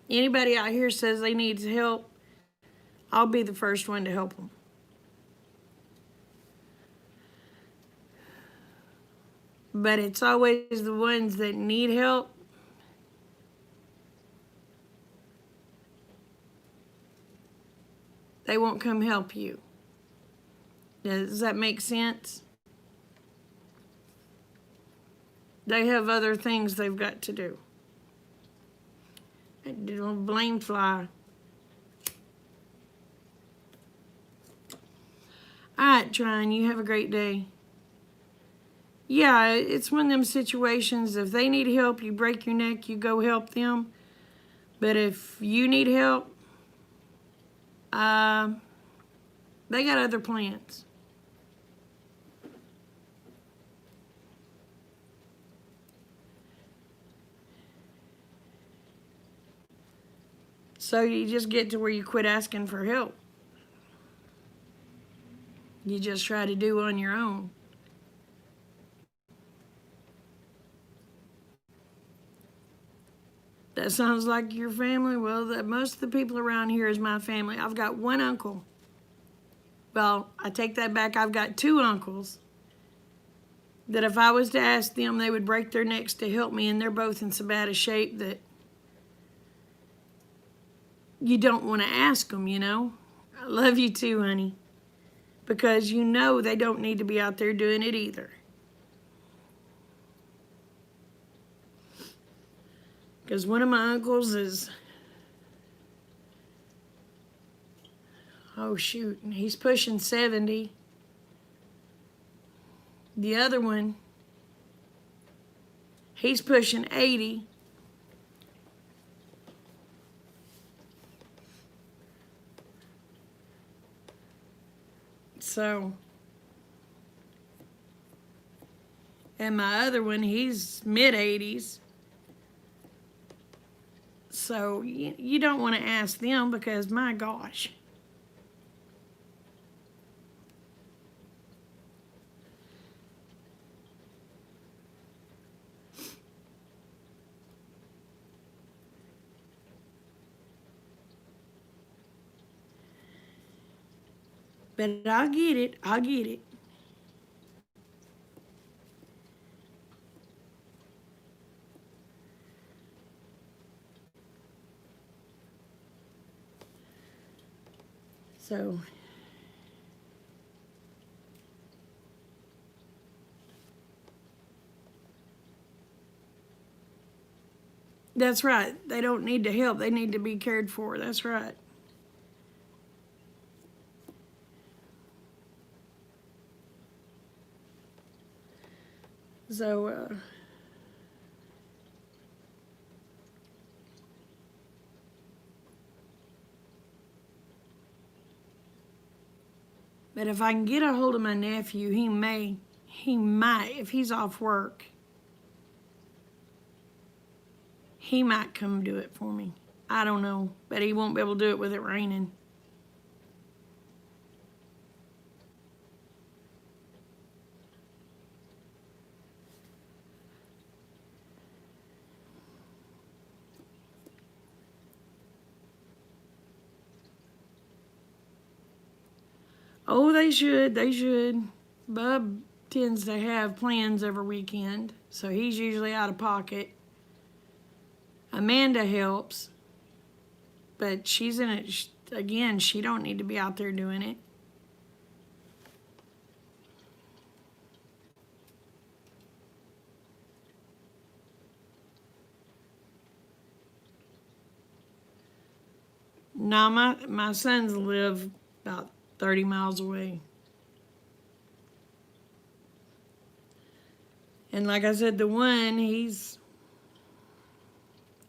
Anybody out here says they need help, I'll be the first one to help them. But it's always the ones that need help. They won't come help you. Does that make sense? They have other things they've got to do. Don't blame Fly. All right, Trine, you have a great day. Yeah, it's one of them situations. If they need help, you break your neck, you go help them. But if you need help, they got other plans. So you just get to where you quit asking for help. You just try to do on your own. That sounds like your family. Well, most of the people around here is my family. I've got 1 uncle. Well, I take that back. I've got 2 uncles that if I was to ask them, they would break their necks to help me, and they're both in so bad a shape that you don't want to ask them, you know. I love you too, honey, because you know they don't need to be out there doing it either. Because one of my uncles is, oh shoot, he's pushing 70. The other one, he's pushing 80. So, and my other one, he's mid-80s. So you don't want to ask them because, my gosh. But I'll get it. I'll get it. So, That's right. They don't need to help. They need to be cared for. That's right. So, but if I can get a hold of my nephew, he might, if he's off work, he might come do it for me. I don't know, but he won't be able to do it with it raining. Oh, they should. They should. Bub tends to have plans every weekend, so he's usually out of pocket. Amanda helps, but she's in it again. She don't need to be out there doing it. Now my sons live about 30 miles away. And like I said, the one, he's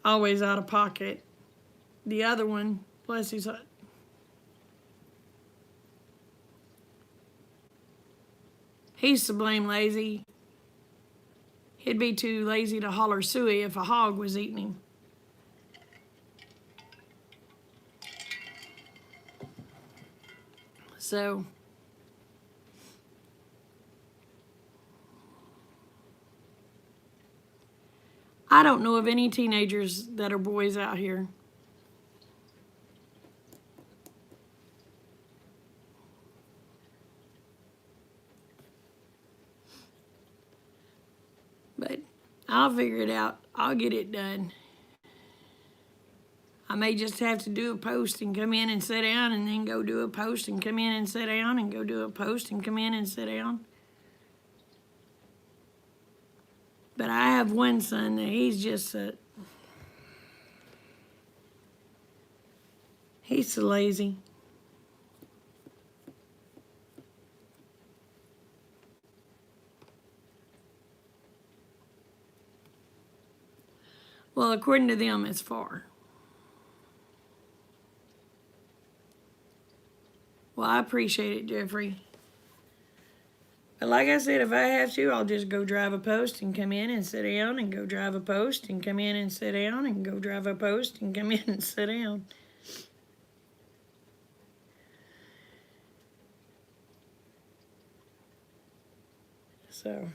always out of pocket. The other one, bless his heart, he's to blame lazy. He'd be too lazy to holler suey if a hog was eating him. So, I don't know of any teenagers that are boys out here. But I'll figure it out. I'll get it done. I may just have to do a post and come in and sit down and then go do a post and come in and sit down and go do a post and come in and sit down. But I have one son that he's just he's so lazy. Well, according to them, it's far. Well, I appreciate it, Jeffrey. But like I said, if I have to, I'll just go drive a post and come in and sit down and go drive a post and come in and sit down and go drive a post and come in and sit down. So,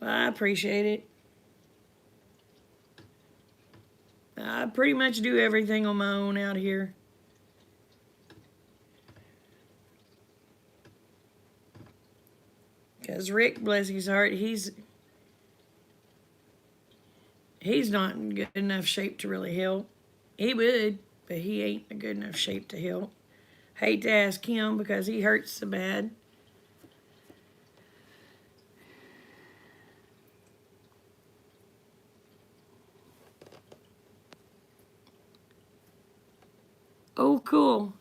well, I appreciate it. I pretty much do everything on my own out here. Because Rick, bless his heart, he's not in good enough shape to really help. He would, but he ain't in good enough shape to help. Hate to ask him because he hurts so bad. Oh, cool.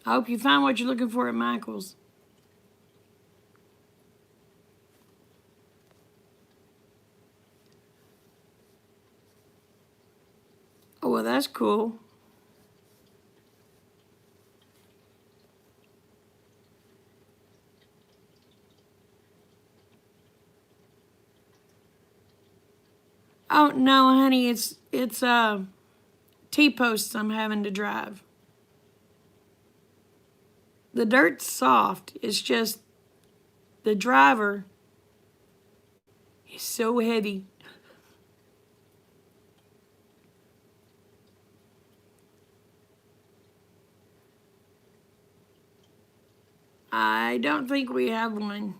I hope you find what you're looking for at Michael's. Oh, well, that's cool. Oh, no, honey, it's T-posts I'm having to drive. The dirt's soft. It's just the driver is so heavy. I don't think we have one.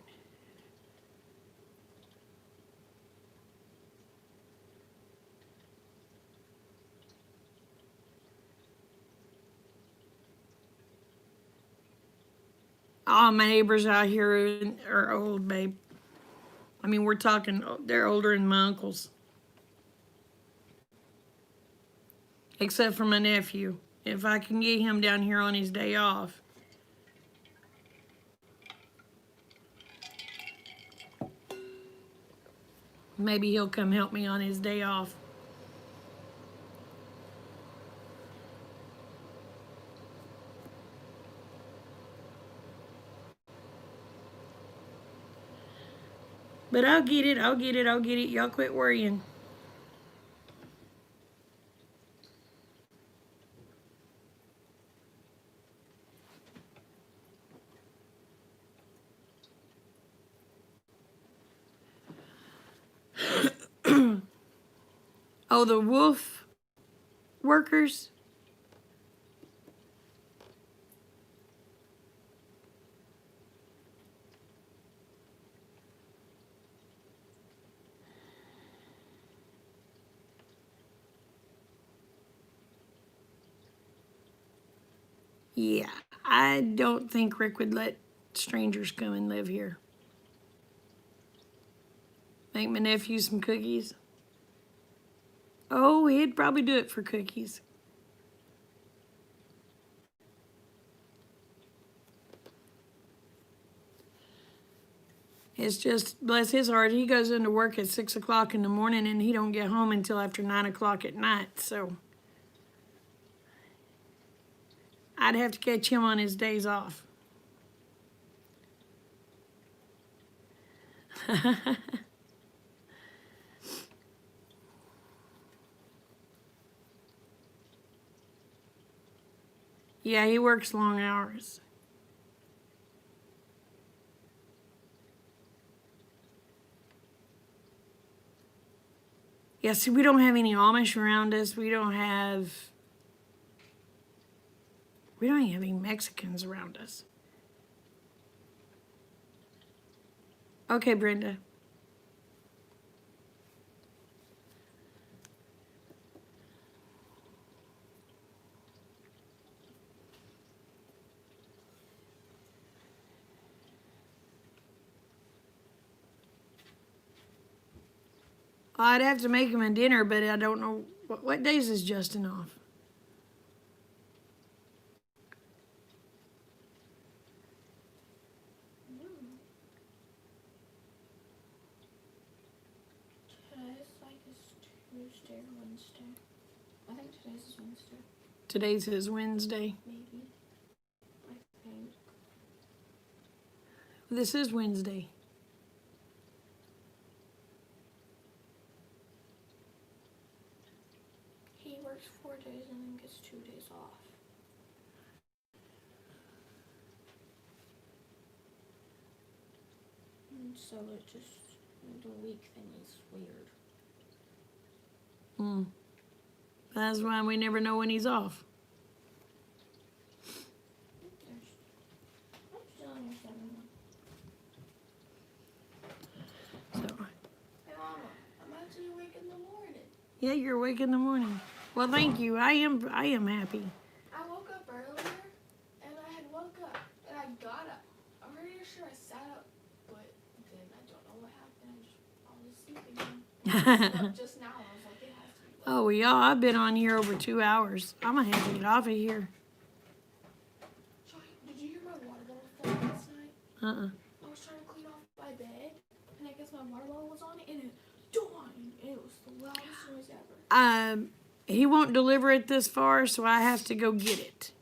All my neighbors out here are old, babe. I mean, we're talking, they're older than my uncles. Except for my nephew. If I can get him down here on his day off. Maybe he'll come help me on his day off. But I'll get it, I'll get it, I'll get it. Y'all quit worrying. Oh, the wolf workers? Yeah, I don't think Rick would let strangers come and live here. Make my nephew some cookies. Oh, he'd probably do it for cookies. It's just, bless his heart, he goes into work at 6 o'clock in the morning and he don't get home until after 9 o'clock at night, so I'd have to catch him on his days off. Yeah, he works long hours. Yeah, see, we don't have any Amish around us. We don't even have any Mexicans around us. Okay, Brenda. I'd have to make him a dinner, but I don't know. What days is Justin off? Today's like is Tuesday or Wednesday. I think today's is Wednesday. Today's his Wednesday. Maybe. I think. This is Wednesday. He works 4 days and then gets 2 days off. And so it just, the week thing is weird. That's why we never know when he's off. I'm still on your 7 So, Hey Mama, I'm actually awake in the morning. yeah, you're awake in the morning. Well, thank you. I am happy. I woke up earlier and I had woke up and I got up. I'm pretty sure I sat up, but then I don't know what happened. I was asleep again. Just now, I was like, it has to be. Oh, well, y'all, I've been on here over 2 hours. I'm gonna have to get off of here. Joy, did you hear my water bottle fall last night? I was trying to clean off my bed, and I guess my water bottle was on it, and it died, and it was the loudest noise ever. He won't deliver it this far, so I have to go get it.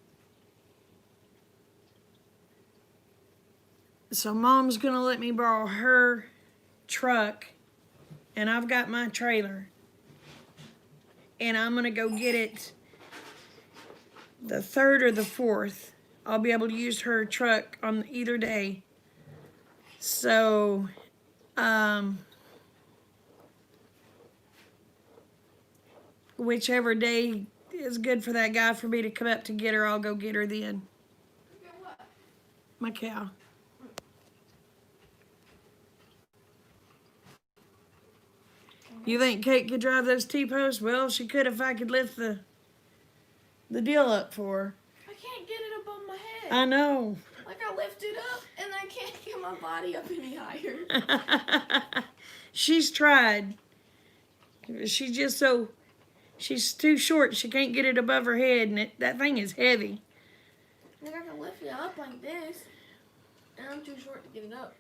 So Mom's gonna let me borrow her truck, and I've got my trailer. And I'm gonna go get it the 3rd or the 4th. I'll be able to use her truck on either day. So, whichever day is good for that guy for me to come up to get her, I'll go get her then. Forget what? My cow. You think Kate could drive those T-posts? Well, she could if I could lift the deal up for her. I can't get it above my head. I know. Like, I lift it up, and I can't get my body up any higher. She's tried. She's just so She's too short. She can't get it above her head, and that thing is heavy. Like I can lift it up like this, and I'm too short to get it up.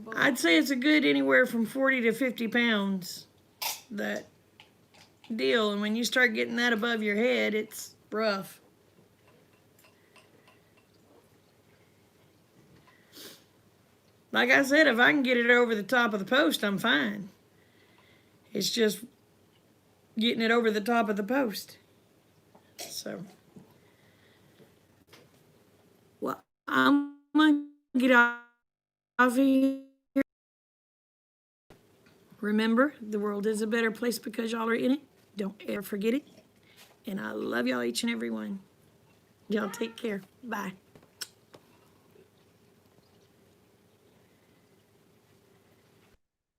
But I'd say it's a good anywhere from 40 to 50 pounds, that deal. And when you start getting that above your head, it's rough. Like I said, if I can get it over the top of the post, I'm fine. It's just getting it over the top of the post. So, well, I'm going to get off here. Remember, the world is a better place because y'all are in it. Don't ever forget it. And I love y'all, each and every one. Y'all take care. Bye.